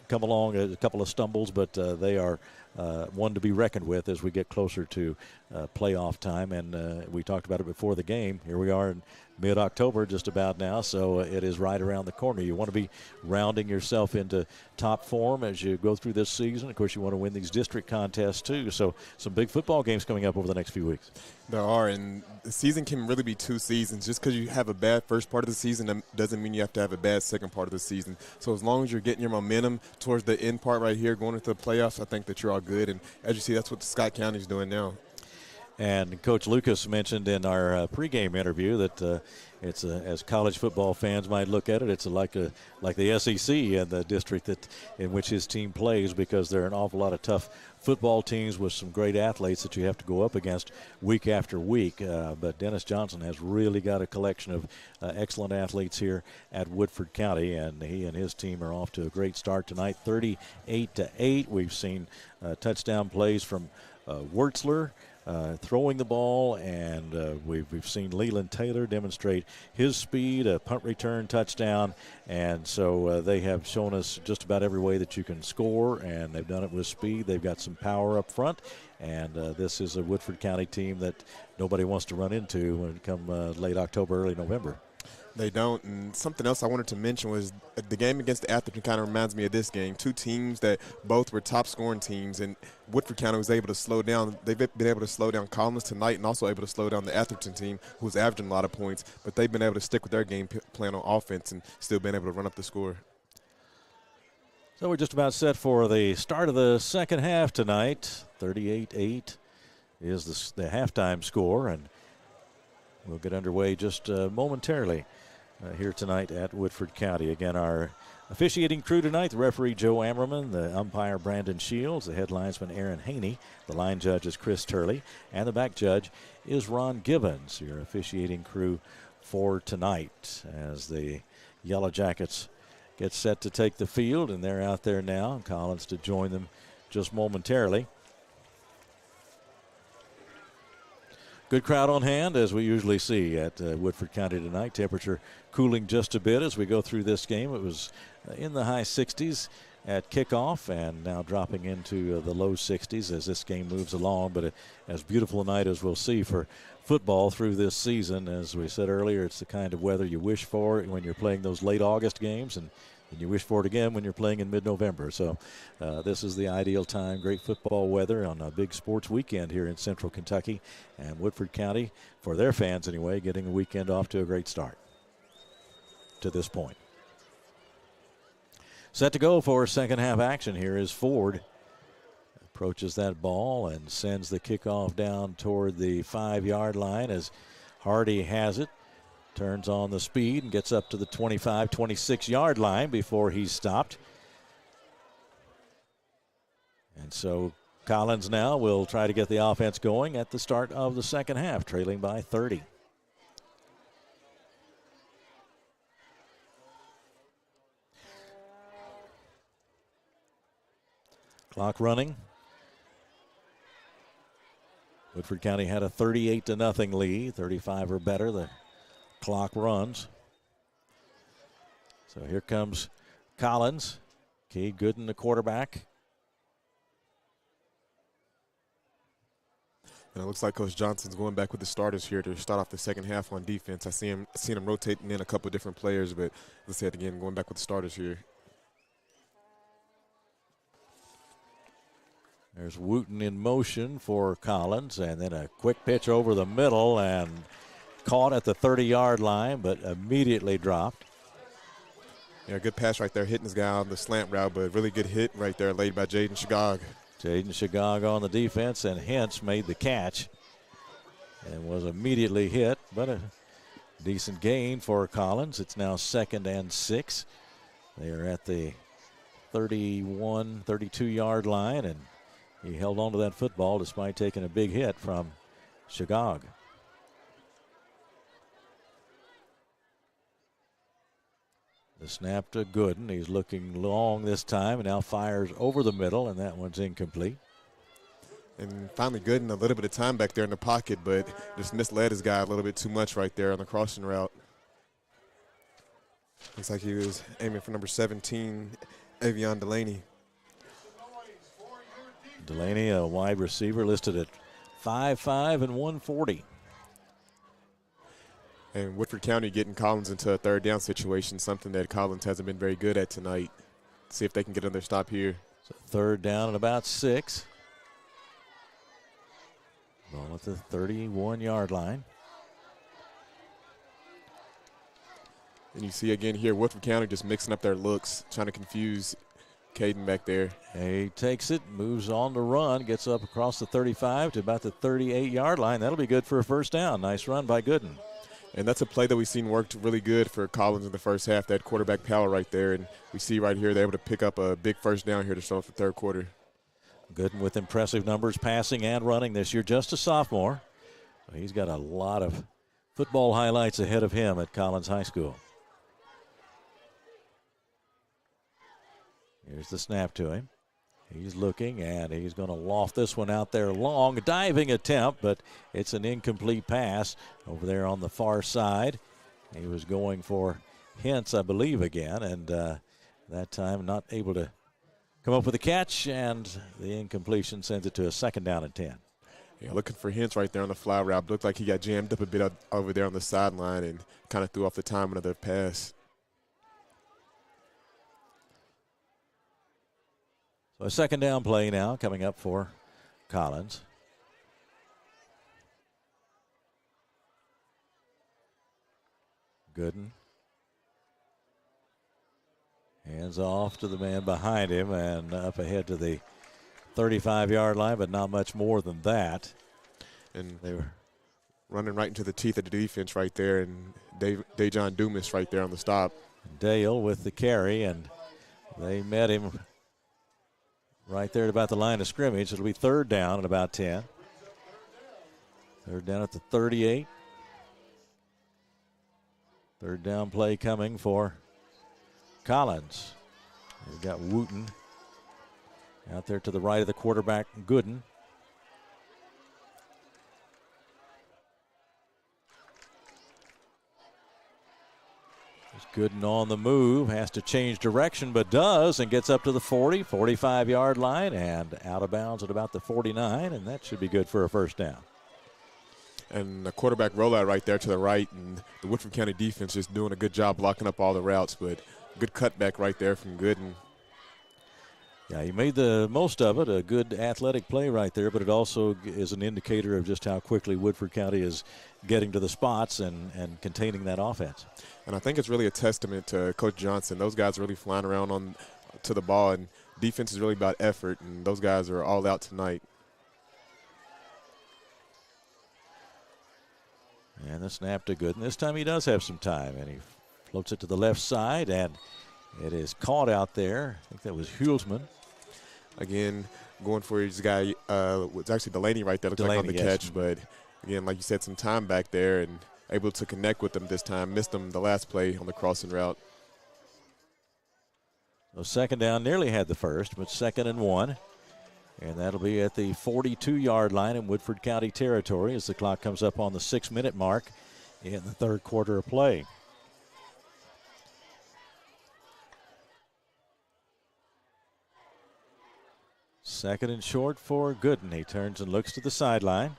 [SPEAKER 3] come along a couple of stumbles, but they are one to be reckoned with as we get closer to playoff time. And we talked about it before the game. Here we are in mid-October just about now, so it is right around the corner. You want to be rounding yourself into top form as you go through this season. Of course, you want to win these district contests too. So some big football games coming up over the next few weeks.
[SPEAKER 4] There are, and the season can really be 2 seasons. Just because you have a bad first part of the season doesn't mean you have to have a bad second part of the season. So as long as you're getting your momentum towards the end part right here, going into the playoffs, I think that you're all good. And as you see, that's what Scott County is doing now.
[SPEAKER 3] And Coach Lucas mentioned in our pregame interview that it's as college football fans might look at it, it's like the SEC and the district in which his team plays, because there are an awful lot of tough football teams with some great athletes that you have to go up against week after week. But Dennis Johnson has really got a collection of excellent athletes here at Woodford County, and he and his team are off to a great start tonight, 38-8. We've seen touchdown plays from Wurtzler throwing the ball, and we've seen Leland Taylor demonstrate his speed, a punt return touchdown, and so they have shown us just about every way that you can score, and they've done it with speed. They've got some power up front, and this is a Woodford County team that nobody wants to run into when it come late October, early November.
[SPEAKER 4] They don't. And something else I wanted to mention was the game against Atherton kind of reminds me of this game. 2 teams that both were top-scoring teams, and Woodford County was able to slow down. They've been able to slow down Collins tonight and also able to slow down the Atherton team, who's averaging a lot of points. But they've been able to stick with their game plan on offense and still been able to run up the score.
[SPEAKER 3] So we're just about set for the start of the second half tonight. 38-8 is the halftime score, and we'll get underway just momentarily. here tonight at Woodford County. Again, our officiating crew tonight, the referee Joe Ammerman, the umpire Brandon Shields, the head linesman Aaron Haney, the line judge is Chris Turley, and the back judge is Ron Gibbons, your officiating crew for tonight as the Yellow Jackets get set to take the field, and they're out there now. Collins to join them just momentarily. Good crowd on hand, as we usually see at Woodford County tonight. Temperature cooling just a bit as we go through this game. It was in the high 60s at kickoff and now dropping into the low 60s as this game moves along. But as beautiful a night as we'll see for football through this season. As we said earlier, it's the kind of weather you wish for when you're playing those late August games, and you wish for it again when you're playing in mid-November. So this is the ideal time. Great football weather on a big sports weekend here in Central Kentucky. And Woodford County, for their fans anyway, getting the weekend off to a great start to this point. Set to go for second half action here is Ford. Approaches that ball and sends the kickoff down toward the 5-yard line as Hardy has it. Turns on the speed and gets up to the 25, 26-yard line before he's stopped. And so Collins now will try to get the offense going at the start of the second half, trailing by 30. Clock running. Woodford County had a 38-0 lead, 35 or better. The clock runs. So here comes Collins. Cade Gooden, the quarterback.
[SPEAKER 4] And it looks like Coach Johnson's going back with the starters here to start off the second half on defense. I seen him rotating in a couple different players, but let's say it again, going back with the starters here.
[SPEAKER 3] There's Wooten in motion for Collins, and then a quick pitch over the middle and caught at the 30-yard line, but immediately dropped.
[SPEAKER 4] Yeah, good pass right there, hitting this guy on the slant route, but really good hit right there laid by Jaden Shagog.
[SPEAKER 3] Jaden Shagog on the defense, and Hintz made the catch and was immediately hit, but a decent gain for Collins. It's now 2nd and 6. They are at the 31, 32-yard line, and he held on to that football despite taking a big hit from Shagog. The snap to Gooden. He's looking long this time and now fires over the middle, and that one's incomplete.
[SPEAKER 4] And finally Gooden, a little bit of time back there in the pocket, but just misled his guy a little bit too much right there on the crossing route. Looks like he was aiming for number 17, Avion Delaney.
[SPEAKER 3] Delaney, a wide receiver, listed at 5'5" and 140.
[SPEAKER 4] And Woodford County getting Collins into a third down situation, something that Collins hasn't been very good at tonight. See if they can get another stop here.
[SPEAKER 3] So third down and about 6. Ball at the 31-yard line.
[SPEAKER 4] And you see again here, Woodford County just mixing up their looks, trying to confuse Caden back there.
[SPEAKER 3] He takes it, moves on to run, gets up across the 35 to about the 38-yard line. That'll be good for a first down. Nice run by Gooden.
[SPEAKER 4] And that's a play that we've seen worked really good for Collins in the first half, that quarterback power right there. And we see right here they're able to pick up a big first down here to start off the third quarter.
[SPEAKER 3] Gooden with impressive numbers passing and running this year, just a sophomore. He's got a lot of football highlights ahead of him at Collins High School. Here's the snap to him. He's looking, and he's going to loft this one out there long. Diving attempt, but it's an incomplete pass over there on the far side. He was going for Hintz, I believe, again, and that time not able to come up with a catch, and the incompletion sends it to a 2nd down and 10.
[SPEAKER 4] Yeah, looking for Hintz right there on the fly route. Looked like he got jammed up a bit over there on the sideline and kind of threw off the timing of the pass.
[SPEAKER 3] So a 2nd down play now coming up for Collins. Gooden. Hands off to the man behind him and up ahead to the 35-yard line, but not much more than that.
[SPEAKER 4] And
[SPEAKER 3] they were
[SPEAKER 4] running right into the teeth of the defense right there, and Dejon Dumas right there on the stop.
[SPEAKER 3] Dale with the carry, and they met him right there at about the line of scrimmage. It'll be third down at about 10. Third down at the 38. Third down play coming for Collins. We've got Wooten out there to the right of the quarterback, Gooden. Gooden on the move, has to change direction, but does, and gets up to the 40, 45-yard line, and out of bounds at about the 49, and that should be good for a first down.
[SPEAKER 4] And the quarterback rollout right there to the right, and the Woodford County defense just doing a good job blocking up all the routes, but good cutback right there from Gooden.
[SPEAKER 3] Yeah, he made the most of it, a good athletic play right there, but it also is an indicator of just how quickly Woodford County is getting to the spots and containing that offense.
[SPEAKER 4] And I think it's really a testament to Coach Johnson. Those guys are really flying around to the ball, and defense is really about effort, and those guys are all out tonight.
[SPEAKER 3] And the snap to Gooden. This time he does have some time, and he floats it to the left side, and it is caught out there. I think that was Hulsman.
[SPEAKER 4] Again, going for his guy, was actually Delaney right there. Looks like on the catch, but again, like you said, some time back there and able to connect with them this time. Missed them the last play on the crossing route.
[SPEAKER 3] So second down, nearly had the first, but 2nd and 1. And that'll be at the 42-yard line in Woodford County territory as the clock comes up on the 6-minute mark in the third quarter of play. Second and short for Gooden. He turns and looks to the sideline.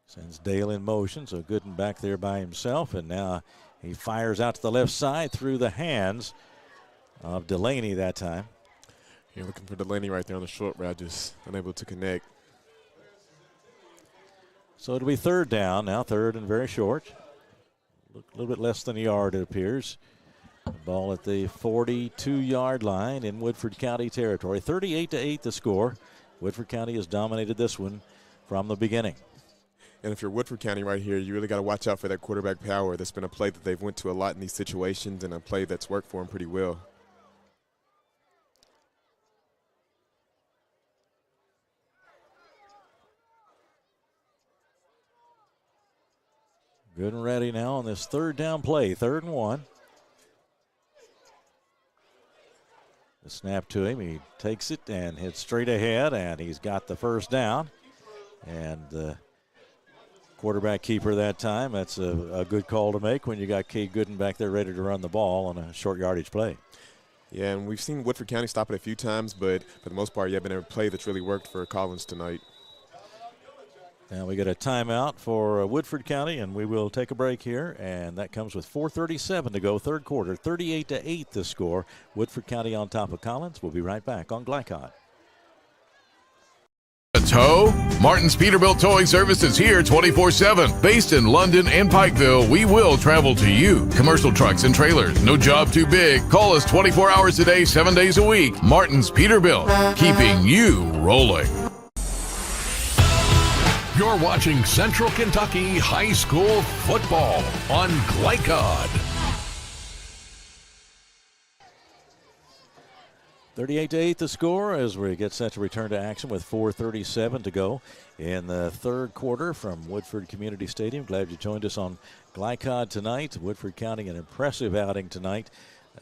[SPEAKER 3] Sends Dale in motion, so Gooden back there by himself, and now he fires out to the left side through the hands of Delaney that time.
[SPEAKER 4] You're looking for Delaney right there on the short route, just unable to connect.
[SPEAKER 3] So it'll be third down now, third and very short. A little bit less than a yard, it appears. The ball at the 42-yard line in Woodford County territory. 38-8 the score. Woodford County has dominated this one from the beginning.
[SPEAKER 4] And if you're Woodford County right here, you really got to watch out for that quarterback power. That's been a play that they've went to a lot in these situations and a play that's worked for them pretty well.
[SPEAKER 3] Good and ready now on this third down play, 3rd and 1. The snap to him, he takes it and hits straight ahead, and he's got the first down. And the quarterback keeper that time, that's a good call to make when you got Cade Gooden back there ready to run the ball on a short yardage play.
[SPEAKER 4] Yeah, and we've seen Woodford County stop it a few times, but for the most part, you have been able to play that's really worked for Collins tonight.
[SPEAKER 3] Now we get a timeout for Woodford County, and we will take a break here, and that comes with 4:37 to go, third quarter, 38-8 the score. Woodford County on top of Collins. We'll be right back on Glycod.
[SPEAKER 16] Tow? Martin's Peterbilt Towing Service is here 24/7. Based in London and Pikeville, we will travel to you. Commercial trucks and trailers, no job too big. Call us 24 hours a day, 7 days a week. Martin's Peterbilt, keeping you rolling.
[SPEAKER 2] You're watching Central Kentucky High School football on Glycod.
[SPEAKER 3] 38-8 the score as we get set to return to action with 4:37 to go in the third quarter from Woodford Community Stadium. Glad you joined us on Glycod tonight. Woodford County, an impressive outing tonight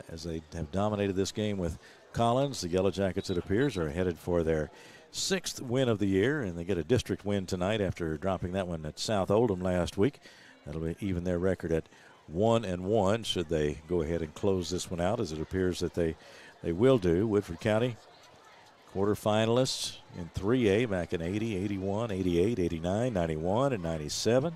[SPEAKER 3] as they have dominated this game with Collins. The Yellow Jackets, it appears, are headed for their 6th win of the year, and they get a district win tonight after dropping that one at South Oldham last week. That'll be even their record at 1-1 should they go ahead and close this one out, as it appears that they will do. Woodford County quarterfinalists in 3A back in 80, 81, 88, 89, 91, and 97.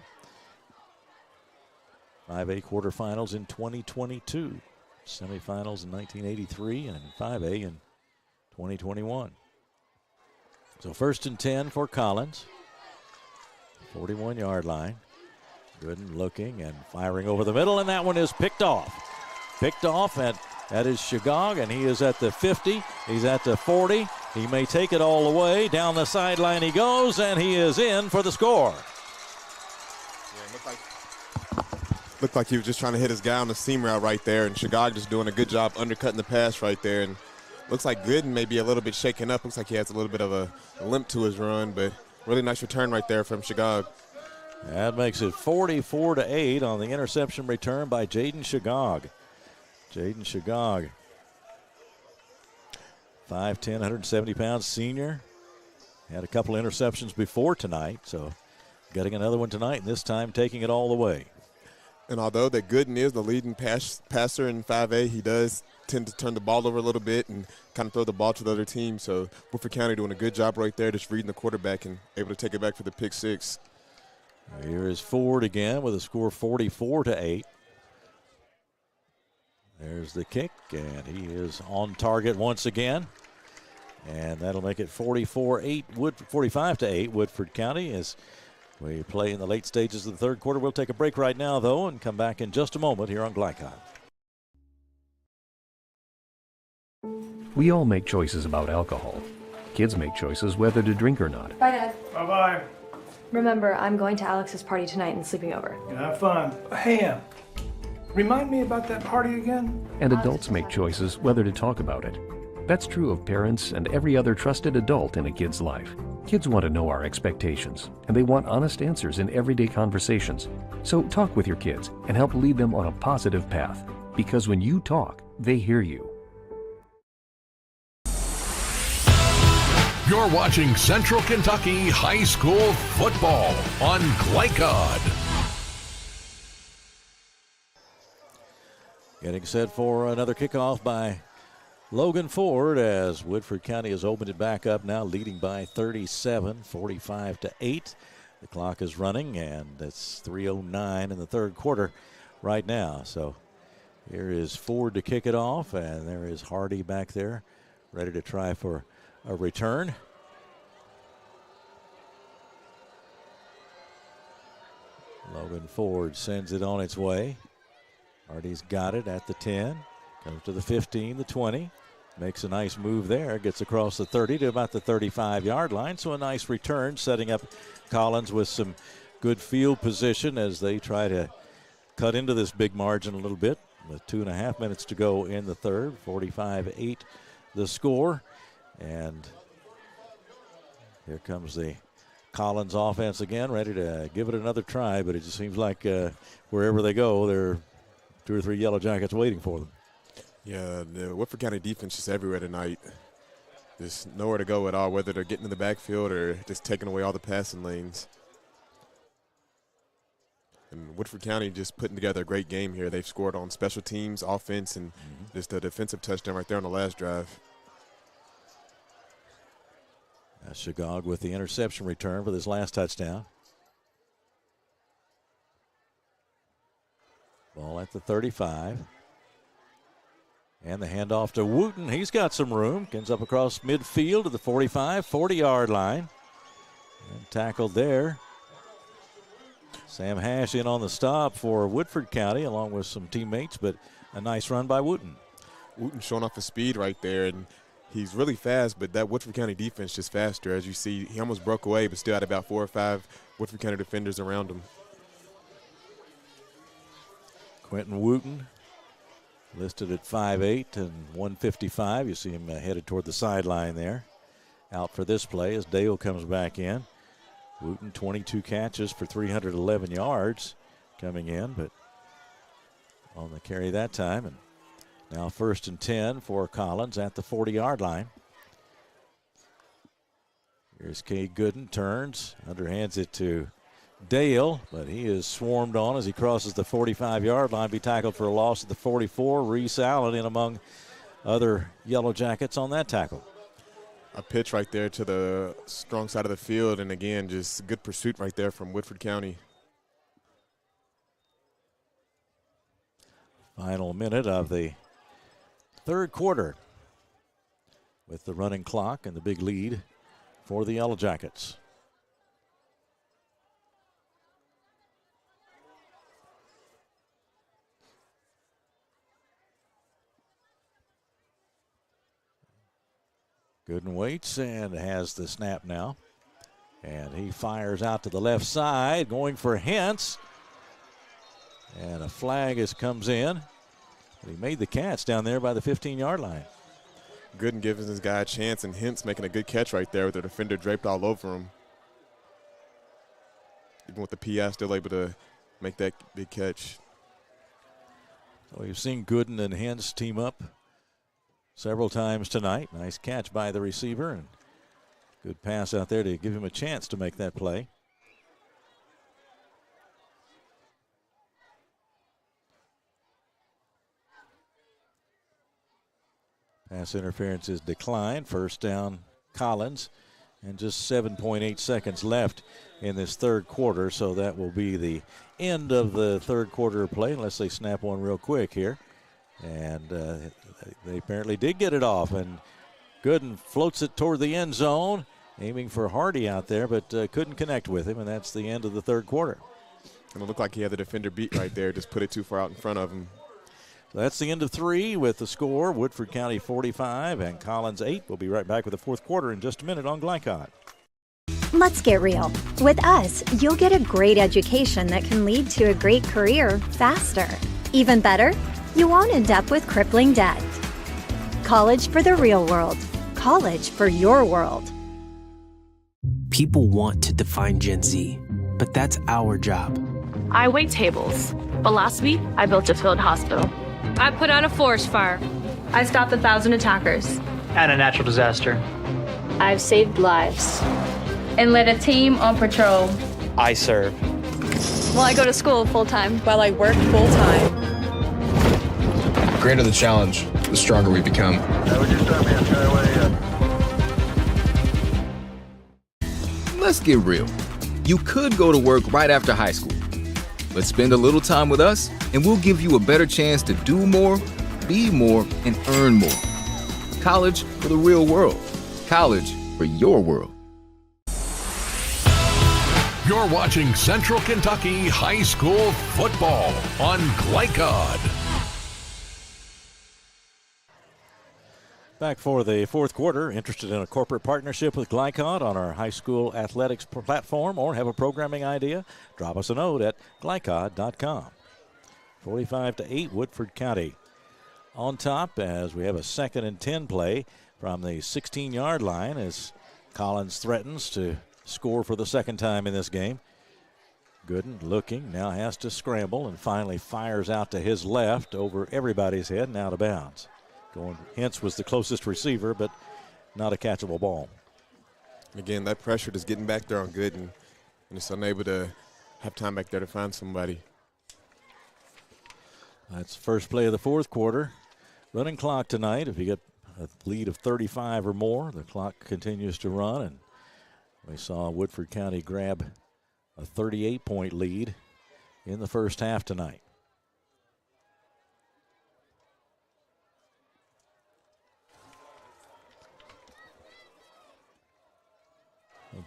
[SPEAKER 3] 5A quarterfinals in 2022. Semifinals in 1983 and 5A in 2021. So 1st and 10 for Collins. 41-yard line. Gooden looking and firing over the middle, and that one is picked off. Picked off at That is Shagog, and he is at the 50. He's at the 40. He may take it all the way. Down the sideline he goes, and he is in for the score.
[SPEAKER 4] Looked like he was just trying to hit his guy on the seam route right there, and Shagog just doing a good job undercutting the pass right there. And looks like Gooden may be a little bit shaken up. Looks like he has a little bit of a limp to his run, but really nice return right there from Shagog.
[SPEAKER 3] That makes it 44-8 on the interception return by Jaden Shagog. Jaden Shagog, 5'10", 170 pounds senior. Had a couple interceptions before tonight, so getting another one tonight, and this time taking it all the way.
[SPEAKER 4] And although that Gooden is the leading passer in 5A, he does tend to turn the ball over a little bit and kind of throw the ball to the other team. So Woodford County doing a good job right there, just reading the quarterback and able to take it back for the pick six.
[SPEAKER 3] Here is Ford again with a score 44-8. There's the kick, and he is on target once again. And that'll make it 45-8 Woodford County as we play in the late stages of the third quarter. We'll take a break right now, though, and come back in just a moment here on Glycon.
[SPEAKER 13] We all make choices about alcohol. Kids make choices whether to drink or not.
[SPEAKER 6] Bye, Dad.
[SPEAKER 15] Bye-bye.
[SPEAKER 6] Remember, I'm going to Alex's party tonight and sleeping over.
[SPEAKER 15] Have fun. Hey, remind me about that party again?
[SPEAKER 13] And adults make choices whether to talk about it. That's true of parents and every other trusted adult in a kid's life. Kids want to know our expectations, and they want honest answers in everyday conversations. So talk with your kids and help lead them on a positive path. Because when you talk, they hear you.
[SPEAKER 2] You're watching Central Kentucky High School football on Glycod.
[SPEAKER 3] Getting set for another kickoff by Logan Ford as Woodford County has opened it back up now, leading by 37, 45-8. The clock is running, and it's 3:09 in the third quarter right now. So here is Ford to kick it off, and there is Hardy back there ready to try for a return. Logan Ford sends it on its way. Hardy's got it at the 10. Comes to the 15, the 20. Makes a nice move there. Gets across the 30 to about the 35-yard line. So a nice return, setting up Collins with some good field position as they try to cut into this big margin a little bit. With 2.5 minutes to go in the third. 45-8 the score. And here comes the Collins offense again, ready to give it another try, but it just seems like wherever they go, there are 2 or 3 Yellow Jackets waiting for them.
[SPEAKER 4] Yeah, the Woodford County defense is everywhere tonight. There's nowhere to go at all, whether they're getting in the backfield or just taking away all the passing lanes. And Woodford County just putting together a great game here. They've scored on special teams, offense, and just a defensive touchdown right there on the last drive.
[SPEAKER 3] Shagog with the interception return for this last touchdown. Ball at the 35. And the handoff to Wooten. He's got some room. Comes up across midfield to the 45, 40-yard line. And tackled there. Sam Hash in on the stop for Woodford County along with some teammates, but a nice run by Wooten.
[SPEAKER 4] Wooten showing off his speed right there, and he's really fast, but that Woodford County defense just faster. As you see, he almost broke away, but still had about 4 or 5 Woodford County defenders around him.
[SPEAKER 3] Quentin Wooten, listed at 5'8" and 155. You see him headed toward the sideline there. Out for this play as Dale comes back in. Wooten, 22 catches for 311 yards coming in, but on the carry that time. And now 1st and 10 for Collins at the 40-yard line. Here's Cade Gooden, turns, underhands it to Dale, but he is swarmed on as he crosses the 45-yard line. Be tackled for a loss at the 44. Reese Allen in among other Yellow Jackets on that tackle.
[SPEAKER 4] A pitch right there to the strong side of the field, and again, just good pursuit right there from Woodford County.
[SPEAKER 3] Final minute of the third quarter with the running clock and the big lead for the Yellow Jackets. Gooden waits and has the snap now. And he fires out to the left side, going for Hintz. And a flag comes in. He made the catch down there by the 15-yard line.
[SPEAKER 4] Gooden giving this guy a chance, and Hintz making a good catch right there with the defender draped all over him. Even with the PI still able to make that big catch.
[SPEAKER 3] So we've seen Gooden and Hintz team up several times tonight. Nice catch by the receiver, and good pass out there to give him a chance to make that play. Pass interference is declined. First down, Collins, and just 7.8 seconds left in this third quarter, so that will be the end of the third quarter play unless they snap one real quick here. And they apparently did get it off, and Gooden floats it toward the end zone, aiming for Hardy out there, but couldn't connect with him, and that's the end of the third quarter.
[SPEAKER 4] And it looked like he had the defender beat right there, just put it too far out in front of him.
[SPEAKER 3] So that's the end of three with the score. Woodford County 45 and Collins 8. We'll be right back with the fourth quarter in just a minute on Glycod.
[SPEAKER 22] Let's get real. With us, you'll get a great education that can lead to a great career faster. Even better, you won't end up with crippling debt. College for the real world. College for your world.
[SPEAKER 17] People want to define Gen Z, but that's our job.
[SPEAKER 18] I wait tables, but last week I built a field hospital. I put out a forest fire. I stopped 1,000 attackers.
[SPEAKER 19] And a natural disaster.
[SPEAKER 18] I've saved lives. And led a team on patrol.
[SPEAKER 19] I serve.
[SPEAKER 18] Well, I go to school full-time. While I work full-time.
[SPEAKER 21] The greater the challenge, the stronger we become.
[SPEAKER 5] Let's get real. You could go to work right after high school, but spend a little time with us and we'll give you a better chance to do more, be more, and earn more. College for the real world. College for your world.
[SPEAKER 2] You're watching Central Kentucky High School football on Glycod.
[SPEAKER 3] Back for the fourth quarter. Interested in a corporate partnership with Glycod on our high school athletics platform or have a programming idea? Drop us a note at glycod.com. 45-8, Woodford County on top as we have a 2nd and 10 play from the 16-yard line as Collins threatens to score for the second time in this game. Gooden looking, now has to scramble and finally fires out to his left over everybody's head and out of bounds. Hintz was the closest receiver, but not a catchable ball.
[SPEAKER 4] Again, that pressure just getting back there on Gooden, and just unable to have time back there to find somebody.
[SPEAKER 3] That's the first play of the fourth quarter. Running clock tonight. If you get a lead of 35 or more, the clock continues to run, and we saw Woodford County grab a 38-point lead in the first half tonight.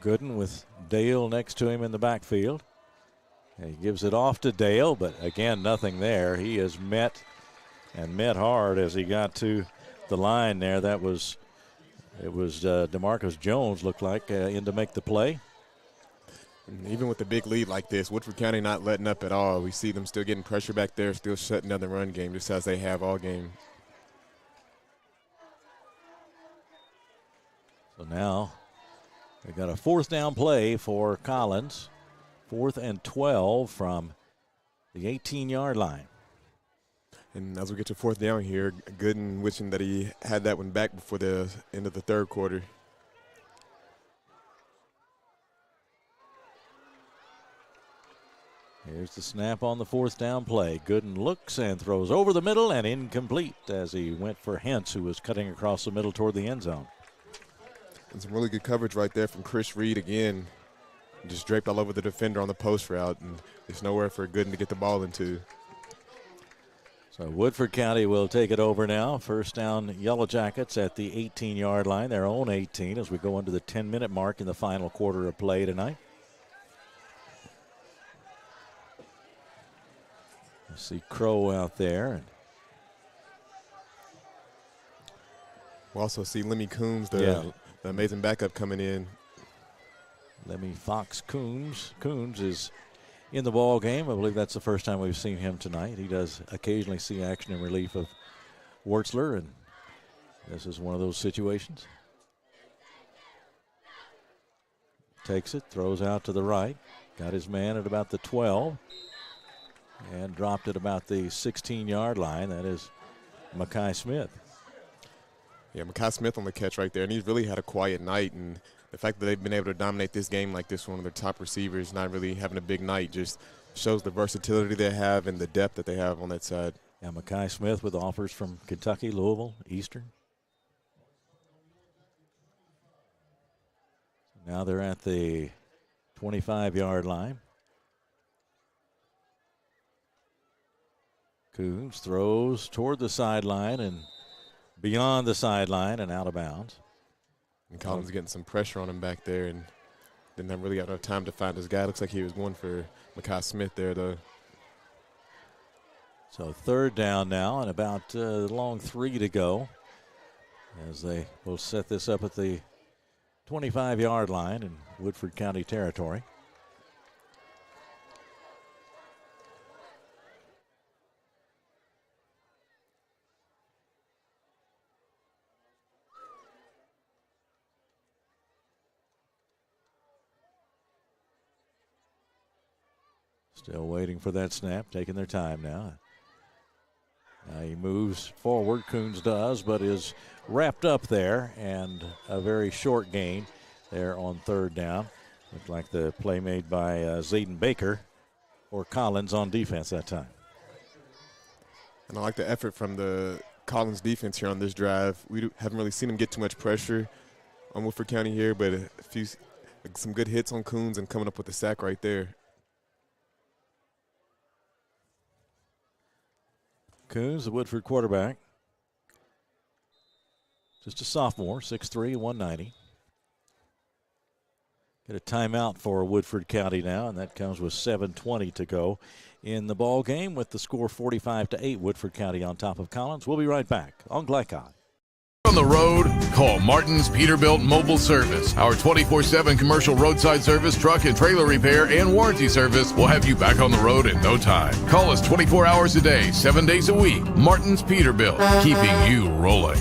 [SPEAKER 3] Gooden with Dale next to him in the backfield. He gives it off to Dale, but again, nothing there. He is met hard as he got to the line there. It was DeMarcus Jones looked like in to make the play.
[SPEAKER 4] And even with the big lead like this, Woodford County not letting up at all. We see them still getting pressure back there, still shutting down the run game just as they have all game.
[SPEAKER 3] So now they've got a fourth down play for Collins. 4th and 12 from the 18-yard line.
[SPEAKER 4] And as we get to fourth down here, Gooden wishing that he had that one back before the end of the third quarter.
[SPEAKER 3] Here's the snap on the fourth down play. Gooden looks and throws over the middle and incomplete as he went for Hintz, who was cutting across the middle toward the end zone.
[SPEAKER 4] And some really good coverage right there from Chris Reed again. Just draped all over the defender on the post route, and there's nowhere for Gooden to get the ball into.
[SPEAKER 3] So Woodford County will take it over now. First down, Yellow Jackets at the 18-yard line, their own 18, as we go into the 10-minute mark in the final quarter of play tonight. You see Crow out there.
[SPEAKER 4] We'll also see Lemmy Coombs, the amazing backup, coming in.
[SPEAKER 3] Lemmy Fox Coombs. Coombs is in the ball game. I believe that's the first time we've seen him tonight. He does occasionally see action in relief of Wurtzler, and this is one of those situations. Takes it, throws out to the right. Got his man at about the 12 and dropped it about the 16-yard line. That is Makai Smith.
[SPEAKER 4] Yeah, Makai Smith on the catch right there, and he's really had a quiet night, and the fact that they've been able to dominate this game like this, one of their top receivers not really having a big night, just shows the versatility they have and the depth that they have on that side.
[SPEAKER 3] Yeah, Makai Smith with offers from Kentucky, Louisville, Eastern. Now they're at the 25-yard line. Coombs throws toward the sideline and beyond the sideline and out of bounds.
[SPEAKER 4] And Collins getting some pressure on him back there and didn't really have enough time to find his guy. Looks like he was going for Makai Smith there, though.
[SPEAKER 3] So third down now and about a long 3 to go as they will set this up at the 25-yard line in Woodford County territory. Still waiting for that snap, taking their time now. He moves forward, Coons does, but is wrapped up there, and a very short gain there on third down. Looked like the play made by Zayden Baker or Collins on defense that time.
[SPEAKER 4] And I like the effort from the Collins defense here on this drive. We haven't really seen them get too much pressure on Woodford County here, but some good hits on Coons and coming up with a sack right there.
[SPEAKER 3] Coons, the Woodford quarterback. Just a sophomore, 6'3", 190. Get a timeout for Woodford County now, and that comes with 7:20 to go in the ball game with the score 45-8. Woodford County on top of Collins. We'll be right back on Glycod.
[SPEAKER 16] On the road, call Martin's Peterbilt Mobile Service. Our 24/7 commercial roadside service, truck and trailer repair, and warranty service will have you back on the road in no time. Call us 24 hours a day, 7 days a week. Martin's Peterbilt, keeping you rolling.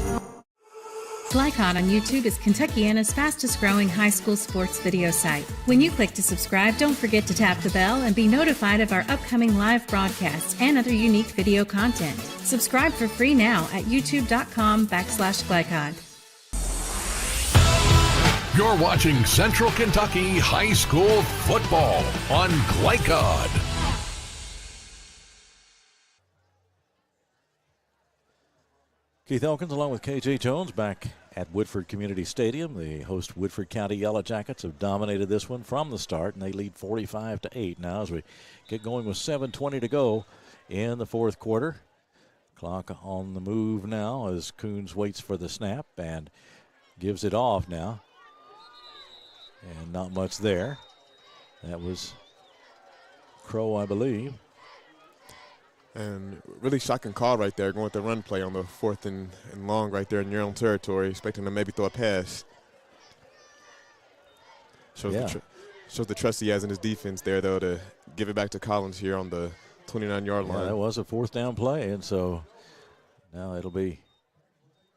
[SPEAKER 9] Glycod on YouTube is Kentuckiana's fastest growing high school sports video site. When you click to subscribe, don't forget to tap the bell and be notified of our upcoming live broadcasts and other unique video content. Subscribe for free now at youtube.com/Glycod.
[SPEAKER 2] You're watching Central Kentucky High School football on Glycod.
[SPEAKER 3] Keith Elkins along with KJ Jones back at Woodford Community Stadium. The host Woodford County Yellow Jackets have dominated this one from the start, and they lead 45-8 now as we get going with 7:20 to go in the fourth quarter. Clock on the move now as Coons waits for the snap and gives it off now. And not much there. That was Crow, I believe.
[SPEAKER 4] And really shocking call right there, going with the run play on the 4th and long right there in your own territory, expecting to maybe throw a pass. Shows the trust he has in his defense there, though, to give it back to Collins here on the 29-yard line.
[SPEAKER 3] That was a 4th down play, and so now it'll be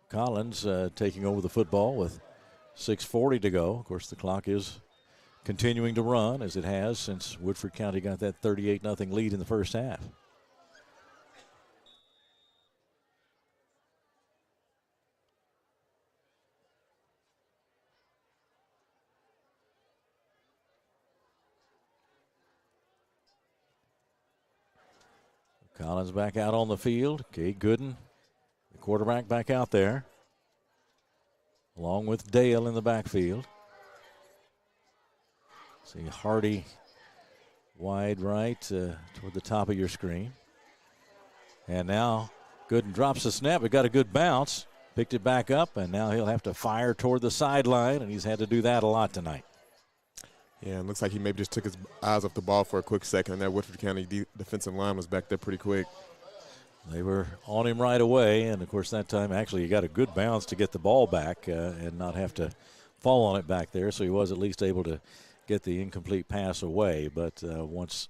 [SPEAKER 3] Collins taking over the football with 6:40 to go. Of course, the clock is continuing to run, as it has since Woodford County got that 38-0 lead in the first half. Collins back out on the field. Cade Gooden, the quarterback, back out there, along with Dale in the backfield. See Hardy wide right toward the top of your screen. And now Gooden drops the snap, but got a good bounce. Picked it back up, and now he'll have to fire toward the sideline, and he's had to do that a lot tonight.
[SPEAKER 4] Yeah, it looks like he maybe just took his eyes off the ball for a quick second, and that Woodford County defensive line was back there pretty quick.
[SPEAKER 3] They were on him right away, and of course that time actually he got a good bounce to get the ball back and not have to fall on it back there, so he was at least able to get the incomplete pass away. But once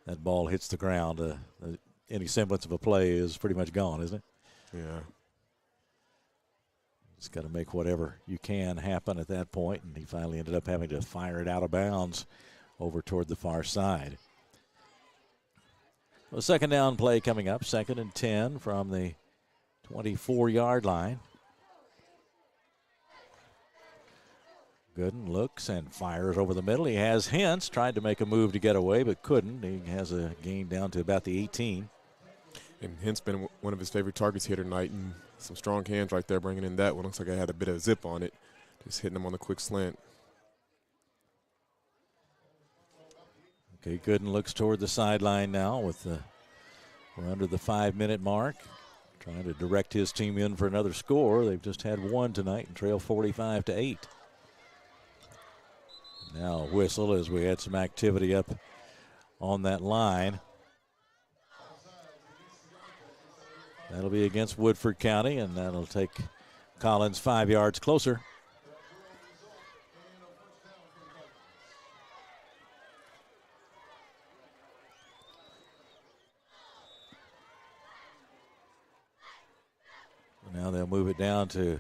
[SPEAKER 3] that ball hits the ground, any semblance of a play is pretty much gone, isn't it?
[SPEAKER 4] Yeah.
[SPEAKER 3] Just got to make whatever you can happen at that point, and he finally ended up having to fire it out of bounds over toward the far side. A second down play coming up, 2nd and 10 from the 24-yard line. Gooden looks and fires over the middle. He has Hintz, tried to make a move to get away, but couldn't. He has a gain down to about the 18.
[SPEAKER 4] And Hintz been one of his favorite targets here tonight, and some strong hands right there bringing in that one. Looks like I had a bit of zip on it, just hitting him on the quick slant.
[SPEAKER 3] Okay, Gooden looks toward the sideline now we're under the 5-minute mark. Trying to direct his team in for another score. They've just had one tonight and trail 45-8. Now a whistle as we had some activity up on that line. That'll be against Woodford County, and that'll take Collins 5 yards closer. Now they'll move it down to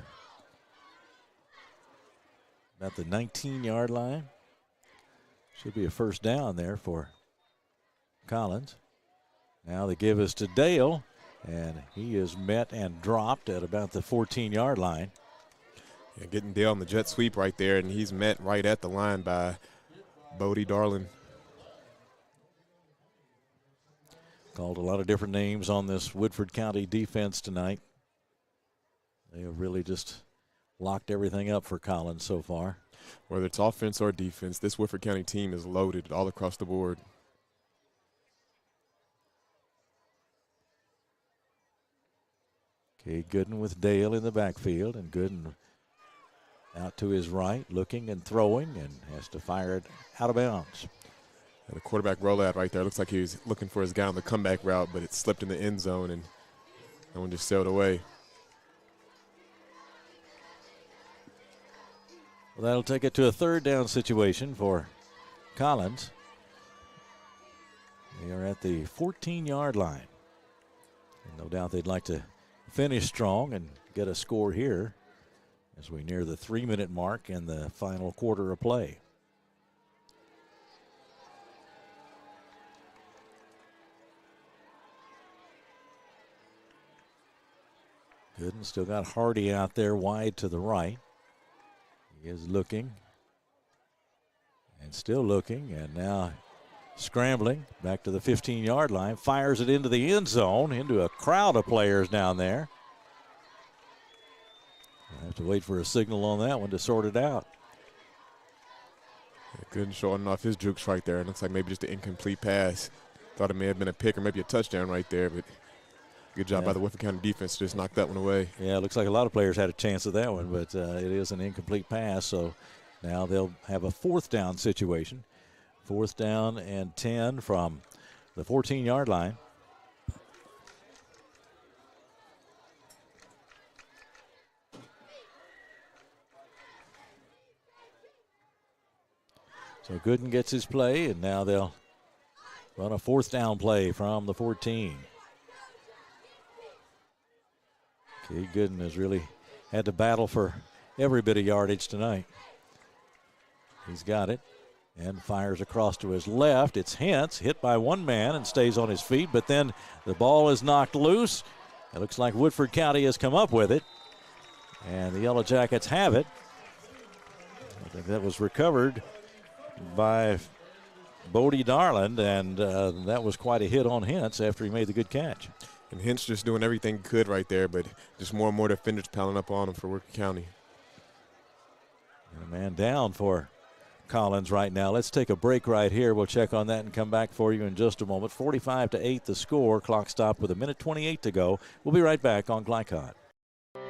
[SPEAKER 3] about the 19-yard line. Should be a first down there for Collins. Now they give us to Dale, and he is met and dropped at about the 14-yard line.
[SPEAKER 4] Yeah, getting Dale on the jet sweep right there, and he's met right at the line by Bodie Darlin.
[SPEAKER 3] Called a lot of different names on this Woodford County defense tonight. They have really just locked everything up for Collins so far.
[SPEAKER 4] Whether it's offense or defense, this Woodford County team is loaded all across the board.
[SPEAKER 3] Okay, Gooden with Dale in the backfield, and Gooden out to his right, looking and throwing, and has to fire it out of bounds.
[SPEAKER 4] And the quarterback rollout right there. Looks like he was looking for his guy on the comeback route, but it slipped in the end zone, and that one just sailed away.
[SPEAKER 3] Well, that'll take it to a third down situation for Collins. They are at the 14-yard line. And no doubt they'd like to finish strong and get a score here as we near the 3-minute mark in the final quarter of play. Gooden still got Hardy out there wide to the right. He is looking and still looking, and now scrambling back to the 15-yard line, fires it into the end zone, into a crowd of players down there. We'll have to wait for a signal on that one to sort it out.
[SPEAKER 4] Gooden showing off his jukes right there. It looks like maybe just an incomplete pass. Thought it may have been a pick or maybe a touchdown right there, but good job by the Woodford County defense to just knock that one away.
[SPEAKER 3] Yeah, it looks like a lot of players had a chance at that one, but it is an incomplete pass. So now they'll have a fourth down situation. 4th down and 10 from the 14-yard line. So Gooden gets his play, and now they'll run a 4th down play from the 14. Okay, Gooden has really had to battle for every bit of yardage tonight. He's got it and fires across to his left. It's Hintz, hit by one man and stays on his feet, but then the ball is knocked loose. It looks like Woodford County has come up with it, and the Yellow Jackets have it. I think that was recovered by Bodie Darland, and that was quite a hit on Hintz after he made the good catch.
[SPEAKER 4] And Hintz just doing everything he could right there, but just more and more defenders piling up on him for Woodford County.
[SPEAKER 3] And a man down for Collins right now. Let's take a break right here. We'll check on that and come back for you in just a moment. 45-8 the score. Clock stopped with 1:28 to go. We'll be right back on Glycod.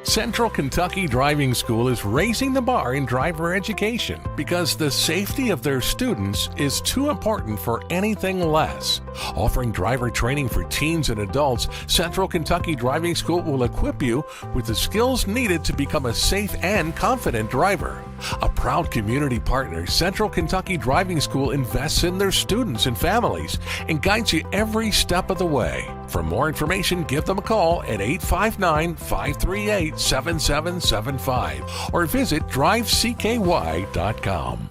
[SPEAKER 2] Central Kentucky Driving School is raising the bar in driver education because the safety of their students is too important for anything less. Offering driver training for teens and adults, Central Kentucky Driving School will equip you with the skills needed to become a safe and confident driver. A proud community partner, Central Kentucky Driving School invests in their students and families and guides you every step of the way. For more information, give them a call at 859-538-7775 or visit drivecky.com.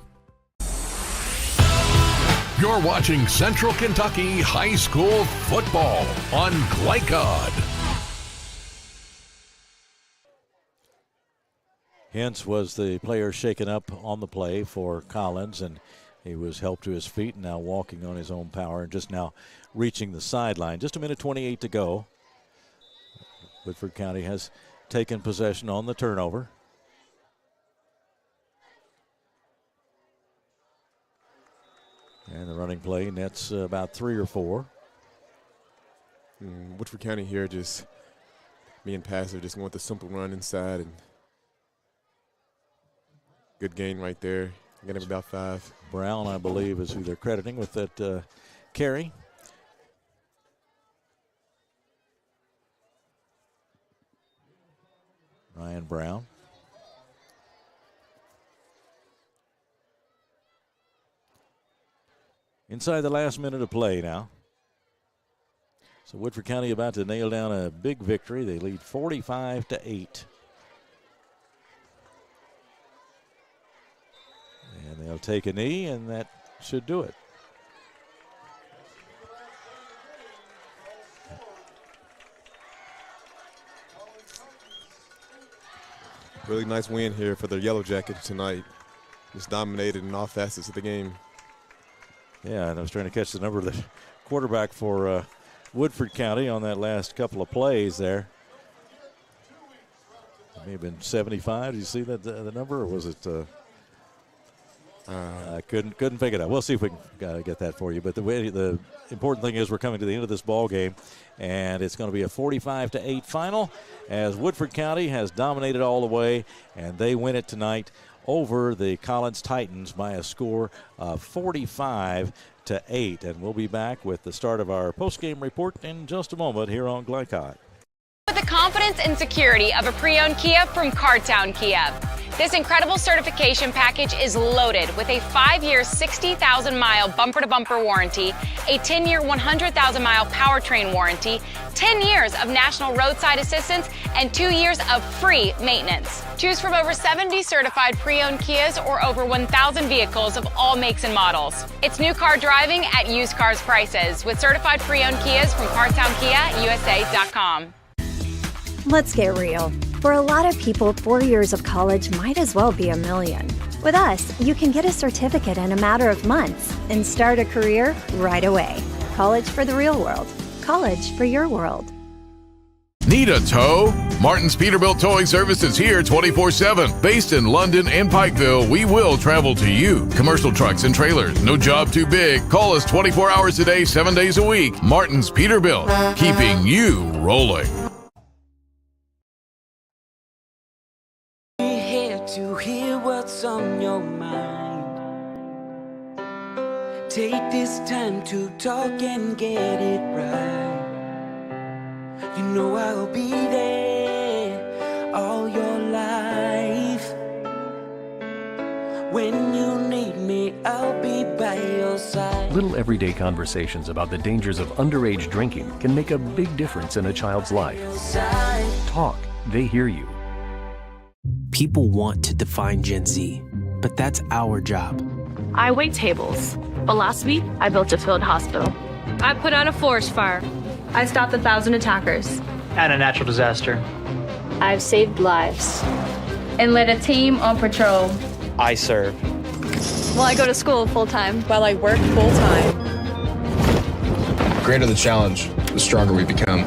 [SPEAKER 2] You're watching Central Kentucky High School football on Glycod.
[SPEAKER 3] Hence was the player shaken up on the play for Collins, and he was helped to his feet, now walking on his own power and just now reaching the sideline. Just a minute 28 to go. Woodford County has taken possession on the turnover. And the running play nets about 3 or 4.
[SPEAKER 4] Woodford County here just being passive, just want the simple run inside, and good gain right there. Get him about 5.
[SPEAKER 3] Brown, I believe, is who they're crediting with that carry. Ryan Brown. Inside the last minute of play now. So Woodford County about to nail down a big victory. They lead 45-8. And they'll take a knee, and that should do it.
[SPEAKER 4] Really nice win here for the Yellow Jackets tonight. Just dominated in all facets of the game.
[SPEAKER 3] Yeah, and I was trying to catch the number of the quarterback for Woodford County on that last couple of plays there. It may have been 75. Did you see that the number, or was it? I couldn't figure it out. We'll see if we can get that for you. But the important thing is we're coming to the end of this ball game, and it's going to be a 45-8 final as Woodford County has dominated all the way, and they win it tonight over the Collins Titans by a score of 45-8. And we'll be back with the start of our post-game report in just a moment here on Glycod.
[SPEAKER 8] With the confidence and security of a pre-owned Kia from Cardtown Kia. This incredible certification package is loaded with a 5-year, 60,000-mile bumper-to-bumper warranty, a 10-year, 100,000-mile powertrain warranty, 10 years of national roadside assistance, and 2 years of free maintenance. Choose from over 70 certified pre-owned Kias or over 1,000 vehicles of all makes and models. It's new car driving at used cars prices with certified pre-owned Kias from CardtownKiaUSA.com.
[SPEAKER 22] Let's get real. For a lot of people, 4 years of college might as well be $1 million. With us, you can get a certificate in a matter of months and start a career right away. College for the real world. College for your world.
[SPEAKER 16] Need a tow? Martin's Peterbilt Towing Service is here 24/7. Based in London and Pikeville, we will travel to you. Commercial trucks and trailers, no job too big. Call us 24 hours a day, 7 days a week. Martin's Peterbilt, keeping you rolling.
[SPEAKER 7] To hear what's on your mind. Take this time to talk and get it right. You know I'll be there all your life. When you need me, I'll be by your side.
[SPEAKER 13] Little everyday conversations about the dangers of underage drinking can make a big difference in a child's life. Talk, they hear you.
[SPEAKER 17] People want to define Gen Z, but that's our job.
[SPEAKER 18] I wait tables, but last week I built a field hospital. I put out a forest fire. I stopped 1,000 attackers.
[SPEAKER 19] And a natural disaster.
[SPEAKER 18] I've saved lives. And led a team on patrol.
[SPEAKER 19] I serve.
[SPEAKER 18] While I go to school full-time. While I work full-time.
[SPEAKER 21] The greater the challenge, the stronger we become.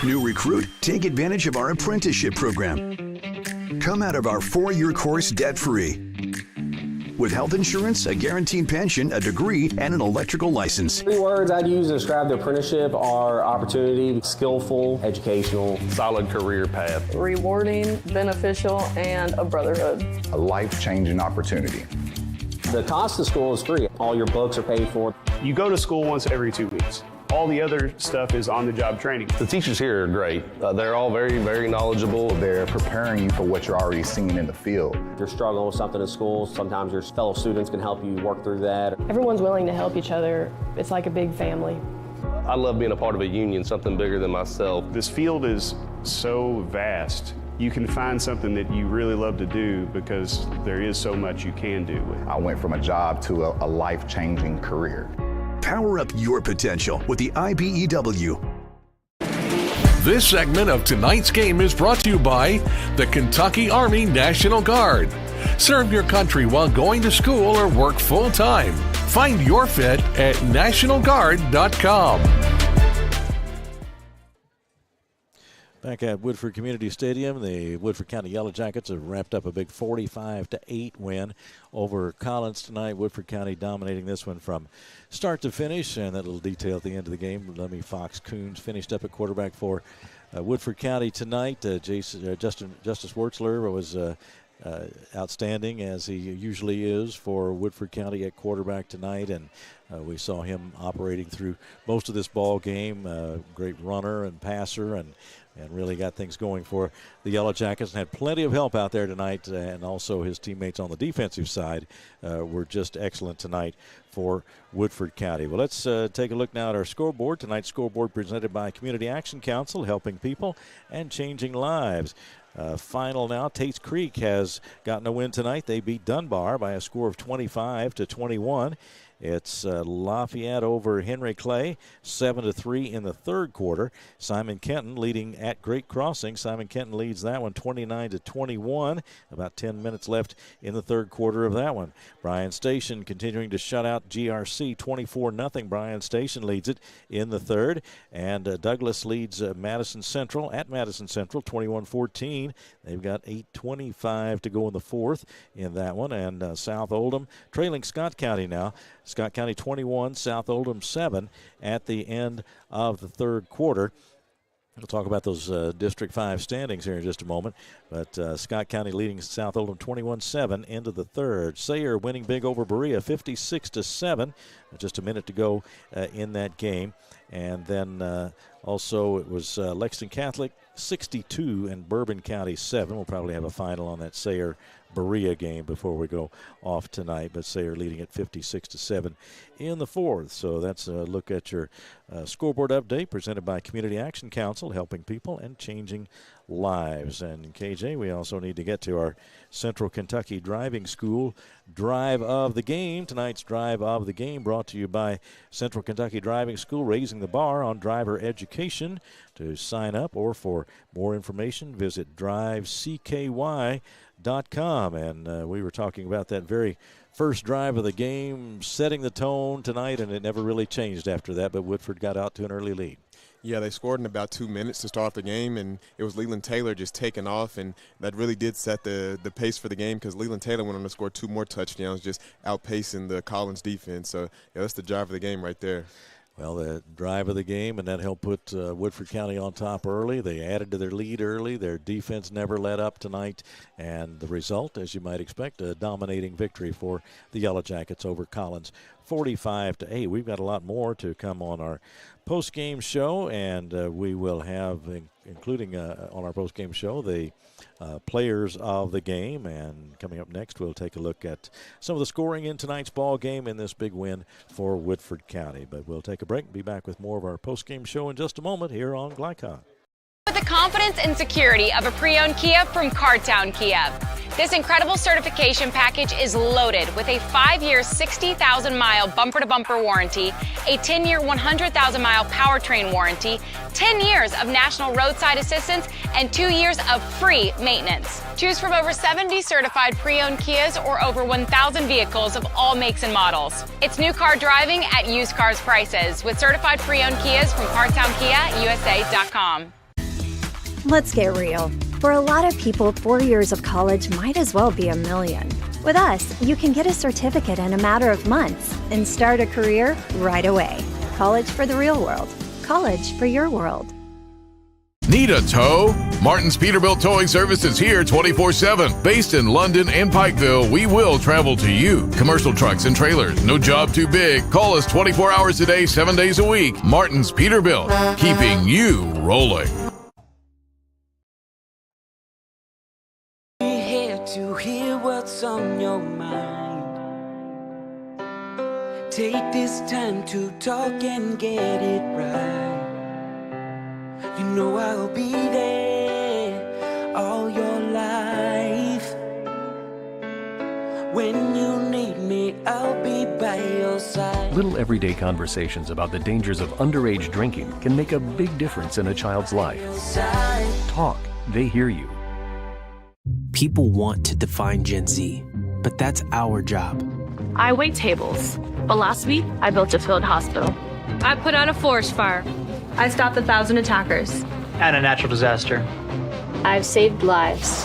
[SPEAKER 10] New recruit, take advantage of our apprenticeship program. Come out of our 4-year course debt-free. with health insurance, a guaranteed pension, a degree, and an electrical license.
[SPEAKER 14] 3 words I'd use to describe the apprenticeship are opportunity, skillful, educational,
[SPEAKER 20] solid career path,
[SPEAKER 23] rewarding, beneficial, and a brotherhood.
[SPEAKER 24] A life-changing opportunity.
[SPEAKER 14] The cost of school is free. All your books are paid for.
[SPEAKER 25] You go to school once every 2 weeks. All the other stuff is on-the-job training.
[SPEAKER 21] The teachers here are great. They're all very, very knowledgeable.
[SPEAKER 24] They're preparing you for what you're already seeing in the field.
[SPEAKER 14] If you're struggling with something in school, sometimes your fellow students can help you work through that.
[SPEAKER 23] Everyone's willing to help each other. It's like a big family.
[SPEAKER 21] I love being a part of a union, something bigger than myself.
[SPEAKER 25] This field is so vast. You can find something that you really love to do because there is so much you can do.
[SPEAKER 24] I went from a job to a life-changing career.
[SPEAKER 10] Power up your potential with the IBEW.
[SPEAKER 2] This segment of tonight's game is brought to you by the Kentucky Army National Guard. Serve your country while going to school or work full-time. Find your fit at nationalguard.com.
[SPEAKER 3] Back at Woodford Community Stadium, the Woodford County Yellow Jackets have wrapped up a big 45-8 win over Collins tonight. Woodford County dominating this one from start to finish, and that little detail at the end of the game. Lemmy Fox Coons finished up at quarterback for Woodford County tonight. Justice Wertzler was outstanding, as he usually is, for Woodford County at quarterback tonight, and we saw him operating through most of this ball game. Great runner and passer, and really got things going for the Yellow Jackets, and had plenty of help out there tonight, and also his teammates on the defensive side were just excellent tonight for Woodford County. Well, let's take a look now at our scoreboard. Tonight's scoreboard presented by Community Action Council, helping people and changing lives. Final now, Tate's Creek has gotten a win tonight. They beat Dunbar by a score of 25-21. It's Lafayette over Henry Clay, 7-3 in the third quarter. Simon Kenton leading at Great Crossing. Simon Kenton leads that one 29-21. About 10 minutes left in the third quarter of that one. Bryan Station continuing to shut out GRC 24-0. Bryan Station leads it in the third. And Douglas leads Madison Central at Madison Central 21-14. They've got 8:25 to go in the fourth in that one. And South Oldham trailing Scott County now. Scott County 21, South Oldham 7 at the end of the third quarter. We'll talk about those District 5 standings here in just a moment. But Scott County leading South Oldham 21-7 into the third. Sayre winning big over Berea 56-7. Just a minute to go in that game. And then also it was Lexington Catholic 62 and Bourbon County 7. We'll probably have a final on that Sayre Berea game before we go off tonight, but Sayre leading at 56-7 in the fourth. So that's a look at your scoreboard update presented by Community Action Council, helping people and changing lives. And KJ, we also need to get to our Central Kentucky Driving School Drive of the Game. Tonight's Drive of the Game brought to you by Central Kentucky Driving School, raising the bar on driver education. To sign up or for more information, visit drivecky.com. And we were talking about that very first drive of the game, setting the tone tonight, and it never really changed after that, but Woodford got out to an early lead.
[SPEAKER 4] Yeah, they scored in about 2 minutes to start the game, and it was Leland Taylor just taking off, and that really did set the pace for the game, because Leland Taylor went on to score 2 more touchdowns, just outpacing the Collins defense. So, yeah, that's the drive of the game right there.
[SPEAKER 3] Well, the drive of the game, and that helped put Woodford County on top early. They added to their lead early. Their defense never let up tonight. And the result, as you might expect, a dominating victory for the Yellow Jackets over Collins, 45-8. We've got a lot more to come on our post-game show, and we will have, including on our post-game show, the players of the game. And coming up next, we'll take a look at some of the scoring in tonight's ball game in this big win for Woodford County. But we'll take a break and be back with more of our post-game show in just a moment here on Glycon.
[SPEAKER 8] With the confidence and security of a pre-owned Kia from Cartown Kia. This incredible certification package is loaded with a 5-year, 60,000-mile bumper-to-bumper warranty, a 10-year, 100,000-mile powertrain warranty, 10 years of national roadside assistance, and 2 years of free maintenance. Choose from over 70 certified pre-owned Kias or over 1,000 vehicles of all makes and models. It's new car driving at used cars prices with certified pre-owned Kias from CartownKiaUSA.com.
[SPEAKER 22] Let's get real. For a lot of people, 4 years of college might as well be $1 million. With us, you can get a certificate in a matter of months and start a career right away. College for the real world. College for your world.
[SPEAKER 16] Need a tow? Martin's Peterbilt Towing Service is here 24/7. Based in London and Pikeville, we will travel to you. Commercial trucks and trailers, no job too big. Call us 24 hours a day, 7 days a week. Martin's Peterbilt, keeping you rolling.
[SPEAKER 7] We're here to hear what's on your mind. Take this time to talk and get it right. You know I'll be there all your life. When you need me, I'll be by your side.
[SPEAKER 13] Little everyday conversations about the dangers of underage drinking can make a big difference in a child's life. Talk, they hear you.
[SPEAKER 17] People want to define Gen Z, but that's our job.
[SPEAKER 18] I wait tables, but last week I built a field hospital. I put out a forest fire. I stopped 1,000 attackers.
[SPEAKER 19] And a natural disaster.
[SPEAKER 18] I've saved lives.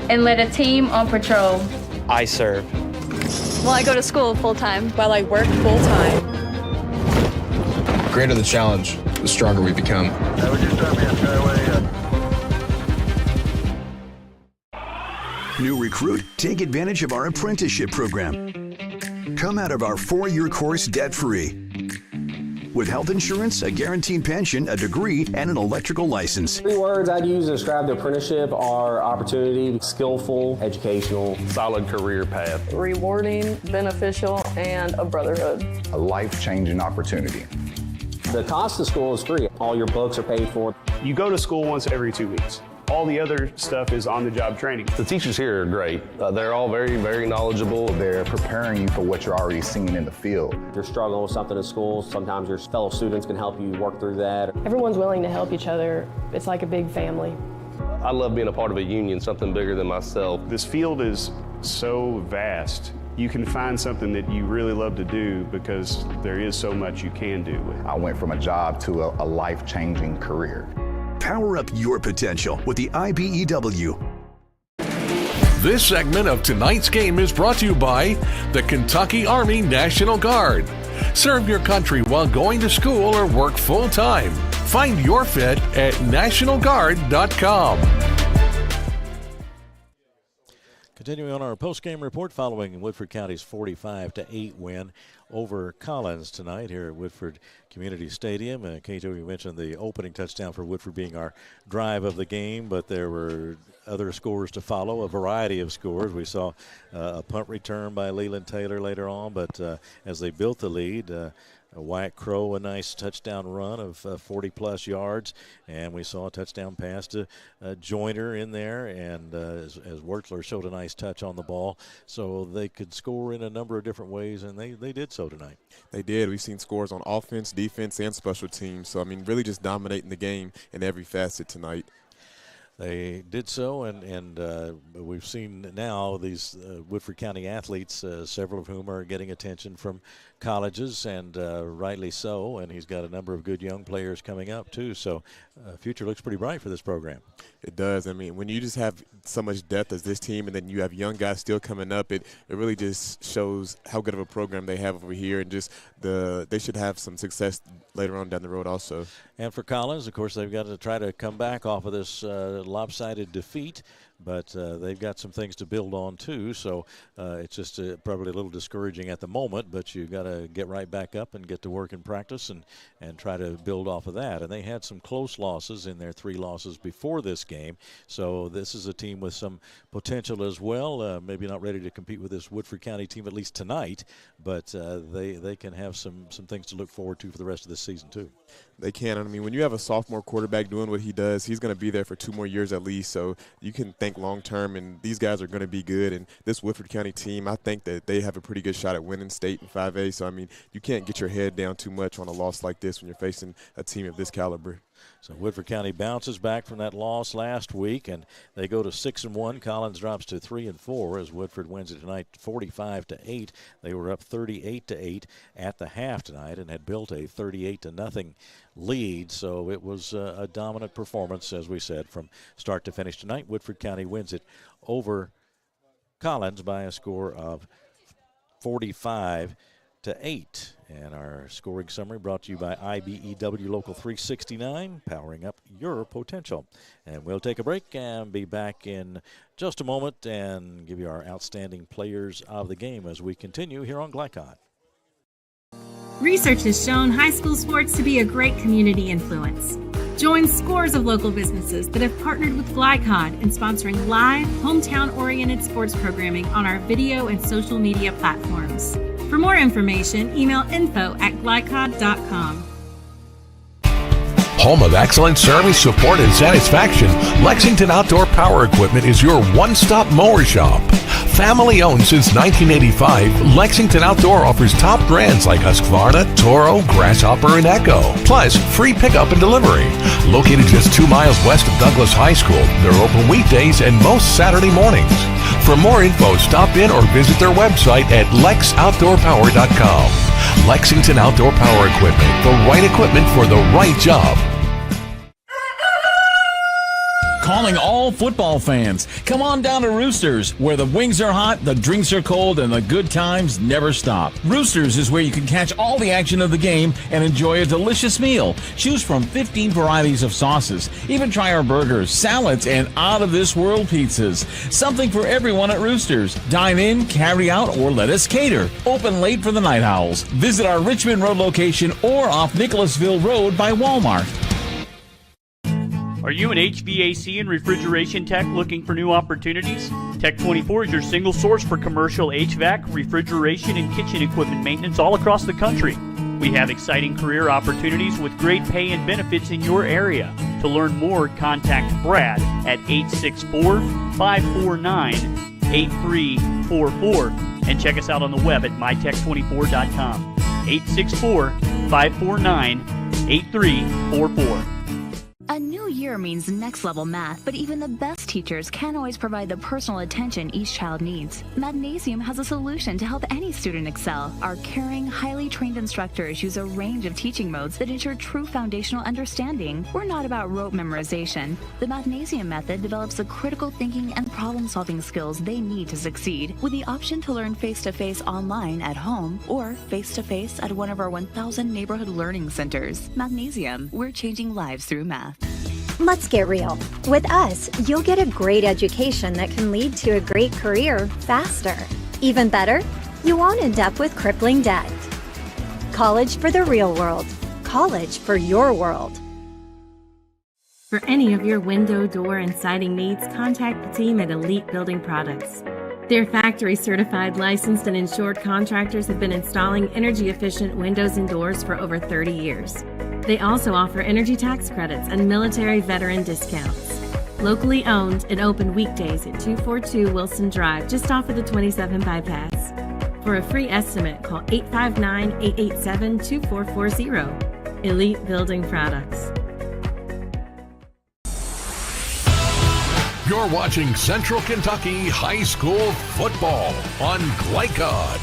[SPEAKER 18] And led a team on patrol.
[SPEAKER 19] I serve.
[SPEAKER 18] While I go to school full-time. While I work full-time.
[SPEAKER 21] The greater the challenge, the stronger we become.
[SPEAKER 10] New recruit, take advantage of our apprenticeship program. Come out of our 4-year course debt-free. With health insurance, a guaranteed pension, a degree, and an electrical license.
[SPEAKER 14] 3 words I'd use to describe the apprenticeship are opportunity, skillful, educational,
[SPEAKER 25] Solid career path.
[SPEAKER 23] Rewarding, beneficial, and a brotherhood.
[SPEAKER 24] A life-changing opportunity.
[SPEAKER 14] The cost of school is free. All your books are paid for.
[SPEAKER 25] You go to school once every 2 weeks. All the other stuff is on-the-job training.
[SPEAKER 1] The teachers here are great. They're all very, very knowledgeable.
[SPEAKER 24] They're preparing you for what you're already seeing in the field.
[SPEAKER 14] If you're struggling with something in school, sometimes your fellow students can help you work through that.
[SPEAKER 23] Everyone's willing to help each other. It's like a big family.
[SPEAKER 1] I love being a part of a union, something bigger than myself.
[SPEAKER 25] This field is so vast. You can find something that you really love to do because there is so much you can do with it.
[SPEAKER 24] I went from a job to a life-changing career.
[SPEAKER 10] Power up your potential with the IBEW.
[SPEAKER 2] This segment of tonight's game is brought to you by the Kentucky Army National Guard. Serve your country while going to school or work full-time. Find your fit at nationalguard.com.
[SPEAKER 3] Continuing on our post-game report following Woodford County's 45-8 win over Collins tonight here at Woodford Community Stadium. Kato, you mentioned the opening touchdown for Woodford being our drive of the game, but there were other scores to follow, a variety of scores. We saw a punt return by Leland Taylor later on, but as they built the lead, Wyatt Crow, a nice touchdown run of 40-plus yards, and we saw a touchdown pass to Joyner in there, and as Wertzler showed a nice touch on the ball. So they could score in a number of different ways, and they did so tonight.
[SPEAKER 4] They did. We've seen scores on offense, defense, and special teams. So, I mean, really just dominating the game in every facet tonight.
[SPEAKER 3] They did so, and we've seen now these Woodford County athletes, several of whom are getting attention from colleges, and rightly so, and he's got a number of good young players coming up, too. So future looks pretty bright for this program.
[SPEAKER 4] It does. I mean, when you just have so much depth as this team and then you have young guys still coming up, it really just shows how good of a program they have over here, and just they should have some success later on down the road also. And
[SPEAKER 3] for Collins, of course, they've got to try to come back off of this lopsided defeat, but they've got some things to build on too, so it's just probably a little discouraging at the moment, but you've got to get right back up and get to work in practice and try to build off of that. And they had some close losses in their 3 losses before this game, so this is a team with some potential as well. Maybe not ready to compete with this Woodford County team at least tonight, but they can have some things to look forward to for the rest of this season too.
[SPEAKER 4] They can. I mean, when you have a sophomore quarterback doing what he does, he's going to be there for 2 more years at least, so you can think long-term, and these guys are going to be good. And this Woodford County team, I think that they have a pretty good shot at winning state in 5A, so, I mean, you can't get your head down too much on a loss like this when you're facing a team of this caliber.
[SPEAKER 3] So Woodford County bounces back from that loss last week, and they go to 6-1. Collins drops to 3-4 as Woodford wins it tonight 45-8. They were up 38-8 at the half tonight and had built a 38-0 lead. So it was a dominant performance, as we said, from start to finish tonight. Woodford County wins it over Collins by a score of 45-8. And our scoring summary brought to you by IBEW Local 369, powering up your potential. And we'll take a break and be back in just a moment and give you our outstanding players of the game as we continue here on Glycod.
[SPEAKER 9] Research has shown high school sports to be a great community influence. Join scores of local businesses that have partnered with Glycod in sponsoring live, hometown-oriented sports programming on our video and social media platforms. For more information, email info@glycod.com.
[SPEAKER 2] Home of excellent service, support, and satisfaction, Lexington Outdoor Power Equipment is your one-stop mower shop. Family owned since 1985, Lexington Outdoor offers top brands like Husqvarna, Toro, Grasshopper, and Echo. Plus, free pickup and delivery. Located just 2 miles west of Douglas High School, they're open weekdays and most Saturday mornings. For more info, stop in or visit their website at lexoutdoorpower.com. Lexington Outdoor Power Equipment, the right equipment for the right job.
[SPEAKER 6] Calling all football fans. Come on down to Roosters, where the wings are hot, the drinks are cold, and the good times never stop. Roosters is where you can catch all the action of the game and enjoy a delicious meal. Choose from 15 varieties of sauces. Even try our burgers, salads, and out-of-this-world pizzas. Something for everyone at Roosters. Dine in, carry out, or let us cater. Open late for the Night Owls. Visit our Richmond Road location or off Nicholasville Road by Walmart.
[SPEAKER 11] Are you an HVAC and refrigeration tech looking for new opportunities? Tech24 is your single source for commercial HVAC, refrigeration, and kitchen equipment maintenance all across the country. We have exciting career opportunities with great pay and benefits in your area. To learn more, contact Brad at 864-549-8344 and check us out on the web at mytech24.com. 864-549-8344.
[SPEAKER 12] A new year means next level math, but even the best teachers can't always provide the personal attention each child needs. Magnesium has a solution to help any student excel. Our caring, highly trained instructors use a range of teaching modes that ensure true foundational understanding. We're not about rote memorization. The Magnesium method develops the critical thinking and problem-solving skills they need to succeed, with the option to learn face-to-face online at home or face-to-face at one of our 1,000 neighborhood learning centers. Magnesium, we're changing lives through math.
[SPEAKER 22] Let's get real. With us, you'll get a great education that can lead to a great career faster. Even better, you won't end up with crippling debt. College for the real world. College for your world.
[SPEAKER 9] For any of your window, door, and siding needs, contact the team at Elite Building Products. Their factory-certified, licensed, and insured contractors have been installing energy-efficient windows and doors for over 30 years. They also offer energy tax credits and military veteran discounts. Locally owned and open weekdays at 242 Wilson Drive, just off of the 27 bypass. For a free estimate, call 859-887-2440. Elite Building Products.
[SPEAKER 2] You're watching Central Kentucky High School football on Glycod.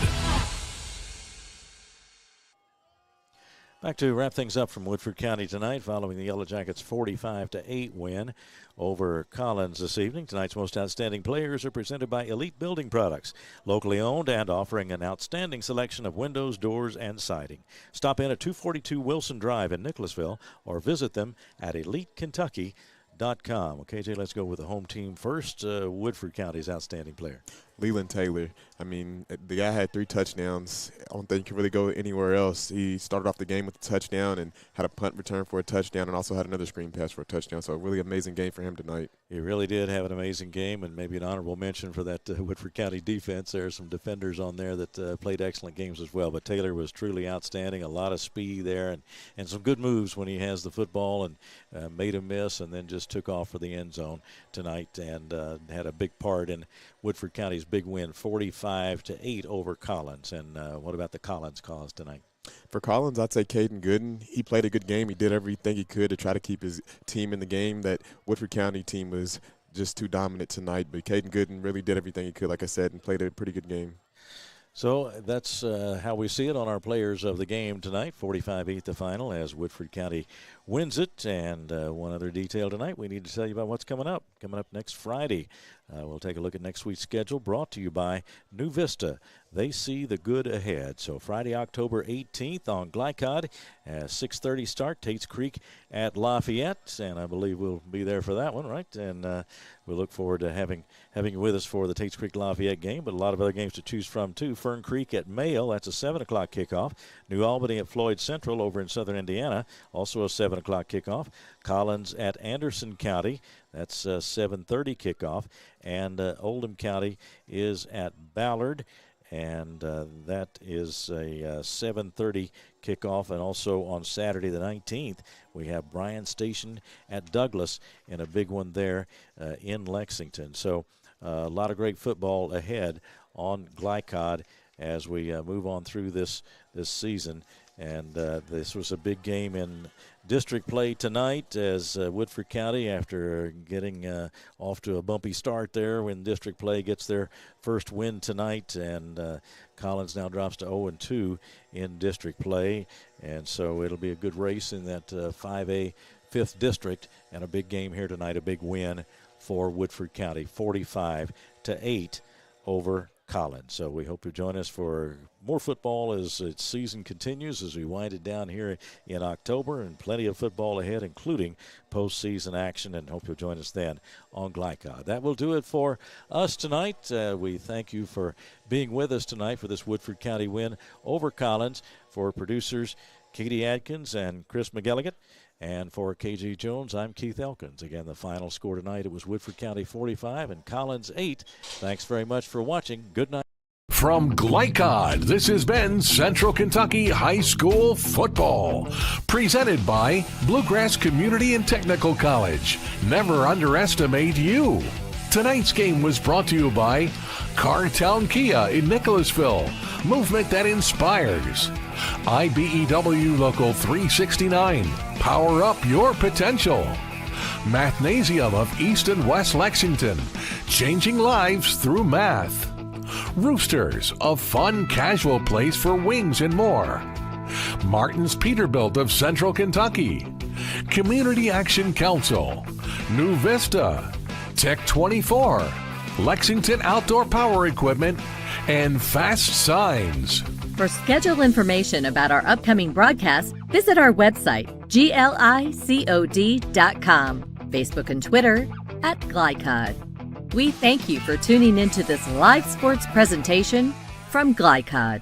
[SPEAKER 3] Back to wrap things up from Woodford County tonight, following the Yellow Jackets' 45-8 win over Collins this evening. Tonight's most outstanding players are presented by Elite Building Products, locally owned and offering an outstanding selection of windows, doors, and siding. Stop in at 242 Wilson Drive in Nicholasville or visit them at EliteKentucky.com. Okay, KJ, let's go with the home team first. Woodford County's outstanding player.
[SPEAKER 4] Leland Taylor. I mean, the guy had 3 touchdowns. I don't think he can really go anywhere else. He started off the game with a touchdown and had a punt return for a touchdown and also had another screen pass for a touchdown. So a really amazing game for him tonight.
[SPEAKER 3] He really did have an amazing game, and maybe an honorable mention for that Woodford County defense. There are some defenders on there that played excellent games as well. But Taylor was truly outstanding, a lot of speed there, and some good moves when he has the football, and made a miss and then just took off for the end zone tonight, and had a big part in Woodford County's big win, 45-8 over Collins. And what about the Collins cause tonight?
[SPEAKER 4] For Collins, I'd say Caden Gooden. He played a good game. He did everything he could to try to keep his team in the game. That Woodford County team was just too dominant tonight, but Caden Gooden really did everything he could, like I said, and played a pretty good game.
[SPEAKER 3] So that's how we see it on our players of the game tonight. 45-8 the final, as Woodford County wins it. And one other detail tonight, we need to tell you about what's coming up. Coming up next Friday, we'll take a look at next week's schedule, brought to you by New Vista. They see the good ahead. So Friday, October 18th on Glycod, 6:30 start, Tates Creek at Lafayette, and I believe we'll be there for that one, right? And we look forward to having you with us for the Tates Creek Lafayette game, but a lot of other games to choose from too. Fern Creek at Mayo, that's a 7 o'clock kickoff. New Albany at Floyd Central over in southern Indiana, also a 7 o'clock kickoff. Collins at Anderson County, that's a 7:30 kickoff. And Oldham County is at Ballard, and that is a 7:30 kickoff. And also on Saturday the 19th, we have Bryan Station at Douglas in a big one there in Lexington. So a lot of great football ahead on Glycod as we move on through this season. And this was a big game in district play tonight as Woodford County, after getting off to a bumpy start there when district play gets their first win tonight, and Collins now drops to 0-2 in district play. And so it'll be a good race in that 5A 5th district, and a big game here tonight, a big win for Woodford County, 45-8 over Collins. So we hope you join us for more football as its season continues, as we wind it down here in October, and plenty of football ahead, including postseason action, and hope you'll join us then on Glycod. That will do it for us tonight. We thank you for being with us tonight for this Woodford County win over Collins. For producers Katie Adkins and Chris McGilligan, and for KG Jones, I'm Keith Elkins. Again, the final score tonight, it was Woodford County 45 and Collins 8. Thanks very much for watching. Good night.
[SPEAKER 2] From Glycod, this has been Central Kentucky High School Football, presented by Bluegrass Community and Technical College. Never underestimate you. Tonight's game was brought to you by Cartown Kia in Nicholasville, movement that inspires. IBEW Local 369, power up your potential. Mathnasium of East and West Lexington, changing lives through math. Roosters, a fun, casual place for wings and more. Martin's Peterbilt of Central Kentucky. Community Action Council. New Vista. Tech 24. Lexington Outdoor Power Equipment. And Fast Signs.
[SPEAKER 5] For schedule information about our upcoming broadcasts, visit our website, glicod.com, Facebook and Twitter @Glycod. We thank you for tuning into this live sports presentation from Glycod.